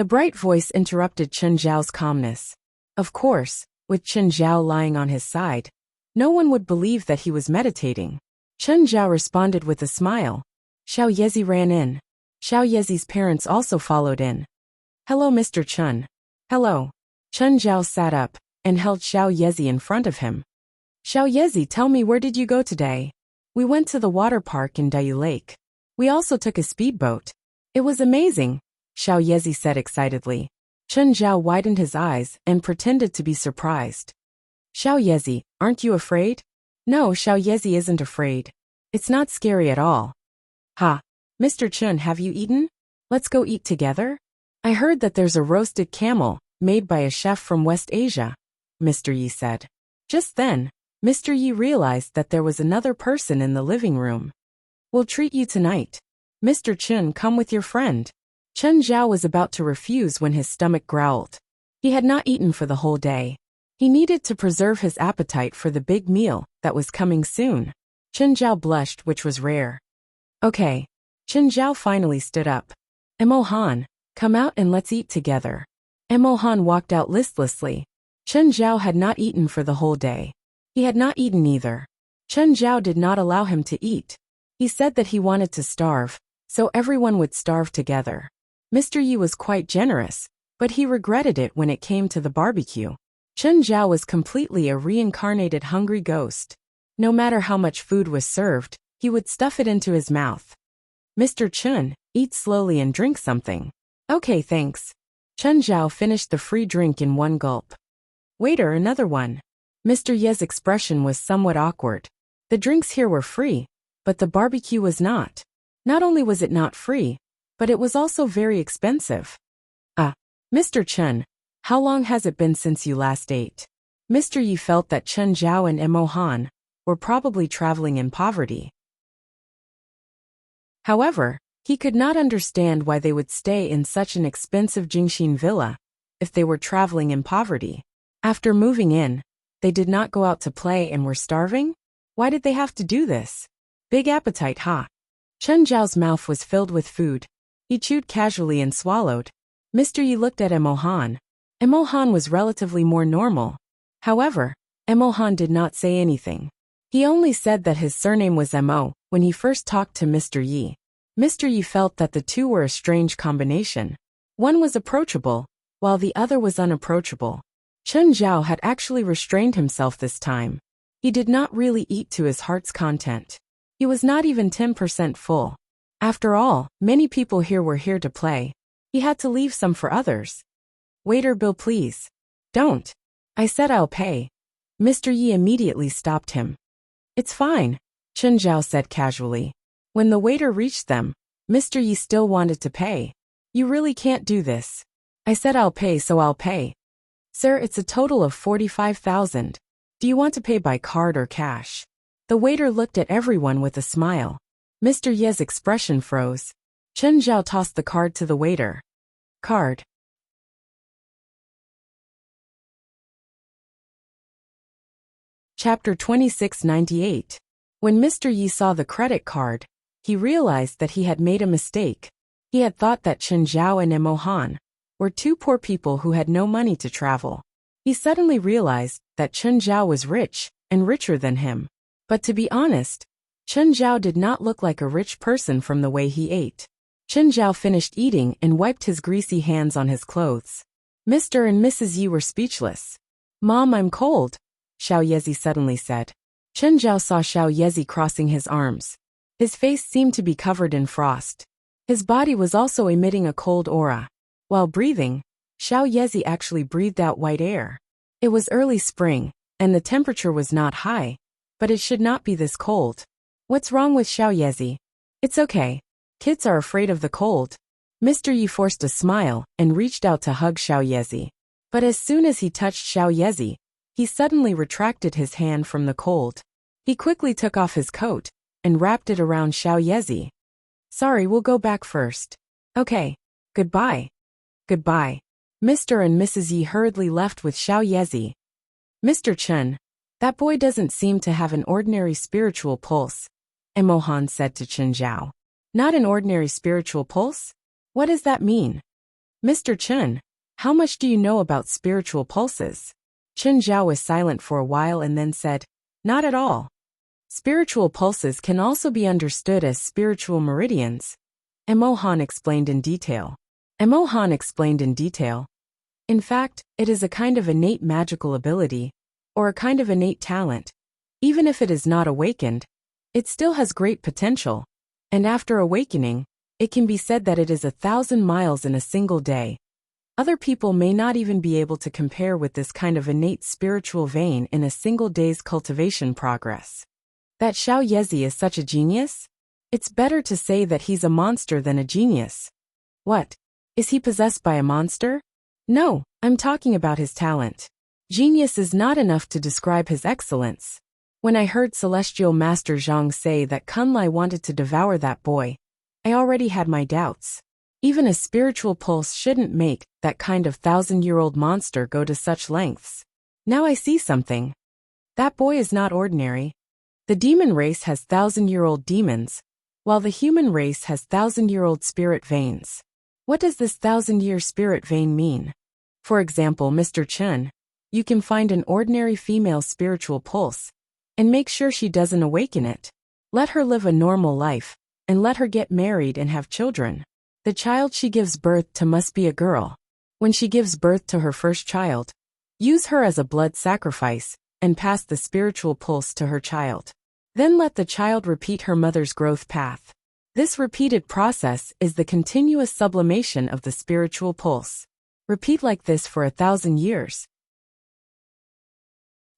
The bright voice interrupted Chen Zhao's calmness. Of course, with Chen Zhao lying on his side, no one would believe that he was meditating. Chen Zhao responded with a smile. Xiao Yezi ran in. Xiao Yezi's parents also followed in. Hello, Mr. Chen. Hello. Chen Zhao sat up and held Xiao Yezi in front of him. Xiao Yezi, tell me, where did you go today? We went to the water park in Dayu Lake. We also took a speedboat. It was amazing, Xiao Yezi said excitedly. Chen Zhao widened his eyes and pretended to be surprised. Xiao Yezi, aren't you afraid? No, Xiao Yezi isn't afraid. It's not scary at all. Ha. Mr. Chen, have you eaten? Let's go eat together. I heard that there's a roasted camel made by a chef from West Asia, Mr. Yi said. Just then, Mr. Yi realized that there was another person in the living room. We'll treat you tonight. Mr. Chen, come with your friend. Chen Zhao was about to refuse when his stomach growled. He had not eaten for the whole day. He needed to preserve his appetite for the big meal that was coming soon. Chen Zhao blushed, which was rare. Okay. Chen Zhao finally stood up. Emo Han, come out and let's eat together. Emo Han walked out listlessly. Chen Zhao had not eaten for the whole day. He had not eaten either. Chen Zhao did not allow him to eat. He said that he wanted to starve, so everyone would starve together. Mr. Yi was quite generous, but he regretted it when it came to the barbecue. Chen Zhao was completely a reincarnated hungry ghost. No matter how much food was served, he would stuff it into his mouth. Mr. Chen, eat slowly and drink something. Okay, thanks. Chen Zhao finished the free drink in one gulp. Waiter, another one. Mr. Ye's expression was somewhat awkward. The drinks here were free, but the barbecue was not. Not only was it not free, but it was also very expensive. Mr. Chen, how long has it been since you last ate? Mr. Yi felt that Chen Zhao and Emo Han were probably traveling in poverty. However, he could not understand why they would stay in such an expensive Jingxin villa if they were traveling in poverty. After moving in, they did not go out to play and were starving? Why did they have to do this? Big appetite, huh? Chen Zhao's mouth was filled with food. He chewed casually and swallowed. Mr. Yi looked at Emo Han. Emo Han was relatively more normal. However, Emo Han did not say anything. He only said that his surname was Mo when he first talked to Mr. Yi. Mr. Yi felt that the two were a strange combination. One was approachable, while the other was unapproachable. Chen Zhao had actually restrained himself this time. He did not really eat to his heart's content. He was not even 10% full. After all, many people here were here to play. He had to leave some for others. Waiter, bill please. Don't. I said I'll pay. Mr. Yi immediately stopped him. It's fine, Chen Zhao said casually. When the waiter reached them, Mr. Yi still wanted to pay. You really can't do this. I said I'll pay, so I'll pay. Sir, it's a total of 45,000. Do you want to pay by card or cash? The waiter looked at everyone with a smile. Mr. Ye's expression froze. Chen Zhao tossed the card to the waiter. Card. Chapter 2698. When Mr. Yi saw the credit card, he realized that he had made a mistake. He had thought that Chen Zhao and Emo Han were two poor people who had no money to travel. He suddenly realized that Chen Zhao was rich and richer than him. But to be honest, Chen Zhao did not look like a rich person from the way he ate. Chen Zhao finished eating and wiped his greasy hands on his clothes. Mr. and Mrs. Yi were speechless. Mom, I'm cold, Xiao Yezi suddenly said. Chen Zhao saw Xiao Yezi crossing his arms. His face seemed to be covered in frost. His body was also emitting a cold aura. While breathing, Xiao Yezi actually breathed out white air. It was early spring, and the temperature was not high, but it should not be this cold. What's wrong with Xiao Yezi? It's okay. Kids are afraid of the cold. Mr. Yi forced a smile and reached out to hug Xiao Yezi. But as soon as he touched Xiao Yezi, he suddenly retracted his hand from the cold. He quickly took off his coat and wrapped it around Xiao Yezi. Sorry, we'll go back first. Okay. Goodbye. Goodbye. Mr. and Mrs. Yi hurriedly left with Xiao Yezi. Mr. Chen, that boy doesn't seem to have an ordinary spiritual pulse, Emo Han said to Chen Zhao. Not an ordinary spiritual pulse? What does that mean? Mr. Chen, how much do you know about spiritual pulses? Chen Zhao was silent for a while and then said, not at all. Spiritual pulses can also be understood as spiritual meridians. Emohan explained in detail. In fact, it is a kind of innate magical ability, or a kind of innate talent. Even if it is not awakened, it still has great potential. And after awakening, it can be said that it is 1,000 miles in a single day. Other people may not even be able to compare with this kind of innate spiritual vein in a single day's cultivation progress. That Xiao Yezi is such a genius? It's better to say that he's a monster than a genius. What? Is he possessed by a monster? No, I'm talking about his talent. Genius is not enough to describe his excellence. When I heard Celestial Master Zhang say that Kunlai wanted to devour that boy, I already had my doubts. Even a spiritual pulse shouldn't make that kind of 1,000-year-old monster go to such lengths. Now I see something. That boy is not ordinary. The demon race has 1,000-year-old demons, while the human race has 1,000-year-old spirit veins. What does this 1,000-year spirit vein mean? For example, Mr. Chen, you can find an ordinary female spiritual pulse, and make sure she doesn't awaken it. Let her live a normal life, and let her get married and have children. The child she gives birth to must be a girl. When she gives birth to her first child, use her as a blood sacrifice, and pass the spiritual pulse to her child. Then let the child repeat her mother's growth path. This repeated process is the continuous sublimation of the spiritual pulse. Repeat like this for 1,000 years.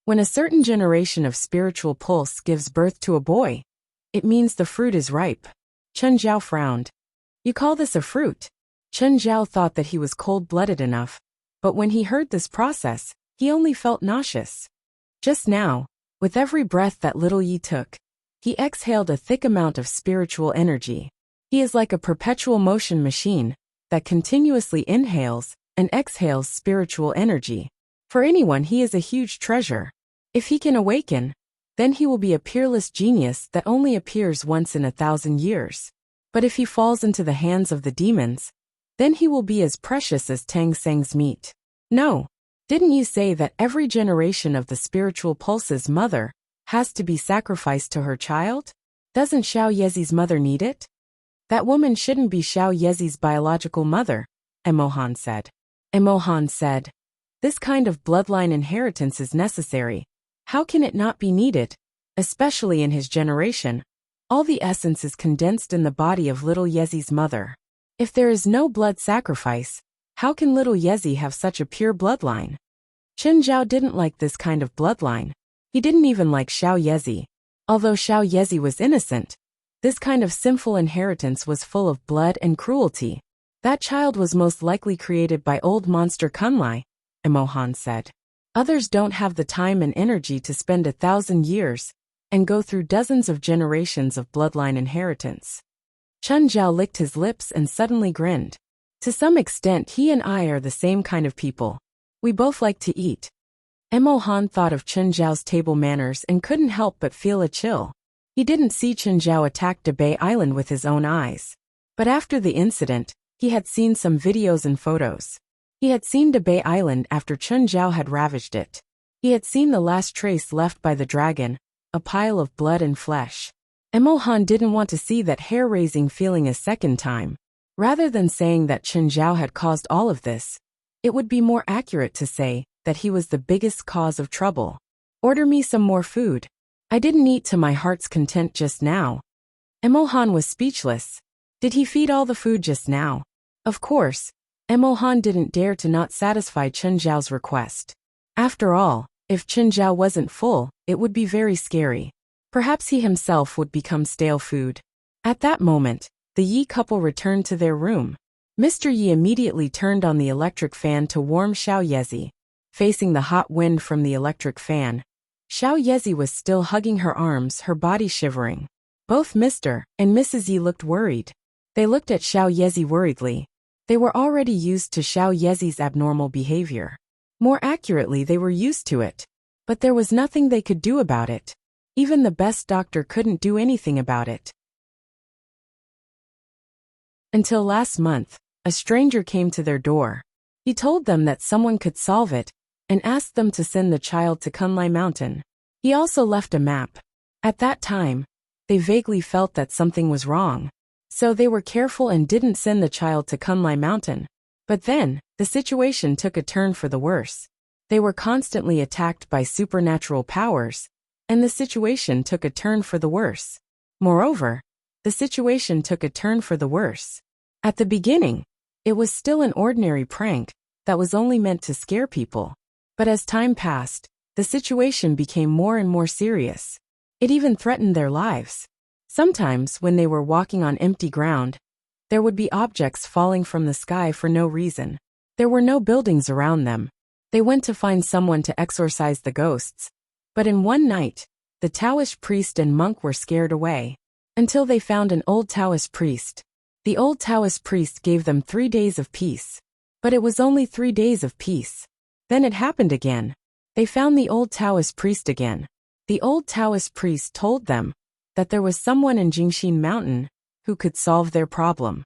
When a certain generation of spiritual pulse gives birth to a boy, it means the fruit is ripe. Chen Zhao frowned. You call this a fruit? Chen Zhao thought that he was cold-blooded enough, but when he heard this process, he only felt nauseous. Just now, with every breath that little Yi took, he exhaled a thick amount of spiritual energy. He is like a perpetual motion machine that continuously inhales and exhales spiritual energy. For anyone, he is a huge treasure. If he can awaken, then he will be a peerless genius that only appears once in 1,000 years. But if he falls into the hands of the demons, then he will be as precious as Tang Seng's meat. No. Didn't you say that every generation of the spiritual pulse's mother has to be sacrificed to her child? Doesn't Xiao Yezi's mother need it? That woman shouldn't be Xiao Yezi's biological mother, Emohan said. This kind of bloodline inheritance is necessary. How can it not be needed? Especially in his generation. All the essence is condensed in the body of little Yezi's mother. If there is no blood sacrifice, how can little Yezi have such a pure bloodline? Chen Zhao didn't like this kind of bloodline. He didn't even like Xiao Yezi. Although Xiao Yezi was innocent, this kind of sinful inheritance was full of blood and cruelty. That child was most likely created by old monster Kunlai, Emohan said. Others don't have the time and energy to spend 1,000 years and go through dozens of generations of bloodline inheritance. Chen Zhao licked his lips and suddenly grinned. To some extent, he and I are the same kind of people. We both like to eat. Emohan thought of Chen Zhao's table manners and couldn't help but feel a chill. He didn't see Chen Zhao attack Debay Island with his own eyes. But after the incident, he had seen some videos and photos. He had seen Debay Island after Chen Zhao had ravaged it. He had seen the last trace left by the dragon, a pile of blood and flesh. Emohan didn't want to see that hair-raising feeling a second time. Rather than saying that Chen Zhao had caused all of this, it would be more accurate to say that he was the biggest cause of trouble. Order me some more food. I didn't eat to my heart's content just now. Emohan was speechless. Did he feed all the food just now? Of course, Emohan didn't dare to not satisfy Chen Zhao's request. After all, if Chen Zhao wasn't full, it would be very scary. Perhaps he himself would become stale food. At that moment, the Yi couple returned to their room. Mr. Yi immediately turned on the electric fan to warm Xiao Yezi. Facing the hot wind from the electric fan, Xiao Yezi was still hugging her arms, her body shivering. Both Mr. and Mrs. Yi looked worried. They looked at Xiao Yezi worriedly. They were already used to Xiao Yezi's abnormal behavior. More accurately, they were used to it. But there was nothing they could do about it. Even the best doctor couldn't do anything about it. Until last month, a stranger came to their door. He told them that someone could solve it and asked them to send the child to Kunlai Mountain. He also left a map. At that time, they vaguely felt that something was wrong. So they were careful and didn't send the child to Kunlai Mountain. But then, the situation took a turn for the worse. They were constantly attacked by supernatural powers, and the situation took a turn for the worse. Moreover, the situation took a turn for the worse. At the beginning, it was still an ordinary prank that was only meant to scare people. But as time passed, the situation became more and more serious. It even threatened their lives. Sometimes, when they were walking on empty ground, there would be objects falling from the sky for no reason. There were no buildings around them. They went to find someone to exorcise the ghosts. But in one night, the Taoist priest and monk were scared away. Until they found an old Taoist priest. The old Taoist priest gave them 3 days of peace. But it was only 3 days of peace. Then it happened again. They found the old Taoist priest again. The old Taoist priest told them that there was someone in Jingshin Mountain who could solve their problem.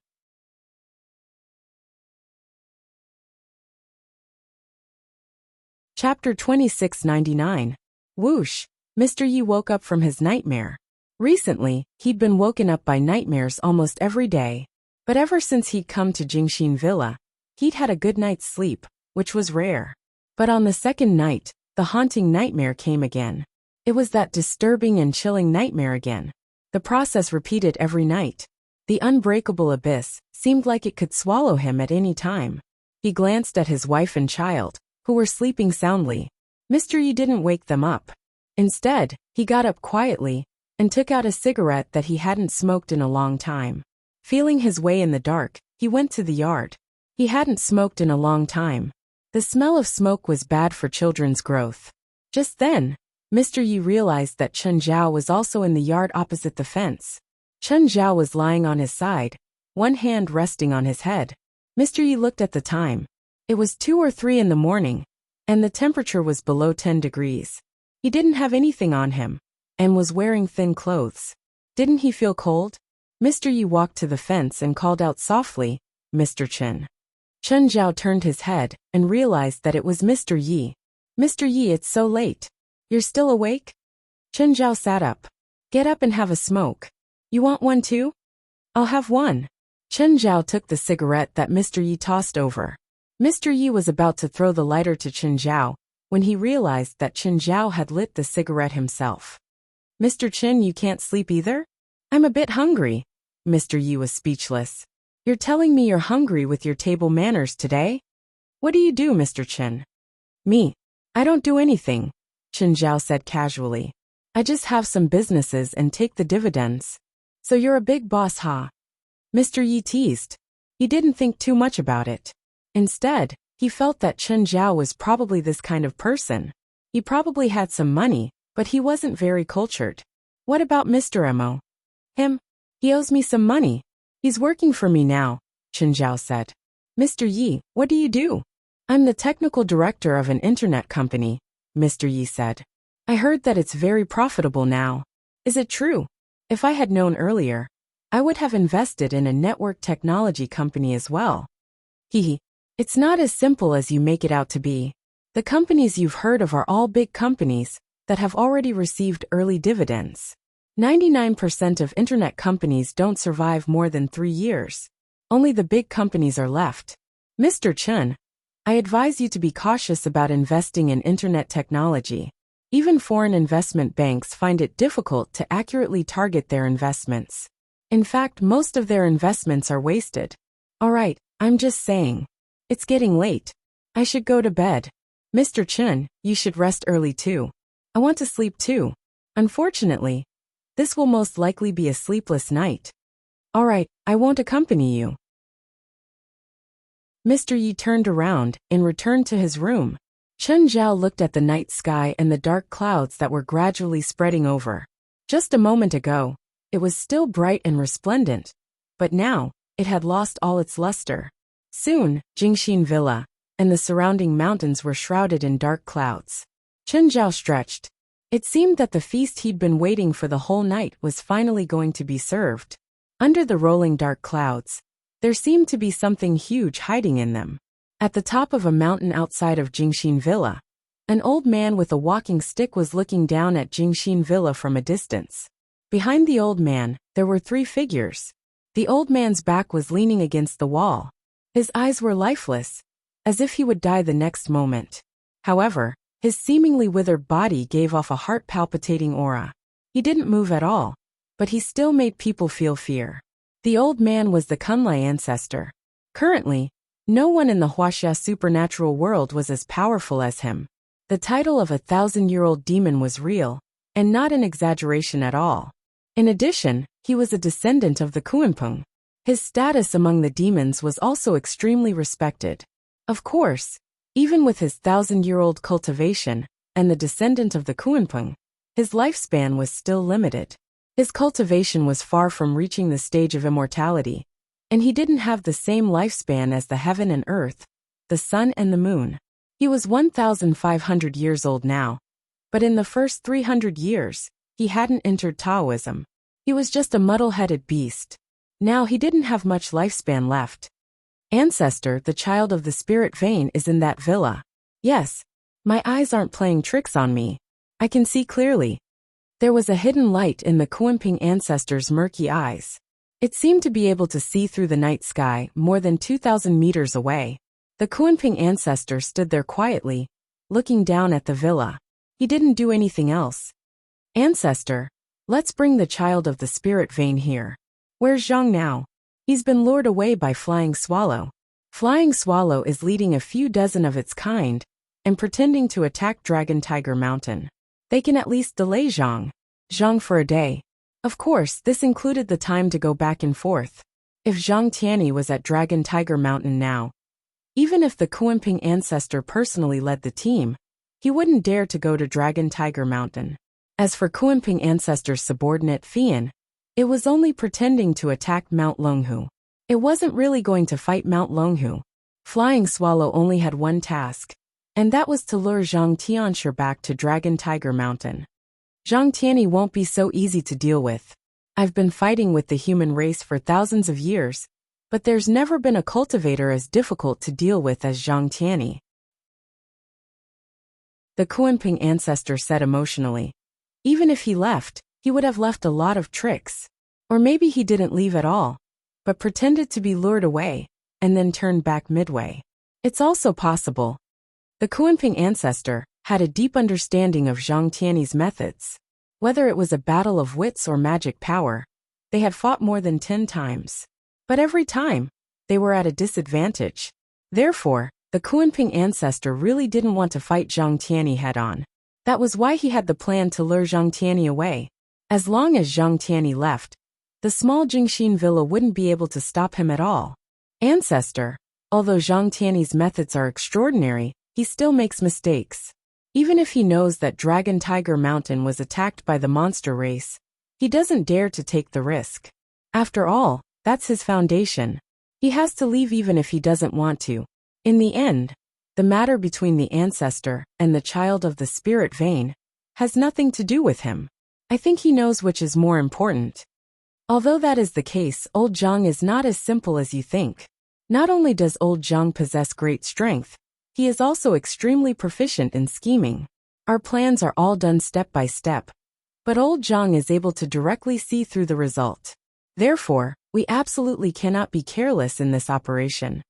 Chapter 2699. Whoosh! Mr. Yi woke up from his nightmare. Recently, he'd been woken up by nightmares almost every day. But ever since he'd come to Jingshin Villa, he'd had a good night's sleep, which was rare. But on the second night, the haunting nightmare came again. It was that disturbing and chilling nightmare again. The process repeated every night. The unbreakable abyss seemed like it could swallow him at any time. He glanced at his wife and child, who were sleeping soundly. Mr. Yi didn't wake them up. Instead, he got up quietly and took out a cigarette that he hadn't smoked in a long time. Feeling his way in the dark, he went to the yard. He hadn't smoked in a long time. The smell of smoke was bad for children's growth. Just then, Mr. Yi realized that Chen Zhao was also in the yard opposite the fence. Chen Zhao was lying on his side, one hand resting on his head. Mr. Yi looked at the time. It was 2 or 3 in the morning, and the temperature was below 10 degrees. He didn't have anything on him, and was wearing thin clothes. Didn't he feel cold? Mr. Yi walked to the fence and called out softly, "Mr. Chen." Chen Zhao turned his head and realized that it was Mr. Yi. "Mr. Yi, it's so late. You're still awake?" Chen Zhao sat up. "Get up and have a smoke. You want one too?" "I'll have one." Chen Zhao took the cigarette that Mr. Yi tossed over. Mr. Yi was about to throw the lighter to Chen Zhao when he realized that Chen Zhao had lit the cigarette himself. "Mr. Chen, you can't sleep either?" "I'm a bit hungry." Mr. Yi was speechless. "You're telling me you're hungry with your table manners today? What do you do, Mr. Chen?" "Me? I don't do anything," Chen Zhao said casually. "I just have some businesses and take the dividends." "So you're a big boss, huh?" Mr. Yi teased. He didn't think too much about it. Instead, he felt that Chen Zhao was probably this kind of person. He probably had some money, but he wasn't very cultured. "What about Mr. Mo?" "Him? He owes me some money. He's working for me now," Chen Zhao said. "Mr. Yi, what do you do?" "I'm the technical director of an internet company," Mr. Yi said. "I heard that it's very profitable now. Is it true? If I had known earlier, I would have invested in a network technology company as well." "Hehe. It's not as simple as you make it out to be. The companies you've heard of are all big companies that have already received early dividends. 99% of internet companies don't survive more than 3 years. Only the big companies are left. Mr. Chen, I advise you to be cautious about investing in internet technology. Even foreign investment banks find it difficult to accurately target their investments. In fact, most of their investments are wasted." "All right, I'm just saying. It's getting late. I should go to bed. Mr. Chen, you should rest early too. I want to sleep too. Unfortunately, this will most likely be a sleepless night." "All right, I won't accompany you." Mr. Yi turned around and returned to his room. Chen Zhao looked at the night sky and the dark clouds that were gradually spreading over. Just a moment ago, it was still bright and resplendent, but now, it had lost all its luster. Soon, Jingshin Villa and the surrounding mountains were shrouded in dark clouds. Chen Zhao stretched. It seemed that the feast he'd been waiting for the whole night was finally going to be served. Under the rolling dark clouds, There seemed to be something huge hiding in them. At the top of a mountain outside of Jingxin Villa, an old man with a walking stick was looking down at Jingxin Villa from a distance. Behind the old man, there were 3 figures. The old man's back was leaning against the wall. His eyes were lifeless, as if he would die the next moment. However, his seemingly withered body gave off a heart-palpitating aura. He didn't move at all, but he still made people feel fear. The old man was the Kunlai ancestor. Currently, no one in the Huaxia supernatural world was as powerful as him. The title of a 1,000-year-old demon was real, and not an exaggeration at all. In addition, he was a descendant of the Kuanping. His status among the demons was also extremely respected. Of course, even with his 1,000-year-old cultivation, and the descendant of the Kuanping, his lifespan was still limited. His cultivation was far from reaching the stage of immortality, and he didn't have the same lifespan as the heaven and earth, the sun and the moon. He was 1,500 years old now, but in the first 300 years, he hadn't entered Taoism. He was just a muddle-headed beast. Now he didn't have much lifespan left. Ancestor, the child of the spirit vein, is in that villa. Yes, my eyes aren't playing tricks on me. I can see clearly. There was a hidden light in the Kuanping ancestor's murky eyes. It seemed to be able to see through the night sky more than 2,000 meters away. The Kuanping ancestor stood there quietly, looking down at the villa. He didn't do anything else. Ancestor, let's bring the child of the spirit vein here. Where's Zhang now? He's been lured away by Flying Swallow. Flying Swallow is leading a few dozen of its kind and pretending to attack Dragon Tiger Mountain. They can at least delay Zhang for a day. Of course, this included the time to go back and forth. If Zhang Tianyi was at Dragon Tiger Mountain now, even if the Kuanping ancestor personally led the team, he wouldn't dare to go to Dragon Tiger Mountain. As for Kuanping ancestor's subordinate Fian, it was only pretending to attack Mount Longhu. It wasn't really going to fight Mount Longhu. Flying Swallow only had one task, and that was to lure Zhang Tianxi back to Dragon Tiger Mountain. Zhang Tianyi won't be so easy to deal with. I've been fighting with the human race for thousands of years, but there's never been a cultivator as difficult to deal with as Zhang Tianyi. The Kuanping ancestor said emotionally. Even if he left, he would have left a lot of tricks. Or maybe he didn't leave at all, but pretended to be lured away, and then turned back midway. It's also possible. The Kuanping ancestor had a deep understanding of Zhang Tianyi's methods. Whether it was a battle of wits or magic power, they had fought more than 10 times. But every time, they were at a disadvantage. Therefore, the Kuanping ancestor really didn't want to fight Zhang Tianyi head-on. That was why he had the plan to lure Zhang Tianyi away. As long as Zhang Tianyi left, the small Jingxin villa wouldn't be able to stop him at all. Ancestor, although Zhang Tianyi's methods are extraordinary, he still makes mistakes. Even if he knows that Dragon Tiger Mountain was attacked by the monster race, he doesn't dare to take the risk. After all, that's his foundation. He has to leave even if he doesn't want to. In the end, the matter between the ancestor and the child of the spirit vein has nothing to do with him. I think he knows which is more important. Although that is the case, old Zhang is not as simple as you think. Not only does old Zhang possess great strength, he is also extremely proficient in scheming. Our plans are all done step by step, but old Zhang is able to directly see through the result. Therefore, we absolutely cannot be careless in this operation.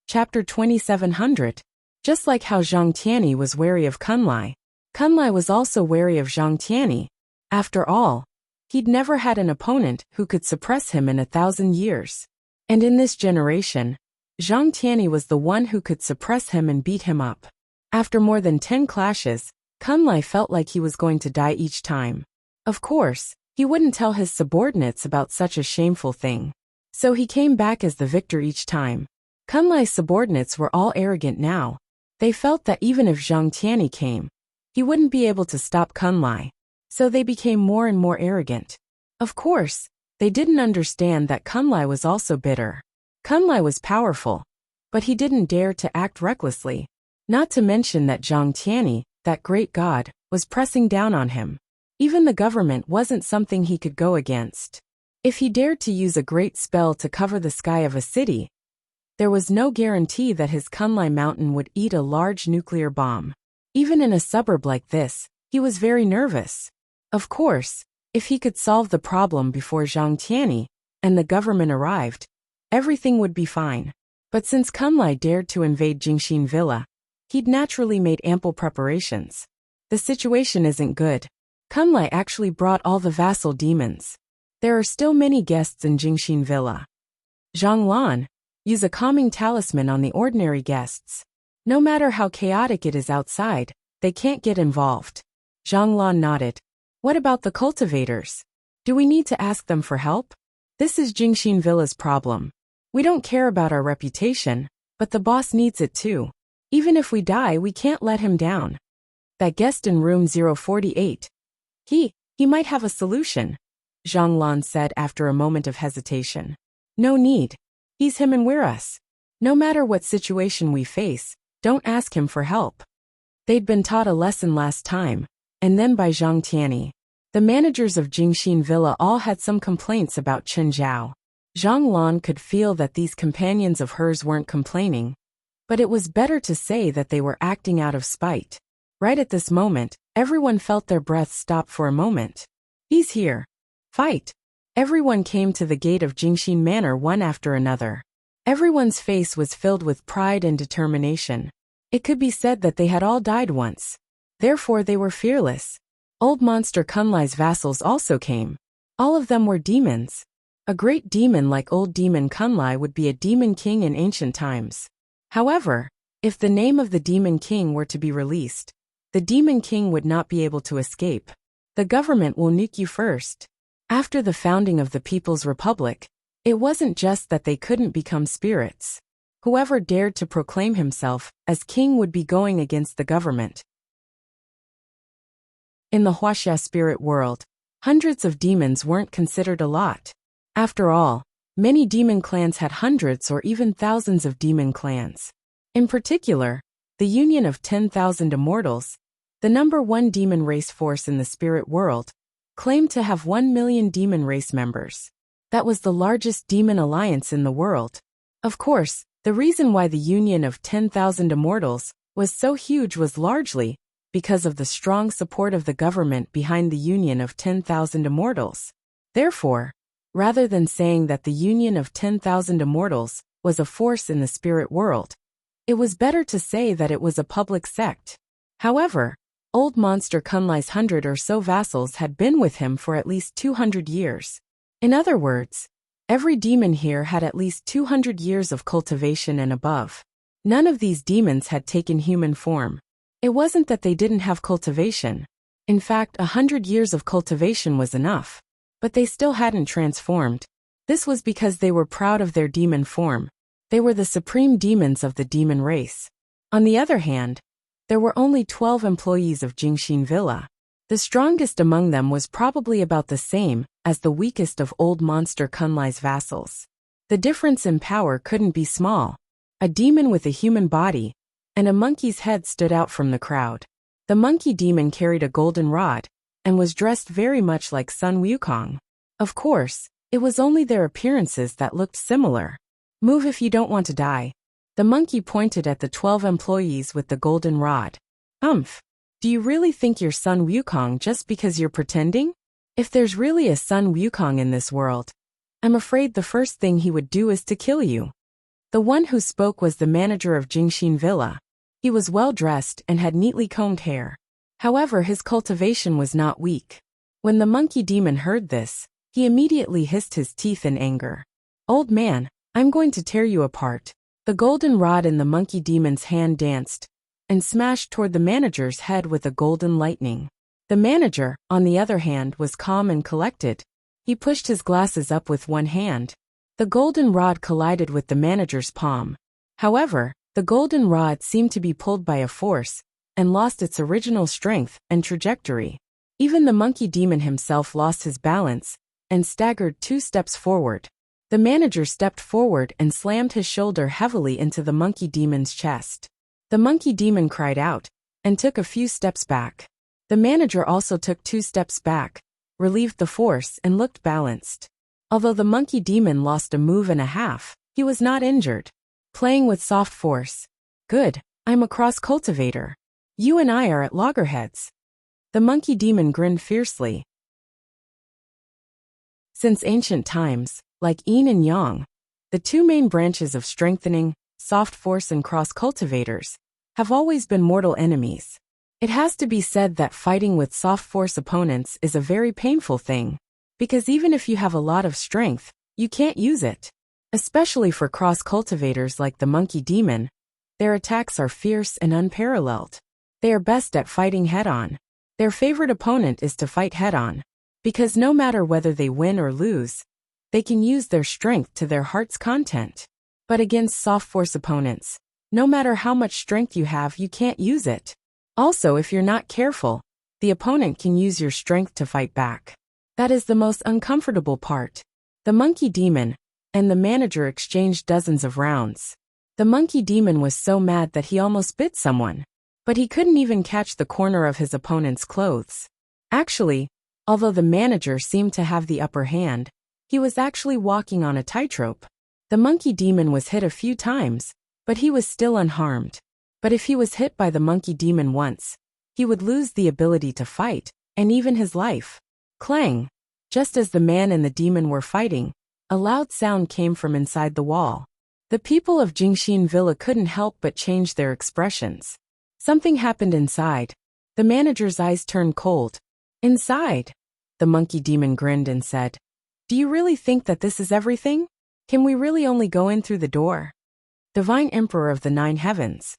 Chapter 2700. Just like how Zhang Tianyi was wary of Kunlai, Kunlai was also wary of Zhang Tianyi. After all, he'd never had an opponent who could suppress him in 1,000 years. And in this generation, Zhang Tianyi was the one who could suppress him and beat him up. After more than 10 clashes, Kunlai felt like he was going to die each time. Of course, he wouldn't tell his subordinates about such a shameful thing. So he came back as the victor each time. Kunlai's subordinates were all arrogant now. They felt that even if Zhang Tianyi came, he wouldn't be able to stop Kunlai. So they became more and more arrogant. Of course, they didn't understand that Kunlai was also bitter. Kunlai was powerful, but he didn't dare to act recklessly. Not to mention that Zhang Tianyi, that great god, was pressing down on him. Even the government wasn't something he could go against. If he dared to use a great spell to cover the sky of a city, there was no guarantee that his Kunlai mountain would eat a large nuclear bomb. Even in a suburb like this, he was very nervous. Of course, if he could solve the problem before Zhang Tianyi and the government arrived, everything would be fine. But since Kunlai dared to invade Jingxin Villa, he'd naturally made ample preparations. The situation isn't good. Kunlai actually brought all the vassal demons. There are still many guests in Jingxin Villa. Zhang Lan, use a calming talisman on the ordinary guests. No matter how chaotic it is outside, they can't get involved. Zhang Lan nodded. What about the cultivators? Do we need to ask them for help? This is Jingxin Villa's problem. We don't care about our reputation, but the boss needs it too. Even if we die, we can't let him down. That guest in room 048. He might have a solution, Zhang Lan said after a moment of hesitation. No need. He's him and we're us. No matter what situation we face, don't ask him for help. They'd been taught a lesson last time, and then by Zhang Tianyi. The managers of Jingxin Villa all had some complaints about Chen Zhao. Zhang Lan could feel that these companions of hers weren't complaining, but it was better to say that they were acting out of spite. Right at this moment, everyone felt their breath stop for a moment. He's here. Fight. Everyone came to the gate of Jingxin Manor one after another. Everyone's face was filled with pride and determination. It could be said that they had all died once. Therefore they were fearless. Old monster Kunlai's vassals also came. All of them were demons. A great demon like old demon Kunlai would be a demon king in ancient times. However, if the name of the demon king were to be released, the demon king would not be able to escape. The government will nuke you first. After the founding of the People's Republic, it wasn't just that they couldn't become spirits. Whoever dared to proclaim himself as king would be going against the government. In the Huaxia spirit world, hundreds of demons weren't considered a lot. After all, many demon clans had hundreds or even thousands of demon clans. In particular, the Union of 10,000 Immortals, the #1 demon race force in the spirit world, claimed to have 1 million demon race members. That was the largest demon alliance in the world. Of course, the reason why the Union of 10,000 Immortals was so huge was largely because of the strong support of the government behind the Union of 10,000 Immortals. Therefore, rather than saying that the Union of 10,000 Immortals was a force in the spirit world, it was better to say that it was a public sect. However, old monster Kunlai's 100 or so vassals had been with him for at least 200 years. In other words, every demon here had at least 200 years of cultivation and above. None of these demons had taken human form. It wasn't that they didn't have cultivation. In fact, 100 years of cultivation was enough. But they still hadn't transformed. This was because they were proud of their demon form. They were the supreme demons of the demon race. On the other hand, there were only 12 employees of Jingxin Villa. The strongest among them was probably about the same as the weakest of old monster Kunlai's vassals. The difference in power couldn't be small. A demon with a human body and a monkey's head stood out from the crowd. The monkey demon carried a golden rod and was dressed very much like Sun Wukong. Of course, it was only their appearances that looked similar. Move if you don't want to die. The monkey pointed at the 12 employees with the golden rod. Do you really think you're Sun Wukong just because you're pretending? If there's really a Sun Wukong in this world, I'm afraid the first thing he would do is to kill you. The one who spoke was the manager of Jingxin Villa. He was well dressed and had neatly combed hair. However, his cultivation was not weak. When the monkey demon heard this, he immediately hissed his teeth in anger. Old man, I'm going to tear you apart. The golden rod in the monkey demon's hand danced and smashed toward the manager's head with a golden lightning. The manager, on the other hand, was calm and collected. He pushed his glasses up with one hand. The golden rod collided with the manager's palm. However, the golden rod seemed to be pulled by a force and lost its original strength and trajectory. Even the monkey demon himself lost his balance and staggered 2 steps forward. The manager stepped forward and slammed his shoulder heavily into the monkey demon's chest. The monkey demon cried out and took a few steps back. The manager also took 2 steps back, relieved the force, and looked balanced. Although the monkey demon lost a move and a half, he was not injured. Playing with soft force. Good, I'm a cross cultivator. You and I are at loggerheads. The monkey demon grinned fiercely. Since ancient times, like yin and yang, the 2 main branches of strengthening, soft force and cross cultivators, have always been mortal enemies. It has to be said that fighting with soft force opponents is a very painful thing, because even if you have a lot of strength, you can't use it. Especially for cross cultivators like the monkey demon, their attacks are fierce and unparalleled. They are best at fighting head-on. Their favorite opponent is to fight head-on, because no matter whether they win or lose, they can use their strength to their heart's content. But against soft force opponents, no matter how much strength you have, you can't use it. Also, if you're not careful, the opponent can use your strength to fight back. That is the most uncomfortable part. The monkey demon and the manager exchanged dozens of rounds. The monkey demon was so mad that he almost bit someone, but he couldn't even catch the corner of his opponent's clothes. Actually, although the manager seemed to have the upper hand, he was actually walking on a tightrope. The monkey demon was hit a few times, but he was still unharmed. But if he was hit by the monkey demon once, he would lose the ability to fight, and even his life. Clang! Just as the man and the demon were fighting, a loud sound came from inside the wall. The people of Jingxin Villa couldn't help but change their expressions. Something happened inside. The manager's eyes turned cold. Inside? The monkey demon grinned and said, "Do you really think that this is everything? Can we really only go in through the door?" Divine Emperor of the 9 Heavens.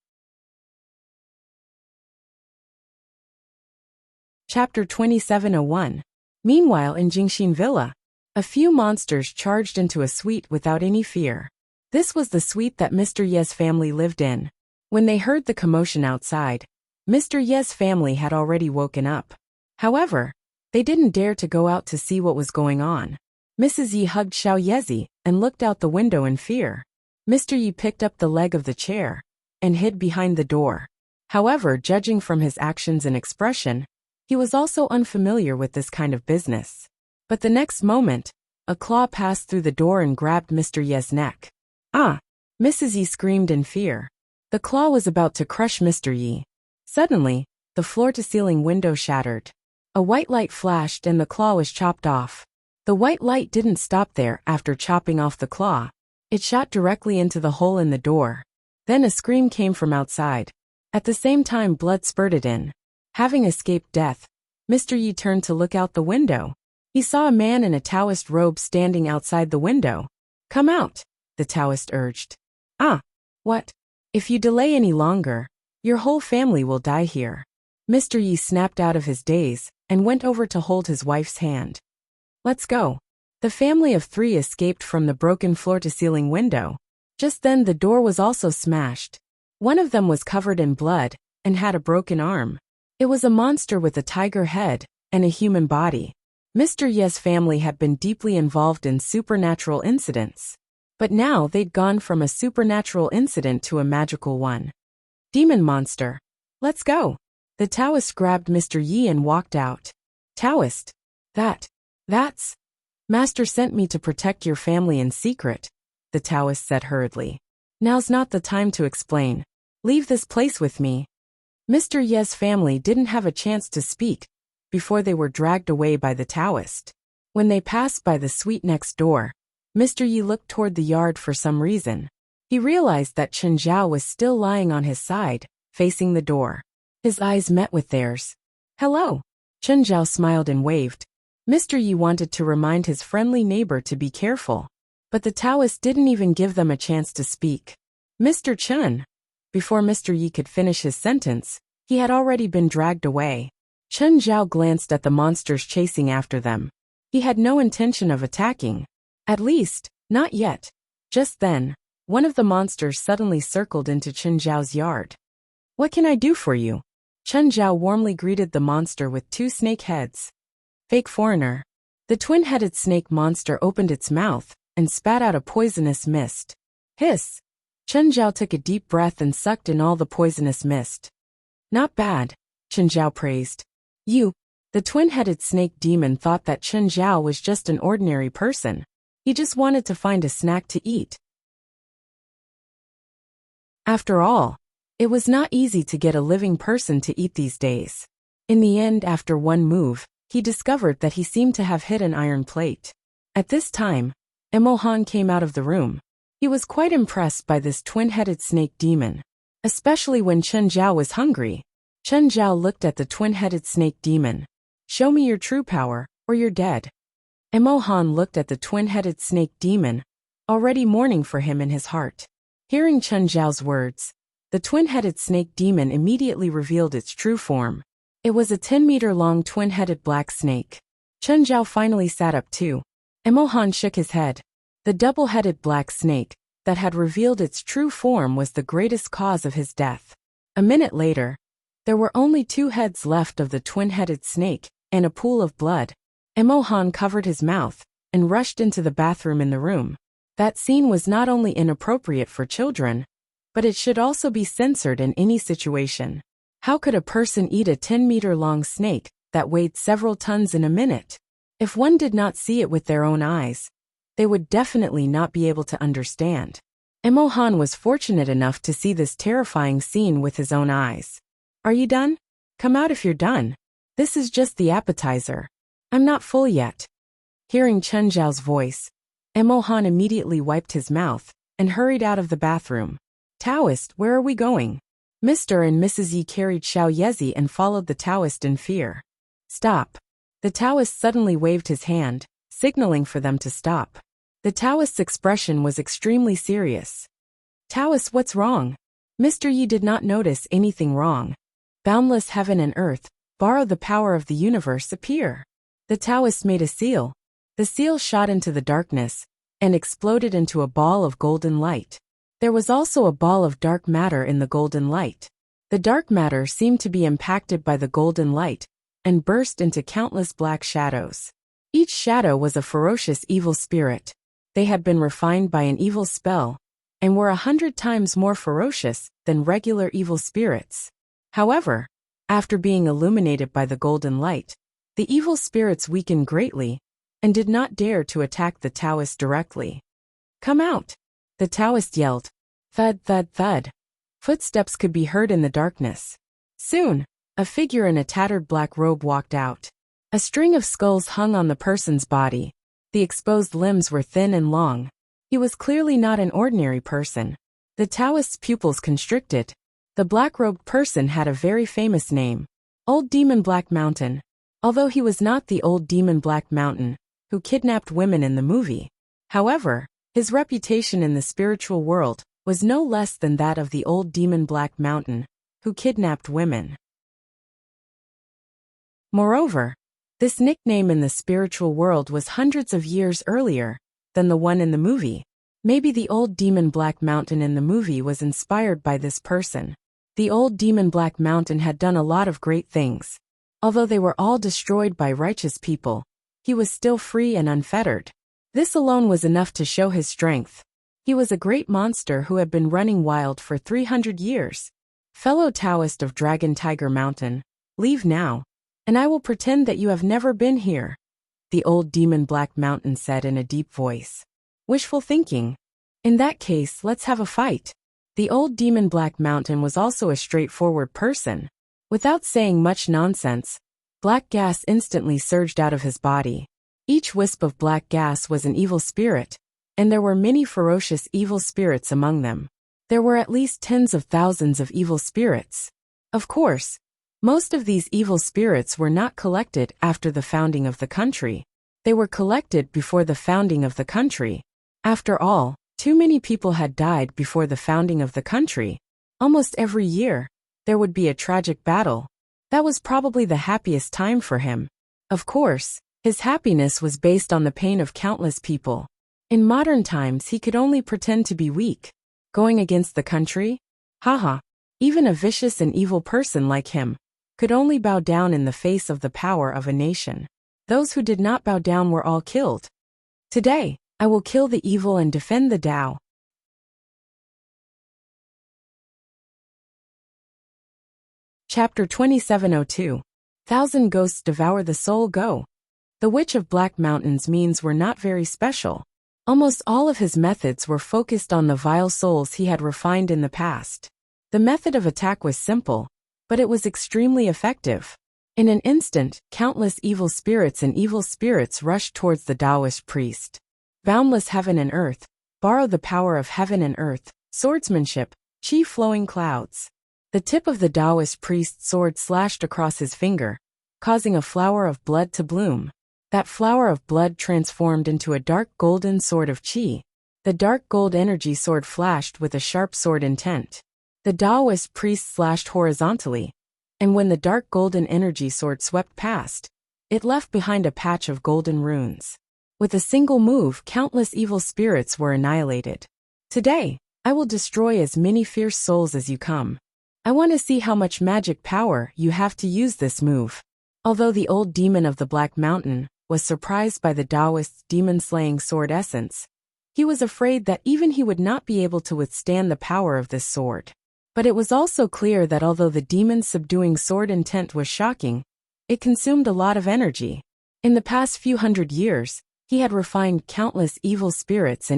Chapter 2701. Meanwhile in Jingxin Villa, a few monsters charged into a suite without any fear. This was the suite that Mr. Ye's family lived in. When they heard the commotion outside, Mr. Ye's family had already woken up. However, they didn't dare to go out to see what was going on. Mrs. Yi hugged Xiao Yezi and looked out the window in fear. Mr. Yi picked up the leg of the chair and hid behind the door. However, judging from his actions and expression, he was also unfamiliar with this kind of business. But the next moment, a claw passed through the door and grabbed Mr. Ye's neck. Ah! Mrs. Yi screamed in fear. The claw was about to crush Mr. Yi. Suddenly, the floor-to-ceiling window shattered. A white light flashed and the claw was chopped off. The white light didn't stop there after chopping off the claw. It shot directly into the hole in the door. Then a scream came from outside. At the same time, blood spurted in. Having escaped death, Mr. Yi turned to look out the window. He saw a man in a Taoist robe standing outside the window. "Come out," the Taoist urged. "Ah, what? If you delay any longer, your whole family will die here." Mr. Yi snapped out of his daze and went over to hold his wife's hand. "Let's go." The family of 3 escaped from the broken floor-to-ceiling window. Just then the door was also smashed. One of them was covered in blood and had a broken arm. It was a monster with a tiger head and a human body. Mr. Ye's family had been deeply involved in supernatural incidents. But now they'd gone from a supernatural incident to a magical one. "Demon monster. Let's go." The Taoist grabbed Mr. Yi and walked out. "Taoist? That's... Master sent me to protect your family in secret," the Taoist said hurriedly. "Now's not the time to explain. Leave this place with me." Mr. Ye's family didn't have a chance to speak before they were dragged away by the Taoist. When they passed by the suite next door, Mr. Yi looked toward the yard for some reason. He realized that Chen Zhao was still lying on his side, facing the door. His eyes met with theirs. "Hello." Chen Zhao smiled and waved. Mr. Yi wanted to remind his friendly neighbor to be careful, but the Taoist didn't even give them a chance to speak. "Mr. Chen." Before Mr. Yi could finish his sentence, he had already been dragged away. Chen Zhao glanced at the monsters chasing after them. He had no intention of attacking. At least, not yet. Just then, one of the monsters suddenly circled into Chen Zhao's yard. "What can I do for you?" Chen Zhao warmly greeted the monster with 2 snake heads. "Fake foreigner." The twin-headed snake monster opened its mouth and spat out a poisonous mist. Hiss! Chen Zhao took a deep breath and sucked in all the poisonous mist. "Not bad," Chen Zhao praised. You. The twin-headed snake demon thought that Chen Zhao was just an ordinary person. He just wanted to find a snack to eat. After all, it was not easy to get a living person to eat these days. In the end, after one move, he discovered that he seemed to have hit an iron plate. At this time, Emohan came out of the room. He was quite impressed by this twin-headed snake demon, especially when Chen Zhao was hungry. Chen Zhao looked at the twin-headed snake demon. Show me your true power, or you're dead. Emohan looked at the twin-headed snake demon, already mourning for him in his heart. Hearing Chen Zhao's words, the twin-headed snake demon immediately revealed its true form. It was a 10-meter-long twin-headed black snake. Chen Zhao finally sat up too. Emohan shook his head. The double-headed black snake that had revealed its true form was the greatest cause of his death. A minute later, there were only 2 heads left of the twin-headed snake and a pool of blood. Emohan covered his mouth and rushed into the bathroom in the room. That scene was not only inappropriate for children, but it should also be censored in any situation. How could a person eat a 10-meter-long snake that weighed several tons in a minute? If one did not see it with their own eyes, they would definitely not be able to understand. Emohan was fortunate enough to see this terrifying scene with his own eyes. Are you done? Come out if you're done. This is just the appetizer. I'm not full yet. Hearing Chen Zhao's voice, Emohan immediately wiped his mouth and hurried out of the bathroom. Taoist, where are we going? Mr. and Mrs. Yi carried Xiao Yezi and followed the Taoist in fear. Stop. The Taoist suddenly waved his hand, signaling for them to stop. The Taoist's expression was extremely serious. Taoist, what's wrong? Mr. Yi did not notice anything wrong. Boundless heaven and earth, borrow the power of the universe, appear. The Taoist made a seal. The seal shot into the darkness and exploded into a ball of golden light. There was also a ball of dark matter in the golden light. The dark matter seemed to be impacted by the golden light and burst into countless black shadows. Each shadow was a ferocious evil spirit. They had been refined by an evil spell and were 100 times more ferocious than regular evil spirits. However, after being illuminated by the golden light, the evil spirits weakened greatly and did not dare to attack the Taoist directly. Come out! The Taoist yelled. Thud, thud, thud. Footsteps could be heard in the darkness. Soon, a figure in a tattered black robe walked out. A string of skulls hung on the person's body. The exposed limbs were thin and long. He was clearly not an ordinary person. The Taoist's pupils constricted. The black-robed person had a very famous name, Old Demon Black Mountain. Although he was not the Old Demon Black Mountain who kidnapped women in the movie. However, his reputation in the spiritual world was no less than that of the Old Demon Black Mountain who kidnapped women. Moreover, this nickname in the spiritual world was hundreds of years earlier than the one in the movie. Maybe the Old Demon Black Mountain in the movie was inspired by this person. The Old Demon Black Mountain had done a lot of great things. Although they were all destroyed by righteous people, he was still free and unfettered. This alone was enough to show his strength. He was a great monster who had been running wild for 300 years. Fellow Taoist of Dragon Tiger Mountain, leave now, and I will pretend that you have never been here, the Old Demon Black Mountain said in a deep voice. Wishful thinking. In that case, let's have a fight. The Old Demon Black Mountain was also a straightforward person. Without saying much nonsense, black gas instantly surged out of his body. Each wisp of black gas was an evil spirit, and there were many ferocious evil spirits among them. There were at least tens of thousands of evil spirits. Of course, most of these evil spirits were not collected after the founding of the country. They were collected before the founding of the country. After all, too many people had died before the founding of the country. Almost every year, there would be a tragic battle. That was probably the happiest time for him. Of course, his happiness was based on the pain of countless people. In modern times he could only pretend to be weak. Going against the country? Haha. Even a vicious and evil person like him could only bow down in the face of the power of a nation. Those who did not bow down were all killed. Today, I will kill the evil and defend the Tao. Chapter 2702. 1,000 ghosts devour the soul go. The Witch of Black Mountain's means were not very special. Almost all of his methods were focused on the vile souls he had refined in the past. The method of attack was simple, but it was extremely effective. In an instant, countless evil spirits rushed towards the Taoist priest. Boundless heaven and earth, borrow the power of heaven and earth, swordsmanship, chi flowing clouds. The tip of the Taoist priest's sword slashed across his finger, causing a flower of blood to bloom. That flower of blood transformed into a dark golden sword of chi. The dark gold energy sword flashed with a sharp sword intent. The Taoist priest slashed horizontally, and when the dark golden energy sword swept past, it left behind a patch of golden runes. With a single move, countless evil spirits were annihilated. Today, I will destroy as many fierce souls as you come. I want to see how much magic power you have to use this move. Although the old demon of the Black Mountain was surprised by the Taoist's demon-slaying sword essence, he was afraid that even he would not be able to withstand the power of this sword. But it was also clear that although the demon's subduing sword intent was shocking, it consumed a lot of energy. In the past few hundred years, he had refined countless evil spirits.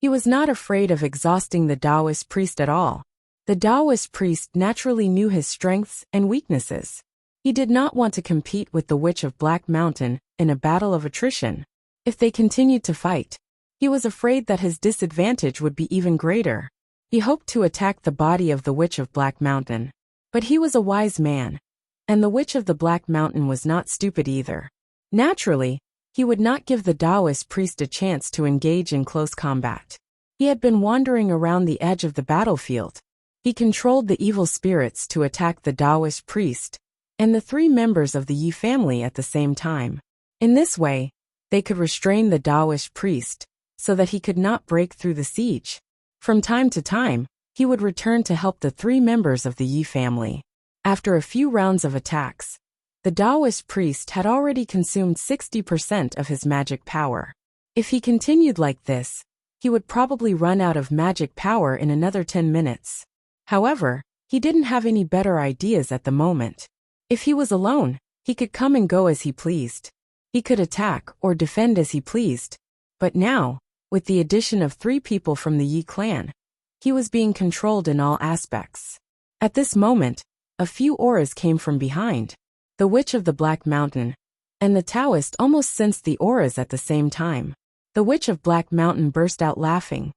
He was not afraid of exhausting the Taoist priest at all. The Taoist priest naturally knew his strengths and weaknesses. He did not want to compete with the Witch of Black Mountain in a battle of attrition. If they continued to fight, he was afraid that his disadvantage would be even greater. He hoped to attack the body of the Witch of Black Mountain. But he was a wise man, and the Witch of the Black Mountain was not stupid either. Naturally, he would not give the Taoist priest a chance to engage in close combat. He had been wandering around the edge of the battlefield. He controlled the evil spirits to attack the Taoist priest and the 3 members of the Yi family at the same time. In this way, they could restrain the Taoist priest so that he could not break through the siege. From time to time, he would return to help the 3 members of the Yi family. After a few rounds of attacks, the Taoist priest had already consumed 60% of his magic power. If he continued like this, he would probably run out of magic power in another 10 minutes. However, he didn't have any better ideas at the moment. If he was alone, he could come and go as he pleased. He could attack or defend as he pleased. But now, with the addition of 3 people from the Yi clan, he was being controlled in all aspects. At this moment, a few auras came from behind. The Witch of the Black Mountain and the Taoist almost sensed the auras at the same time. The Witch of Black Mountain burst out laughing.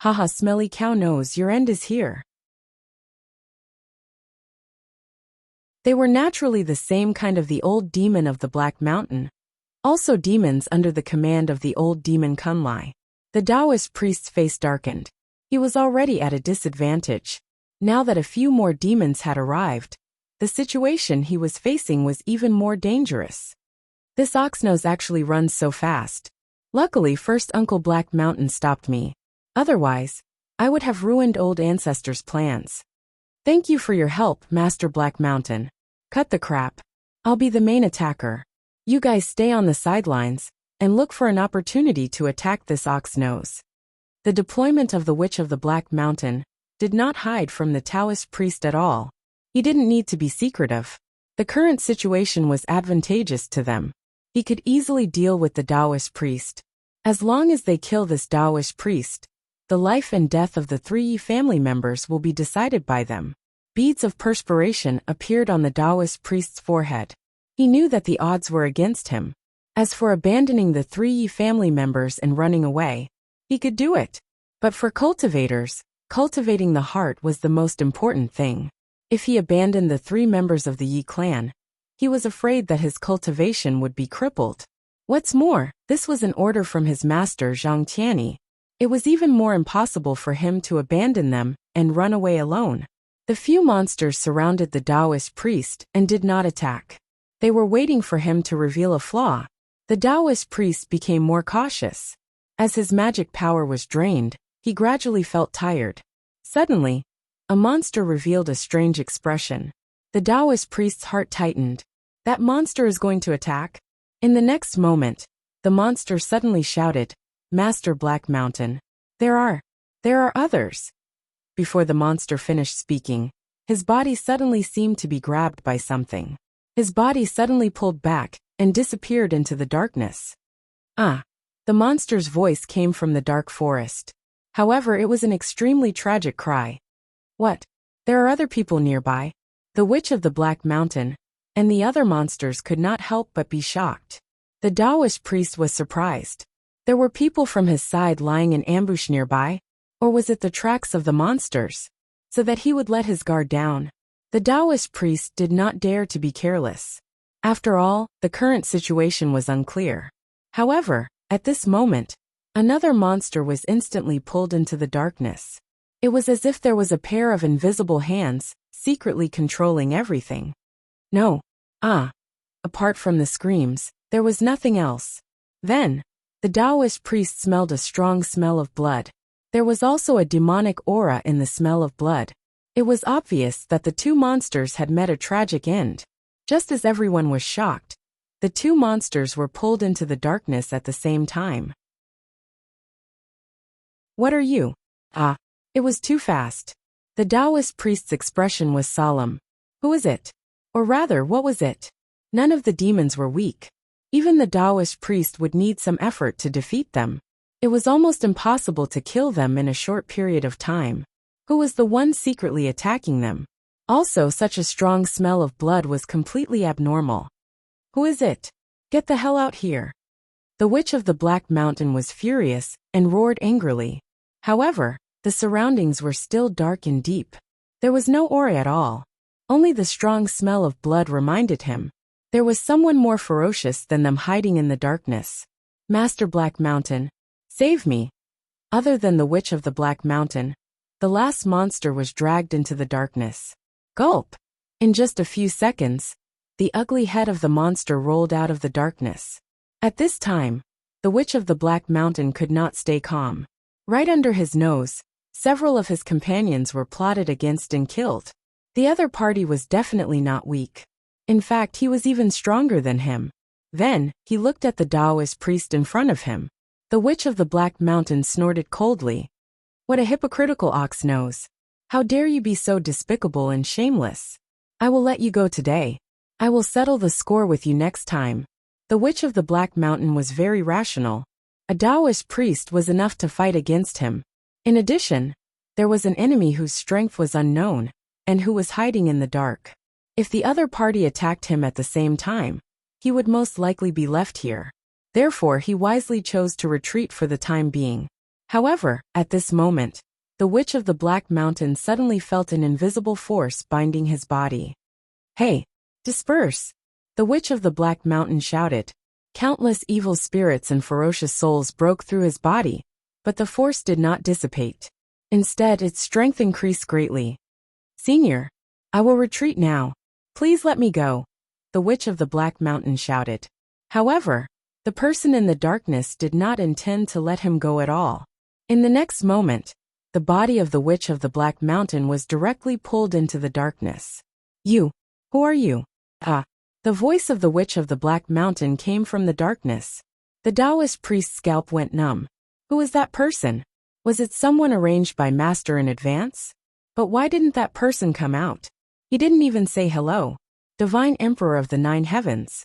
Haha, smelly cow nose, your end is here. They were naturally the same kind of the old demon of the Black Mountain, also demons under the command of the old demon Kunlai. The Taoist priest's face darkened. He was already at a disadvantage. Now that a few more demons had arrived, the situation he was facing was even more dangerous. This oxnose actually runs so fast. Luckily, first Uncle Black Mountain stopped me. Otherwise, I would have ruined old ancestors' plans. Thank you for your help, Master Black Mountain. Cut the crap. I'll be the main attacker. You guys stay on the sidelines and look for an opportunity to attack this oxnose. The deployment of the Witch of the Black Mountain did not hide from the Taoist priest at all. He didn't need to be secretive. The current situation was advantageous to them. He could easily deal with the Taoist priest. As long as they kill this Taoist priest, the life and death of the 3 Yi family members will be decided by them. Beads of perspiration appeared on the Taoist priest's forehead. He knew that the odds were against him. As for abandoning the 3 Yi family members and running away, he could do it. But for cultivators, cultivating the heart was the most important thing. If he abandoned the 3 members of the Yi clan, he was afraid that his cultivation would be crippled. What's more, this was an order from his master Zhang Tianyi. It was even more impossible for him to abandon them and run away alone. The few monsters surrounded the Taoist priest and did not attack. They were waiting for him to reveal a flaw. The Taoist priest became more cautious. As his magic power was drained, he gradually felt tired. Suddenly, a monster revealed a strange expression. The Taoist priest's heart tightened. That monster is going to attack? In the next moment, the monster suddenly shouted, Master Black Mountain. There are others. Before the monster finished speaking, his body suddenly seemed to be grabbed by something. His body suddenly pulled back and disappeared into the darkness. Ah! The monster's voice came from the dark forest. However, it was an extremely tragic cry. What? There are other people nearby. The Witch of the Black Mountain and the other monsters could not help but be shocked. The Taoist priest was surprised. There were people from his side lying in ambush nearby, or was it the tracks of the monsters? So that he would let his guard down. The Taoist priest did not dare to be careless. After all, the current situation was unclear. However, at this moment, another monster was instantly pulled into the darkness. It was as if there was a pair of invisible hands, secretly controlling everything. No. Apart from the screams, there was nothing else. Then, the Taoist priest smelled a strong smell of blood. There was also a demonic aura in the smell of blood. It was obvious that the two monsters had met a tragic end. Just as everyone was shocked, the two monsters were pulled into the darkness at the same time. What are you? It was too fast. The Taoist priest's expression was solemn. Who is it? Or rather, what was it? None of the demons were weak. Even the Taoist priest would need some effort to defeat them. It was almost impossible to kill them in a short period of time. Who was the one secretly attacking them? Also, such a strong smell of blood was completely abnormal. Who is it? Get the hell out here. The Witch of the Black Mountain was furious and roared angrily. However, the surroundings were still dark and deep. There was no aura at all. Only the strong smell of blood reminded him. There was someone more ferocious than them hiding in the darkness. Master Black Mountain, save me. Other than the Witch of the Black Mountain, the last monster was dragged into the darkness. Gulp! In just a few seconds, the ugly head of the monster rolled out of the darkness. At this time, the Witch of the Black Mountain could not stay calm. Right under his nose, several of his companions were plotted against and killed. The other party was definitely not weak. In fact, he was even stronger than him. Then, he looked at the Taoist priest in front of him. The Witch of the Black Mountain snorted coldly. What a hypocritical ox nose. How dare you be so despicable and shameless? I will let you go today. I will settle the score with you next time. The Witch of the Black Mountain was very rational. A Taoist priest was enough to fight against him. In addition, there was an enemy whose strength was unknown, and who was hiding in the dark. If the other party attacked him at the same time, he would most likely be left here. Therefore, he wisely chose to retreat for the time being. However, at this moment, the Witch of the Black Mountain suddenly felt an invisible force binding his body. Hey! Disperse! The Witch of the Black Mountain shouted. Countless evil spirits and ferocious souls broke through his body, but the force did not dissipate. Instead, its strength increased greatly. Senior, I will retreat now. Please let me go, the Witch of the Black Mountain shouted. However, the person in the darkness did not intend to let him go at all. In the next moment, the body of the Witch of the Black Mountain was directly pulled into the darkness. You, who are you? The voice of the Witch of the Black Mountain came from the darkness. The Taoist priest's scalp went numb. Who was that person? Was it someone arranged by Master in advance? But why didn't that person come out? He didn't even say hello. Divine Emperor of the Nine Heavens.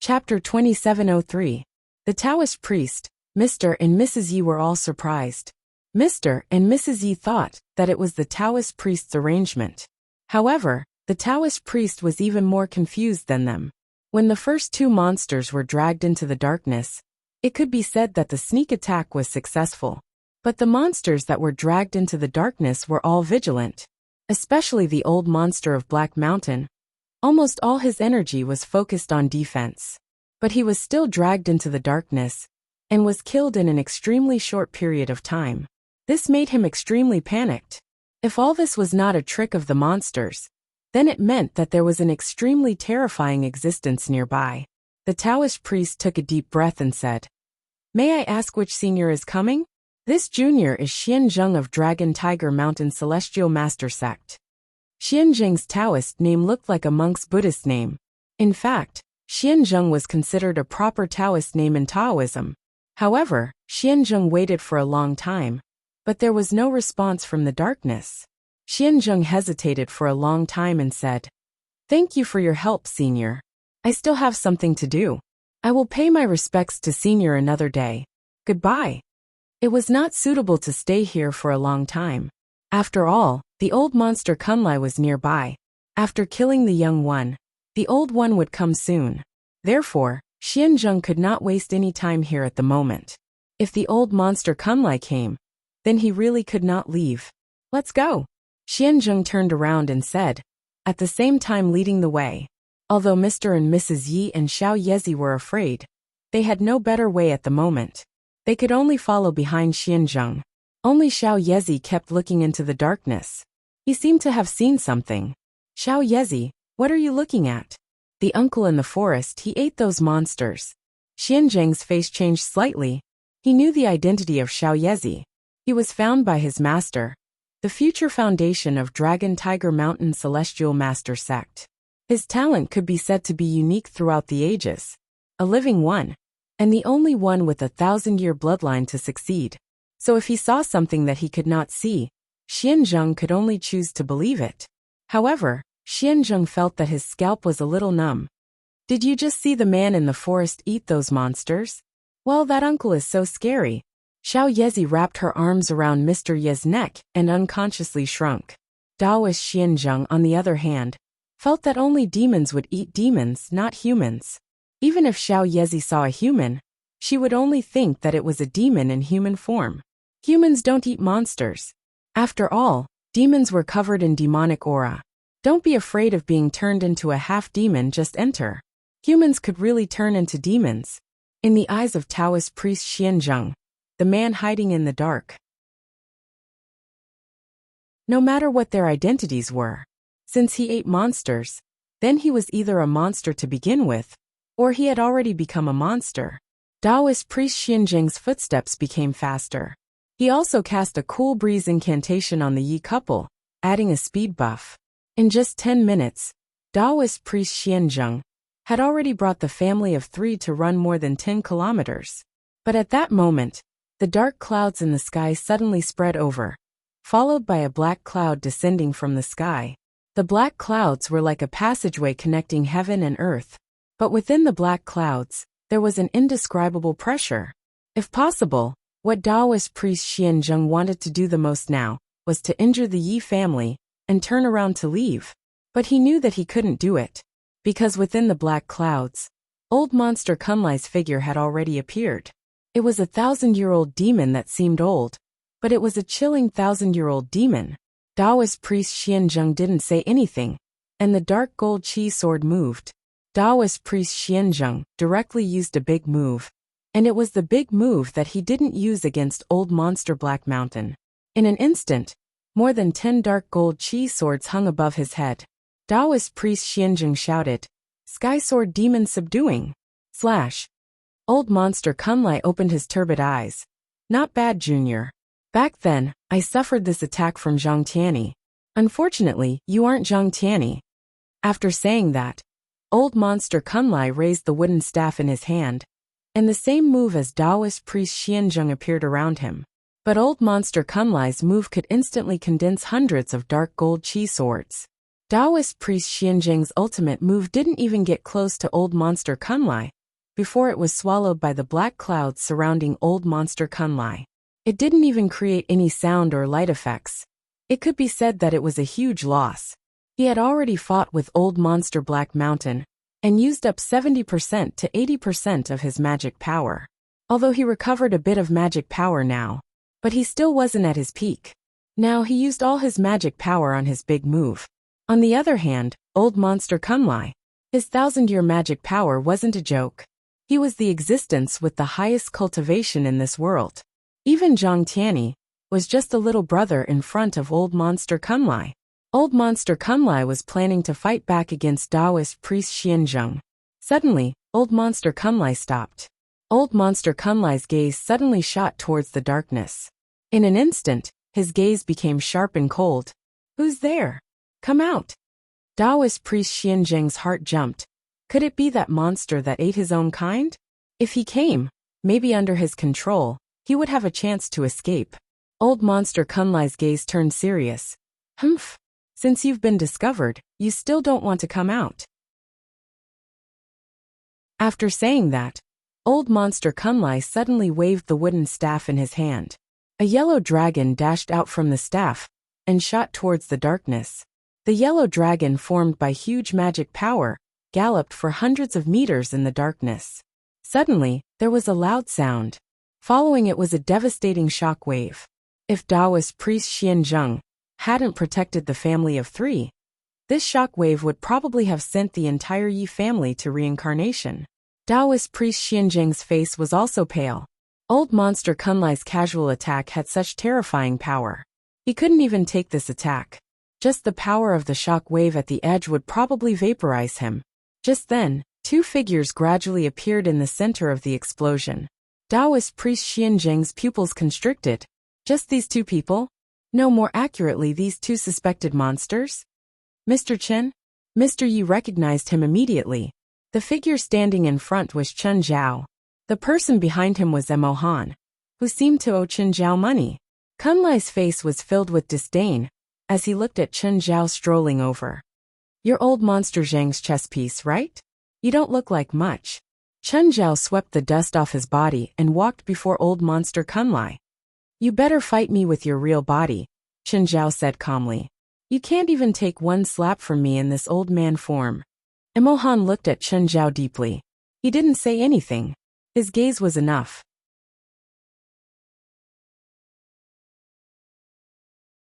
Chapter 2703. The Taoist priest, Mr. and Mrs. Yi were all surprised. Mr. and Mrs. Yi thought that it was the Taoist priest's arrangement. However, the Taoist priest was even more confused than them. When the first two monsters were dragged into the darkness, it could be said that the sneak attack was successful. But the monsters that were dragged into the darkness were all vigilant. Especially the old monster of Black Mountain. Almost all his energy was focused on defense. But he was still dragged into the darkness, and was killed in an extremely short period of time. This made him extremely panicked. If all this was not a trick of the monsters, then it meant that there was an extremely terrifying existence nearby. The Taoist priest took a deep breath and said, May I ask which senior is coming? This junior is Xianzheng of Dragon Tiger Mountain Celestial Master Sect. Xianzheng's Taoist name looked like a monk's Buddhist name. In fact, Xianzheng was considered a proper Taoist name in Taoism. However, Xianzheng waited for a long time, but there was no response from the darkness. Xianzheng hesitated for a long time and said, "Thank you for your help, Senior. I still have something to do. I will pay my respects to Senior another day. Goodbye." It was not suitable to stay here for a long time. After all, the old monster Kunlai was nearby. After killing the young one, the old one would come soon. Therefore, Xianzheng could not waste any time here at the moment. If the old monster Kunlai came, then he really could not leave. "Let's go." Xianzheng turned around and said, at the same time leading the way. Although Mr. and Mrs. Yi and Xiao Yezi were afraid, they had no better way at the moment. They could only follow behind Xianzheng. Only Xiao Yezi kept looking into the darkness. He seemed to have seen something. "Xiao Yezi, what are you looking at?" "The uncle in the forest, he ate those monsters." Xianzheng's face changed slightly. He knew the identity of Xiao Yezi. He was found by his master, the future foundation of Dragon Tiger Mountain Celestial Master Sect. His talent could be said to be unique throughout the ages. A living one, and the only one with a 1,000-year bloodline to succeed. So if he saw something that he could not see, Xianzheng could only choose to believe it. However, Xianzheng felt that his scalp was a little numb. "Did you just see the man in the forest eat those monsters? Well, that uncle is so scary." Xiao Yezi wrapped her arms around Mr. Ye's neck and unconsciously shrunk. Taoist Xianzheng, on the other hand, felt that only demons would eat demons, not humans. Even if Xiao Yezi saw a human, she would only think that it was a demon in human form. Humans don't eat monsters. After all, demons were covered in demonic aura. Don't be afraid of being turned into a half-demon, just enter. Humans could really turn into demons. In the eyes of Taoist priest Xianzheng, the man hiding in the dark. No matter what their identities were, since he ate monsters, then he was either a monster to begin with, or he had already become a monster. Taoist priest Xianzheng's footsteps became faster. He also cast a cool breeze incantation on the Yi couple, adding a speed buff. In just 10 minutes, Taoist priest Xianzheng had already brought the family of 3 to run more than 10 kilometers. But at that moment, the dark clouds in the sky suddenly spread over, followed by a black cloud descending from the sky. The black clouds were like a passageway connecting heaven and earth. But within the black clouds, there was an indescribable pressure. If possible, what Taoist priest Xianzheng wanted to do the most now was to injure the Yi family and turn around to leave. But he knew that he couldn't do it, because within the black clouds, old monster Kunlai's figure had already appeared. It was a 1,000-year-old demon that seemed old, but it was a chilling 1,000-year-old demon. Taoist priest Xianzheng didn't say anything, and the dark gold chi sword moved. Taoist priest Xianzheng directly used a big move, and it was the big move that he didn't use against old monster Black Mountain. In an instant, more than 10 dark gold chi swords hung above his head. Taoist priest Xianzheng shouted, "Sky sword demon subduing!" Slash. Old monster Kunlai opened his turbid eyes. "Not bad, Junior. Back then, I suffered this attack from Zhang Tianyi. Unfortunately, you aren't Zhang Tianyi." After saying that, old monster Kunlai raised the wooden staff in his hand, and the same move as Taoist priest Xianzheng appeared around him. But old monster Kunlai's move could instantly condense hundreds of dark gold chi swords. Taoist priest Xianzheng's ultimate move didn't even get close to old monster Kunlai before it was swallowed by the black clouds surrounding old monster Kunlai. It didn't even create any sound or light effects. It could be said that it was a huge loss. He had already fought with old monster Black Mountain and used up 70% to 80% of his magic power. Although he recovered a bit of magic power now, but he still wasn't at his peak. Now he used all his magic power on his big move. On the other hand, old monster Kunlai, his 1,000-year magic power wasn't a joke. He was the existence with the highest cultivation in this world. Even Zhang Tianyi was just a little brother in front of old monster Kunlai. Old monster Kunlai was planning to fight back against Taoist priest Xianzheng. Suddenly, old monster Kunlai stopped. Old monster Kunlai's gaze suddenly shot towards the darkness. In an instant, his gaze became sharp and cold. "Who's there? Come out!" Taoist priest Xianzheng's heart jumped. Could it be that monster that ate his own kind? If he came, maybe under his control, he would have a chance to escape. Old monster Kunlai's gaze turned serious. Humph. Since you've been discovered, you still don't want to come out. After saying that, old monster Kunlai suddenly waved the wooden staff in his hand. A yellow dragon dashed out from the staff and shot towards the darkness. The yellow dragon, formed by huge magic power, galloped for hundreds of meters in the darkness. Suddenly, there was a loud sound. Following it was a devastating shock wave. If Taoist priest Xianzheng hadn't protected the family of 3, this shock wave would probably have sent the entire Yi family to reincarnation. Taoist priest Xianzheng's face was also pale. Old monster Kunlai's casual attack had such terrifying power. He couldn't even take this attack. Just the power of the shock wave at the edge would probably vaporize him. Just then, 2 figures gradually appeared in the center of the explosion. Taoist priest Xianzheng's pupils constricted. Just these 2 people? No, more accurately, these 2 suspected monsters? Mr. Chen? Mr. Yi recognized him immediately. The figure standing in front was Chen Zhao. The person behind him was Emo Han, who seemed to owe Chen Zhao money. Kunlai's face was filled with disdain as he looked at Chen Zhao strolling over. You're old monster Zhang's chess piece, right? You don't look like much. Chen Zhao swept the dust off his body and walked before old monster Kunlai. You better fight me with your real body, Chen Zhao said calmly. You can't even take one slap from me in this old man form. Emo Han looked at Chen Zhao deeply. He didn't say anything. His gaze was enough.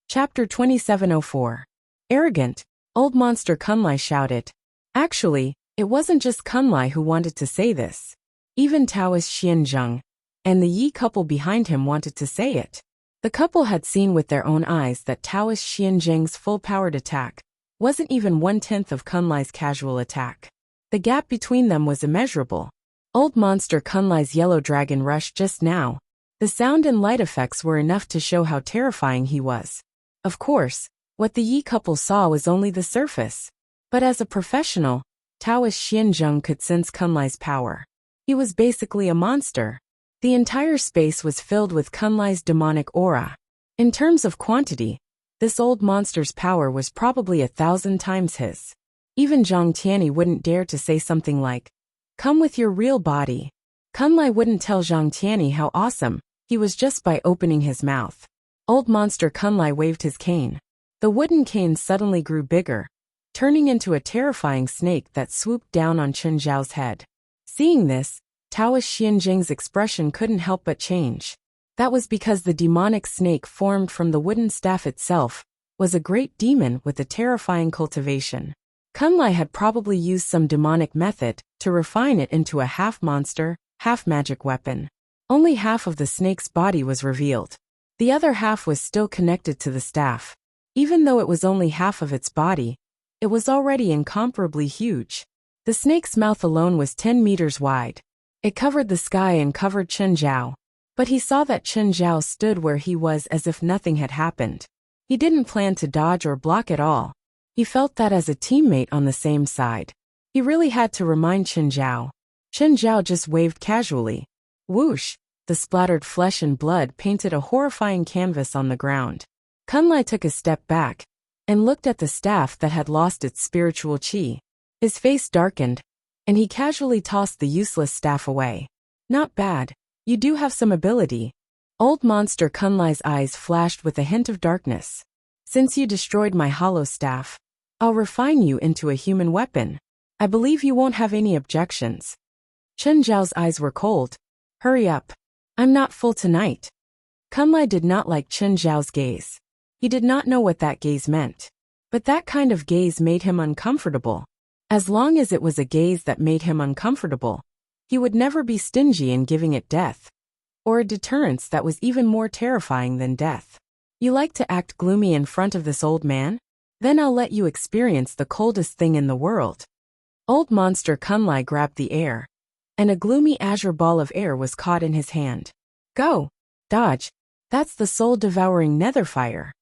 Chapter 2704. Arrogant, old monster Kunlai shouted. Actually, it wasn't just Kunlai who wanted to say this. Even Taoist Xianzheng and the Yi couple behind him wanted to say it. The couple had seen with their own eyes that Taoist Xianzheng's full-powered attack wasn't even 1/10 of Kunlai's casual attack. The gap between them was immeasurable. Old monster Kunlai's yellow dragon rushed just now. The sound and light effects were enough to show how terrifying he was. Of course, what the Yi couple saw was only the surface. But as a professional, Taoist Xianzheng could sense Kunlai's power. He was basically a monster. The entire space was filled with Kunlai's demonic aura. In terms of quantity, this old monster's power was probably 1,000 times his. Even Zhang Tianyi wouldn't dare to say something like, "Come with your real body." Kunlai wouldn't tell Zhang Tianyi how awesome he was just by opening his mouth. Old monster Kunlai waved his cane. The wooden cane suddenly grew bigger, turning into a terrifying snake that swooped down on Chen Zhao's head. Seeing this, Taoist Xianzheng's expression couldn't help but change. That was because the demonic snake formed from the wooden staff itself was a great demon with a terrifying cultivation. Kunlai had probably used some demonic method to refine it into a half-monster, half-magic weapon. Only half of the snake's body was revealed. The other half was still connected to the staff. Even though it was only half of its body, it was already incomparably huge. The snake's mouth alone was 10 meters wide. It covered the sky and covered Chen Zhao. But he saw that Chen Zhao stood where he was as if nothing had happened. He didn't plan to dodge or block at all. He felt that as a teammate on the same side. He really had to remind Chen Zhao. Chen Zhao just waved casually. Whoosh! The splattered flesh and blood painted a horrifying canvas on the ground. Kunlai took a step back and looked at the staff that had lost its spiritual qi. His face darkened, and he casually tossed the useless staff away. Not bad. You do have some ability. Old monster Kunlai's eyes flashed with a hint of darkness. Since you destroyed my hollow staff, I'll refine you into a human weapon. I believe you won't have any objections. Chen Zhao's eyes were cold. Hurry up. I'm not full tonight. Kunlai did not like Chen Zhao's gaze. He did not know what that gaze meant. But that kind of gaze made him uncomfortable. As long as it was a gaze that made him uncomfortable, he would never be stingy in giving it death. Or a deterrence that was even more terrifying than death. You like to act gloomy in front of this old man? Then I'll let you experience the coldest thing in the world. Old monster Kunlai grabbed the air, and a gloomy azure ball of air was caught in his hand. Go! Dodge! That's the soul-devouring nether fire.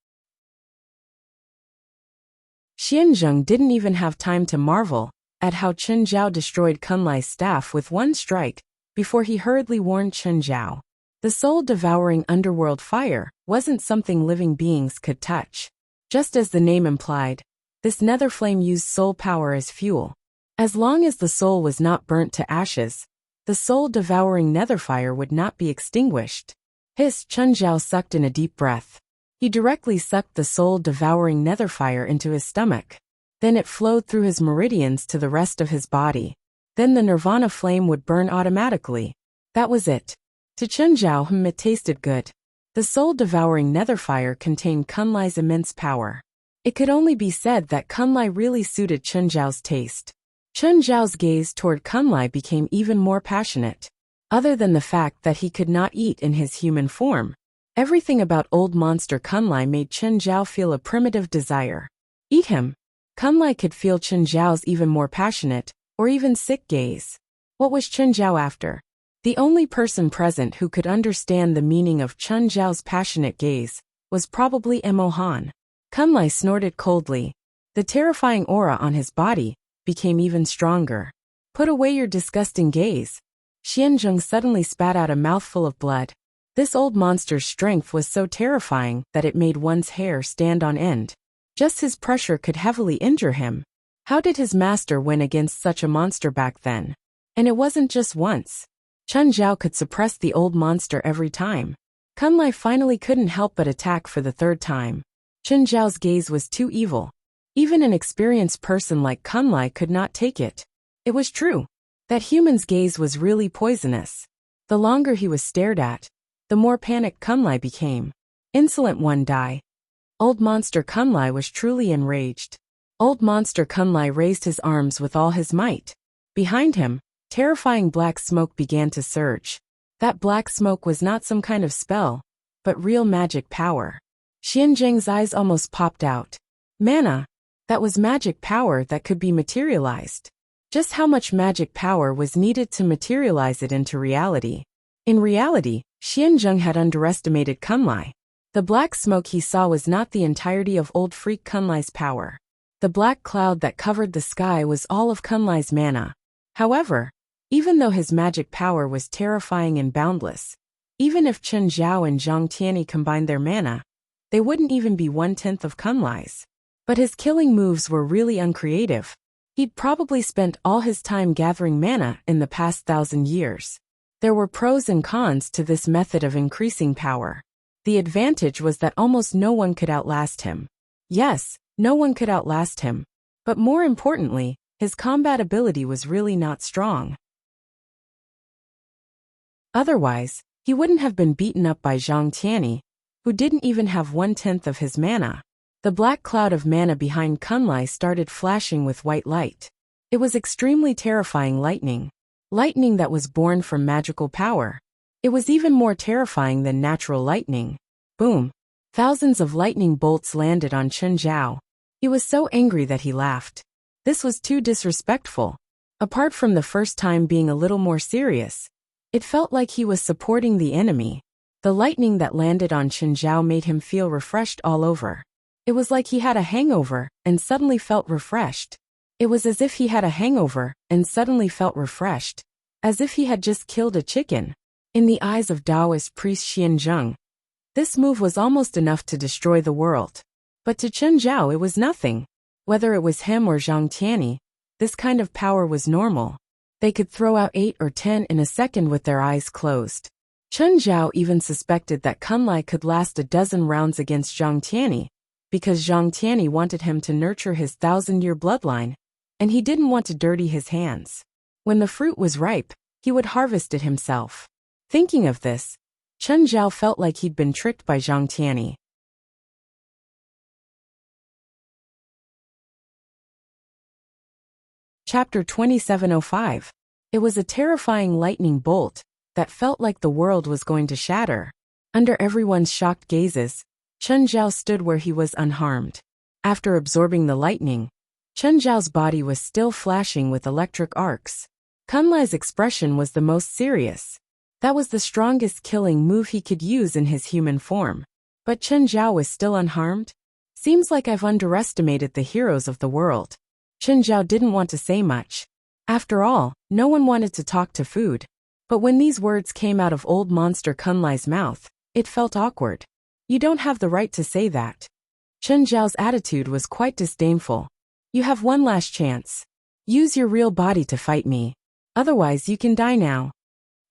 Xianzheng didn't even have time to marvel at how Chen Zhao destroyed Kunlai's staff with one strike before he hurriedly warned Chen Zhao. The soul-devouring underworld fire wasn't something living beings could touch. Just as the name implied, this nether flame used soul power as fuel. As long as the soul was not burnt to ashes, the soul-devouring nether fire would not be extinguished. Chun Zhao sucked in a deep breath. He directly sucked the soul-devouring nether fire into his stomach. Then it flowed through his meridians to the rest of his body. Then the nirvana flame would burn automatically. That was it. To Chun Zhao, it tasted good. The soul-devouring nether fire contained Kunlai's immense power. It could only be said that Kunlai really suited Chun Zhao's taste. Chun Zhao's gaze toward Kunlai became even more passionate. Other than the fact that he could not eat in his human form, everything about old monster Kunlai made Chun Zhao feel a primitive desire. Eat him. Kunlai could feel Chun Zhao's even more passionate, or even sick gaze. What was Chun Zhao after? The only person present who could understand the meaning of Chun Zhao's passionate gaze was probably Emo Han. Kunlai snorted coldly. The terrifying aura on his body became even stronger. Put away your disgusting gaze. Xianzheng suddenly spat out a mouthful of blood. This old monster's strength was so terrifying that it made one's hair stand on end. Just his pressure could heavily injure him. How did his master win against such a monster back then? And it wasn't just once. Chun Zhao could suppress the old monster every time. Kunlai finally couldn't help but attack for the third time. Chun Zhao's gaze was too evil. Even an experienced person like Kunlai could not take it. It was true. That human's gaze was really poisonous. The longer he was stared at, the more panicked Kunlai became. Insolent one, die. Old monster Kunlai was truly enraged. Old monster Kunlai raised his arms with all his might. Behind him, terrifying black smoke began to surge. That black smoke was not some kind of spell, but real magic power. Xianzheng's eyes almost popped out. Mana! That was magic power that could be materialized. Just how much magic power was needed to materialize it into reality? In reality, Xianzheng had underestimated Kunlai. The black smoke he saw was not the entirety of old freak Kunlai's power. The black cloud that covered the sky was all of Kunlai's mana. However, even though his magic power was terrifying and boundless, even if Chun Zhao and Zhang Tianyi combined their mana, they wouldn't even be 1/10 of Kunlai's. But his killing moves were really uncreative. He'd probably spent all his time gathering mana in the past 1,000 years. There were pros and cons to this method of increasing power. The advantage was that almost no one could outlast him. Yes, no one could outlast him. But more importantly, his combat ability was really not strong. Otherwise, he wouldn't have been beaten up by Zhang Tianyi, who didn't even have 1/10 of his mana. The black cloud of mana behind Kunlai started flashing with white light. It was extremely terrifying lightning. Lightning that was born from magical power. It was even more terrifying than natural lightning. Boom! Thousands of lightning bolts landed on Chun Zhao. He was so angry that he laughed. This was too disrespectful. Apart from the first time being a little more serious, it felt like he was supporting the enemy. The lightning that landed on Chun Zhao made him feel refreshed all over. It was like he had a hangover and suddenly felt refreshed. It was as if he had a hangover and suddenly felt refreshed. As if he had just killed a chicken. In the eyes of Taoist priest Xianzheng, this move was almost enough to destroy the world. But to Chun Zhao it was nothing. Whether it was him or Zhang Tianyi, this kind of power was normal. They could throw out 8 or 10 in a second with their eyes closed. Chun Zhao even suspected that Kunlai could last a dozen rounds against Zhang Tianyi, because Zhang Tianyi wanted him to nurture his 1,000-year bloodline, and he didn't want to dirty his hands. When the fruit was ripe, he would harvest it himself. Thinking of this, Chun Zhao felt like he'd been tricked by Zhang Tianyi. Chapter 2705. It was a terrifying lightning bolt that felt like the world was going to shatter. Under everyone's shocked gazes, Chun Zhao stood where he was unharmed. After absorbing the lightning, Chun Zhao's body was still flashing with electric arcs. Kunlai's expression was the most serious. That was the strongest killing move he could use in his human form. But Chun Zhao was still unharmed? Seems like I've underestimated the heroes of the world. Chun Zhao didn't want to say much. After all, no one wanted to talk to food. But when these words came out of old monster Kunlai's mouth, it felt awkward. You don't have the right to say that. Chen Zhao's attitude was quite disdainful. You have one last chance. Use your real body to fight me. Otherwise you can die now.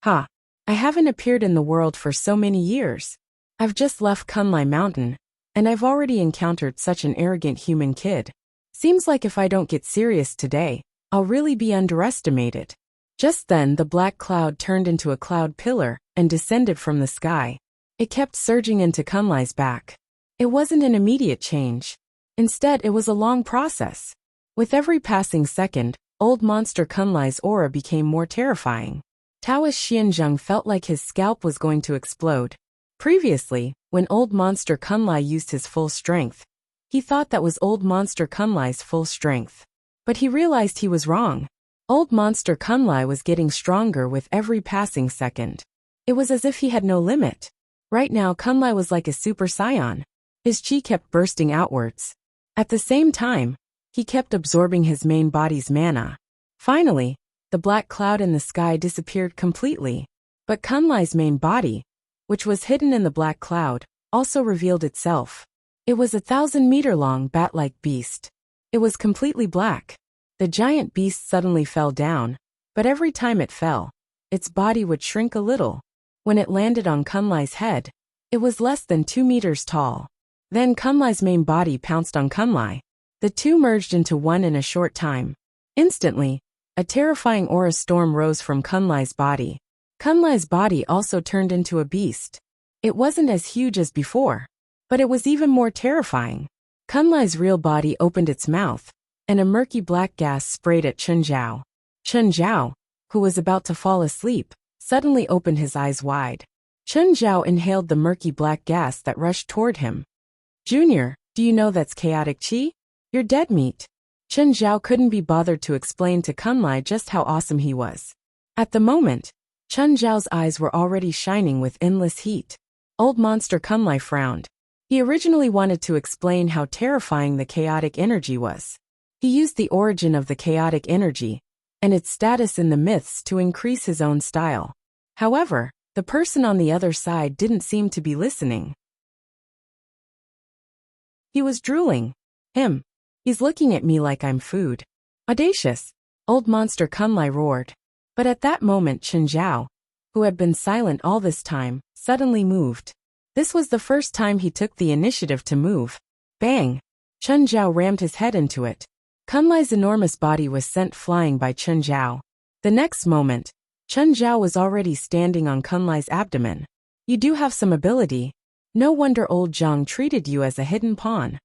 Ha! I haven't appeared in the world for so many years. I've just left Kunlai Mountain, and I've already encountered such an arrogant human kid. Seems like if I don't get serious today, I'll really be underestimated. Just then the black cloud turned into a cloud pillar and descended from the sky. It kept surging into Kunlai's back. It wasn't an immediate change. Instead, it was a long process. With every passing second, old monster Kunlai's aura became more terrifying. Taoist Xianzheng felt like his scalp was going to explode. Previously, when old monster Kunlai used his full strength, he thought that was old monster Kunlai's full strength. But he realized he was wrong. Old monster Kunlai was getting stronger with every passing second. It was as if he had no limit. Right now Kunlai was like a super saiyan. His chi kept bursting outwards. At the same time, he kept absorbing his main body's mana. Finally, the black cloud in the sky disappeared completely. But Kunlai's main body, which was hidden in the black cloud, also revealed itself. It was a 1,000-meter-long bat-like beast. It was completely black. The giant beast suddenly fell down, but every time it fell, its body would shrink a little. When it landed on Kunlai's head, it was less than 2 meters tall. Then Kunlai's main body pounced on Kunlai. The two merged into one in a short time. Instantly, a terrifying aura storm rose from Kunlai's body. Kunlai's body also turned into a beast. It wasn't as huge as before, but it was even more terrifying. Kunlai's real body opened its mouth, and a murky black gas sprayed at Chen Zhao. Chen Zhao, who was about to fall asleep, suddenly opened his eyes wide. Chen Zhao inhaled the murky black gas that rushed toward him. Junior, do you know that's chaotic chi? You're dead meat. Chen Zhao couldn't be bothered to explain to Kunlai just how awesome he was. At the moment, Chen Zhao's eyes were already shining with endless heat. Old monster Kunlai frowned. He originally wanted to explain how terrifying the chaotic energy was. He used the origin of the chaotic energy and its status in the myths to increase his own style. However, the person on the other side didn't seem to be listening. He was drooling. He's looking at me like I'm food. Audacious! Old monster Kunlai roared. But at that moment Chen Zhao, who had been silent all this time, suddenly moved. This was the first time he took the initiative to move. Bang! Chen Zhao rammed his head into it. Kunlai's enormous body was sent flying by Chen Zhao. The next moment, Chen Zhao was already standing on Kunlai's abdomen. You do have some ability. No wonder old Zhang treated you as a hidden pawn.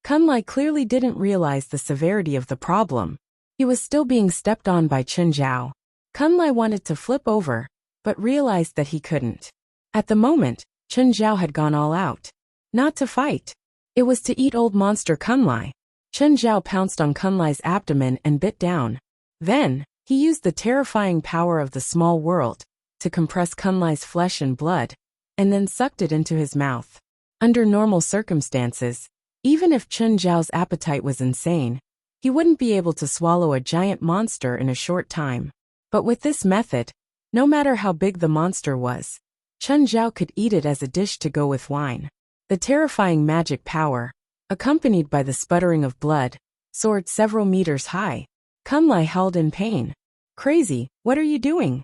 Kunlai clearly didn't realize the severity of the problem. He was still being stepped on by Chen Zhao. Kunlai wanted to flip over, but realized that he couldn't. At the moment, Chen Zhao had gone all out. Not to fight. It was to eat old monster Kunlai. Chen Zhao pounced on Kunlai's abdomen and bit down. Then, he used the terrifying power of the small world to compress Kunlai's flesh and blood, and then sucked it into his mouth. Under normal circumstances, even if Chen Zhao's appetite was insane, he wouldn't be able to swallow a giant monster in a short time. But with this method, no matter how big the monster was, Chen Zhao could eat it as a dish to go with wine. The terrifying magic power, accompanied by the sputtering of blood, soared several meters high. Kunlai howled in pain. Crazy, what are you doing?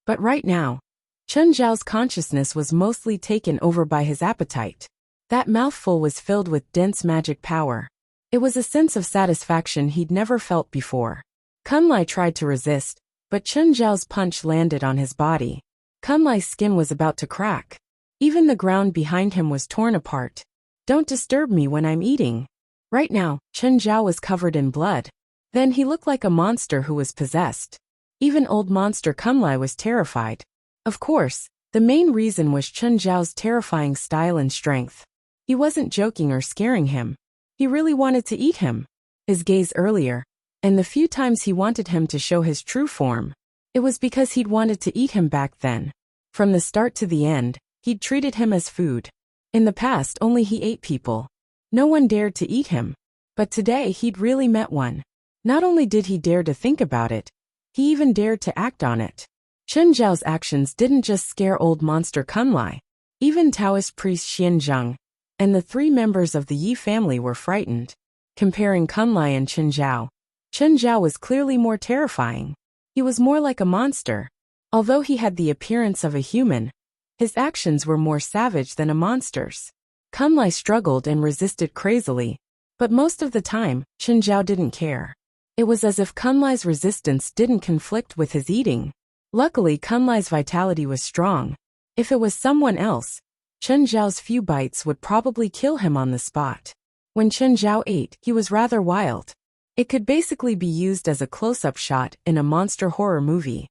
But right now, Chen Zhao's consciousness was mostly taken over by his appetite. That mouthful was filled with dense magic power. It was a sense of satisfaction he'd never felt before. Kunlai tried to resist, but Chen Zhao's punch landed on his body. Kunlai's skin was about to crack. Even the ground behind him was torn apart. Don't disturb me when I'm eating. Right now, Chen Zhao was covered in blood. Then he looked like a monster who was possessed. Even old monster Kunlai was terrified. Of course, the main reason was Chen Zhao's terrifying style and strength. He wasn't joking or scaring him. He really wanted to eat him. His gaze earlier, and the few times he wanted him to show his true form, it was because he'd wanted to eat him back then. From the start to the end, he'd treated him as food. In the past only he ate people. No one dared to eat him. But today he'd really met one. Not only did he dare to think about it, he even dared to act on it. Chen Zhao's actions didn't just scare old monster Kunlai. Even Taoist priest Xianzheng, and the three members of the Yi family were frightened. Comparing Kunlai and Chen Zhao was clearly more terrifying. He was more like a monster. Although he had the appearance of a human, his actions were more savage than a monster's. Kunlai struggled and resisted crazily, but most of the time, Chen Zhao didn't care. It was as if Kunlai's resistance didn't conflict with his eating. Luckily, Kunlai's vitality was strong. If it was someone else, Chen Zhao's few bites would probably kill him on the spot. When Chen Zhao ate, he was rather wild. It could basically be used as a close-up shot in a monster horror movie.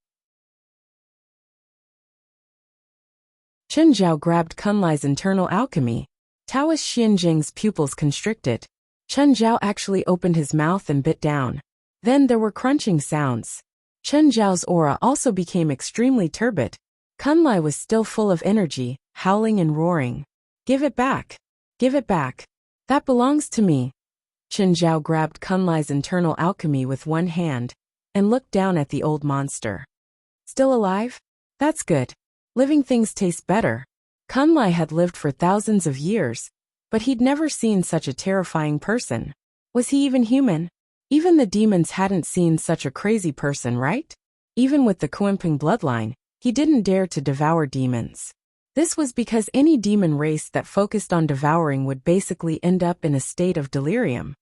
Chen Zhao grabbed Kunlai's internal alchemy. Taoist Xianzheng's pupils constricted. Chen Zhao actually opened his mouth and bit down. Then there were crunching sounds. Chen Zhao's aura also became extremely turbid. Kunlai was still full of energy, howling and roaring. "Give it back! Give it back! That belongs to me!" Chen Zhao grabbed Kunlai's internal alchemy with one hand and looked down at the old monster. "Still alive? That's good. Living things taste better." Kunlai had lived for thousands of years, but he'd never seen such a terrifying person. Was he even human? Even the demons hadn't seen such a crazy person, right? Even with the Kuanping bloodline, he didn't dare to devour demons. This was because any demon race that focused on devouring would basically end up in a state of delirium.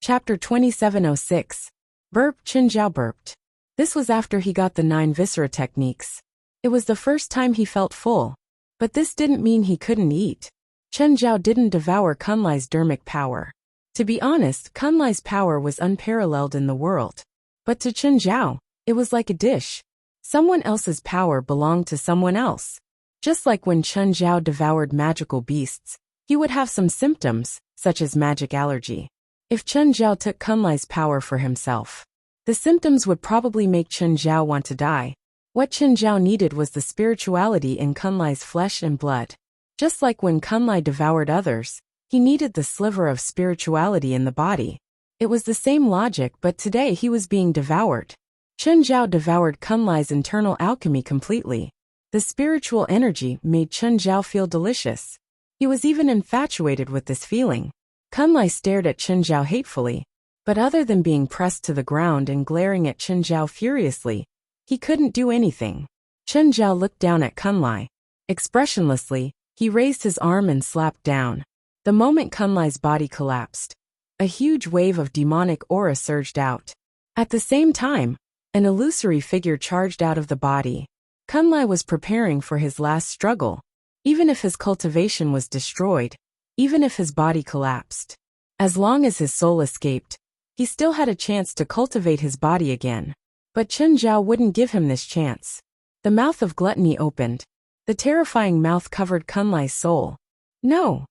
Chapter 2706. Burp. Chen Zhao burped. This was after he got the 9 viscera techniques. It was the first time he felt full, but this didn't mean he couldn't eat. Chen Zhao didn't devour Kunlai's dermic power. To be honest, Kunlai's power was unparalleled in the world. But to Chen Zhao, it was like a dish. Someone else's power belonged to someone else. Just like when Chen Zhao devoured magical beasts, he would have some symptoms, such as magic allergy. If Chen Zhao took Kunlai's power for himself, the symptoms would probably make Chen Zhao want to die. What Chen Zhao needed was the spirituality in Kunlai's flesh and blood. Just like when Kunlai devoured others, he needed the sliver of spirituality in the body. It was the same logic, but today he was being devoured. Chen Zhao devoured Kunlai's internal alchemy completely. The spiritual energy made Chen Zhao feel delicious. He was even infatuated with this feeling. Kunlai stared at Chen Zhao hatefully, but other than being pressed to the ground and glaring at Chen Zhao furiously, he couldn't do anything. Chen Zhao looked down at Kunlai. Expressionlessly, he raised his arm and slapped down. The moment Kunlai's body collapsed, a huge wave of demonic aura surged out. At the same time, an illusory figure charged out of the body. Kunlai was preparing for his last struggle. Even if his cultivation was destroyed, even if his body collapsed, as long as his soul escaped, he still had a chance to cultivate his body again. But Chen Zhao wouldn't give him this chance. The mouth of gluttony opened. The terrifying mouth covered Kunlai's soul. "No!"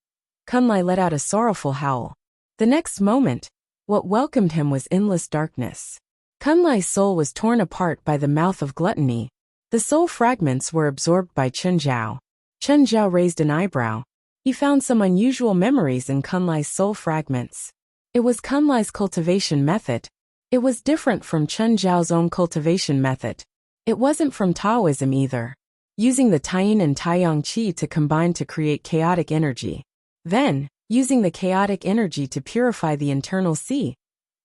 Kunlai let out a sorrowful howl. The next moment, what welcomed him was endless darkness. Kunlai's soul was torn apart by the mouth of gluttony. The soul fragments were absorbed by Chen Zhao. Chen Zhao raised an eyebrow. He found some unusual memories in Kunlai's soul fragments. It was Kunlai's cultivation method. It was different from Chen Zhao's own cultivation method. It wasn't from Taoism either. Using the Taiyin and Taiyang Qi to combine to create chaotic energy. Then, using the chaotic energy to purify the internal sea,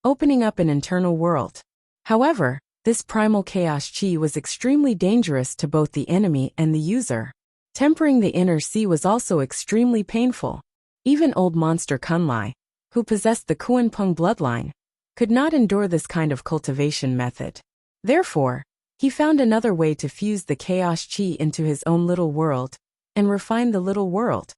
opening up an internal world. However, this primal chaos Qi was extremely dangerous to both the enemy and the user. Tempering the inner sea was also extremely painful. Even old monster Kunlai, who possessed the Kuanping bloodline, could not endure this kind of cultivation method. Therefore, he found another way to fuse the chaos Qi into his own little world, and refine the little world,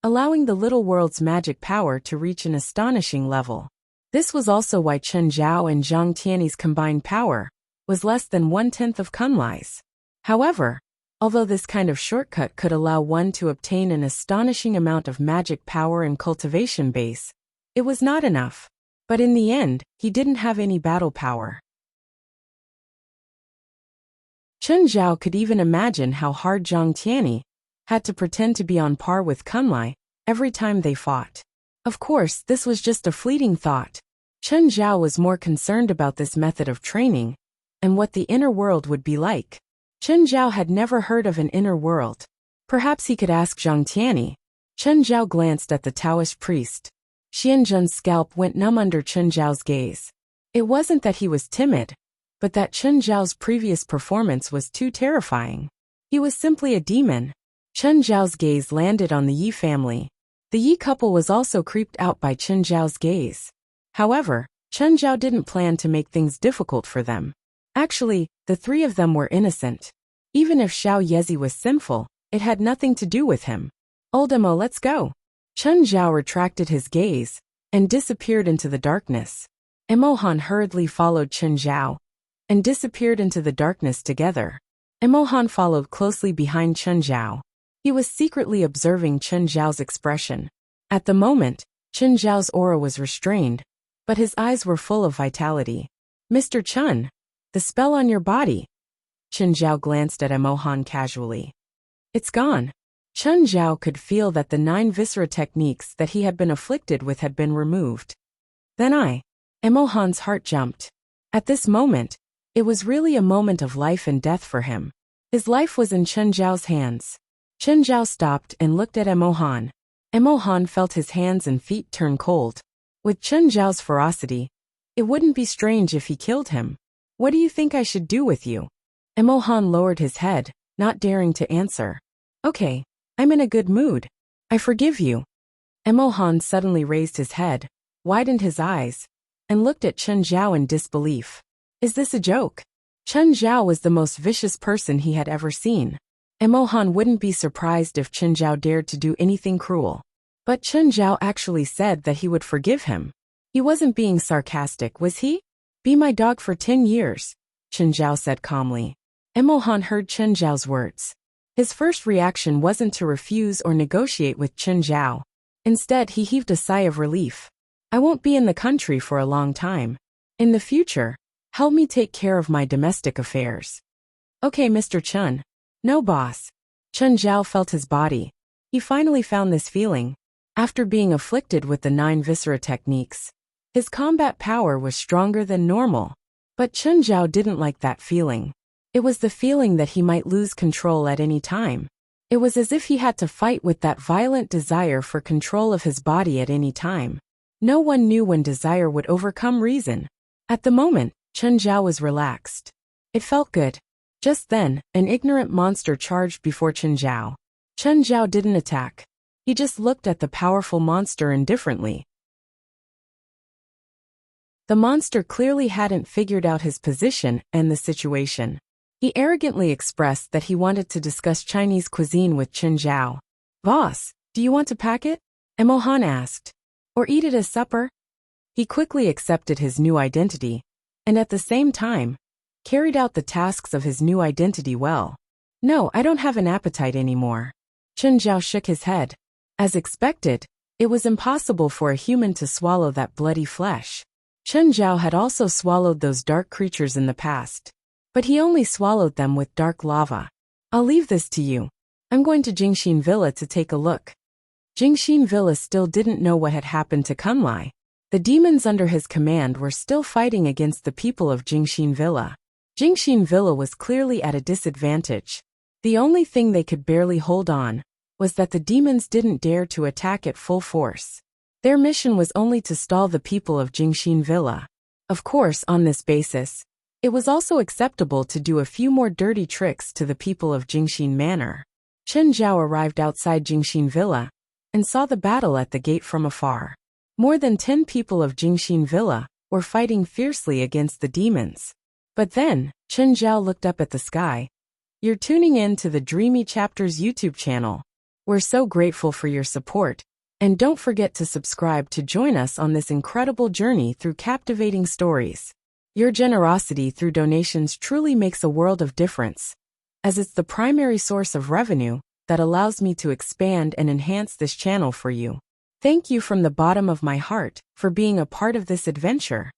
allowing the little world's magic power to reach an astonishing level. This was also why Chen Zhao and Zhang Tianyi's combined power was less than 1/10 of Kunlai's. However, although this kind of shortcut could allow one to obtain an astonishing amount of magic power and cultivation base, it was not enough. But in the end, he didn't have any battle power. Chen Zhao could even imagine how hard Zhang Tianyi had to pretend to be on par with Kunlai every time they fought. Of course, this was just a fleeting thought. Chen Zhao was more concerned about this method of training and what the inner world would be like. Chen Zhao had never heard of an inner world. Perhaps he could ask Zhang Tianyi. Chen Zhao glanced at the Taoist priest. Xianzhen's scalp went numb under Chen Zhao's gaze. It wasn't that he was timid, but that Chen Zhao's previous performance was too terrifying. He was simply a demon. Chen Zhao's gaze landed on the Yi family. The Yi couple was also creeped out by Chen Zhao's gaze. However, Chen Zhao didn't plan to make things difficult for them. Actually, the three of them were innocent. Even if Xiao Yezi was sinful, it had nothing to do with him. Oldemo, let's go. Chen Zhao retracted his gaze and disappeared into the darkness. Emohan hurriedly followed Chen Zhao and disappeared into the darkness together. Emohan followed closely behind Chen Zhao. He was secretly observing Chen Zhao's expression. At the moment, Chen Zhao's aura was restrained, but his eyes were full of vitality. Mr. Chen, the spell on your body. Chen Zhao glanced at Emohan casually. It's gone. Chen Zhao could feel that the 9 viscera techniques that he had been afflicted with had been removed. Then Emohan's heart jumped. At this moment, it was really a moment of life and death for him. His life was in Chen Zhao's hands. Chen Zhao stopped and looked at Emohan. Emohan felt his hands and feet turn cold. With Chen Zhao's ferocity, it wouldn't be strange if he killed him. What do you think I should do with you? Emohan lowered his head, not daring to answer. Okay, I'm in a good mood. I forgive you. Emohan suddenly raised his head, widened his eyes, and looked at Chen Zhao in disbelief. Is this a joke? Chen Zhao was the most vicious person he had ever seen. Emohan wouldn't be surprised if Chen Zhao dared to do anything cruel. But Chen Zhao actually said that he would forgive him. He wasn't being sarcastic, was he? Be my dog for 10 years, Chen Zhao said calmly. Emohan heard Chen Zhao's words. His first reaction wasn't to refuse or negotiate with Chen Zhao. Instead, he heaved a sigh of relief. I won't be in the country for a long time. In the future, help me take care of my domestic affairs. Okay, Mr. Chen. No, boss. Chen Zhao felt his body. He finally found this feeling. After being afflicted with the 9 viscera techniques, his combat power was stronger than normal. But Chen Zhao didn't like that feeling. It was the feeling that he might lose control at any time. It was as if he had to fight with that violent desire for control of his body at any time. No one knew when desire would overcome reason. At the moment, Chen Zhao was relaxed. It felt good. Just then, an ignorant monster charged before Chen Zhao. Chen Zhao didn't attack. He just looked at the powerful monster indifferently. The monster clearly hadn't figured out his position and the situation. He arrogantly expressed that he wanted to discuss Chinese cuisine with Chen Zhao. Boss, do you want to pack it? Emohan asked. Or eat it as supper? He quickly accepted his new identity, and at the same time, carried out the tasks of his new identity well. No, I don't have an appetite anymore. Chen Zhao shook his head. As expected, it was impossible for a human to swallow that bloody flesh. Chen Zhao had also swallowed those dark creatures in the past. But he only swallowed them with dark lava. I'll leave this to you. I'm going to Jingxin Villa to take a look. Jingxin Villa still didn't know what had happened to Kunlai. The demons under his command were still fighting against the people of Jingxin Villa. Jingxin Villa was clearly at a disadvantage. The only thing they could barely hold on was that the demons didn't dare to attack at full force. Their mission was only to stall the people of Jingxin Villa. Of course, on this basis, it was also acceptable to do a few more dirty tricks to the people of Jingxin Manor. Chen Zhao arrived outside Jingxin Villa and saw the battle at the gate from afar. More than 10 people of Jingxin Villa were fighting fiercely against the demons. But then, Chen Zhao looked up at the sky. You're tuning in to the Dreamy Chapters YouTube channel. We're so grateful for your support, and don't forget to subscribe to join us on this incredible journey through captivating stories. Your generosity through donations truly makes a world of difference, as it's the primary source of revenue that allows me to expand and enhance this channel for you. Thank you from the bottom of my heart for being a part of this adventure.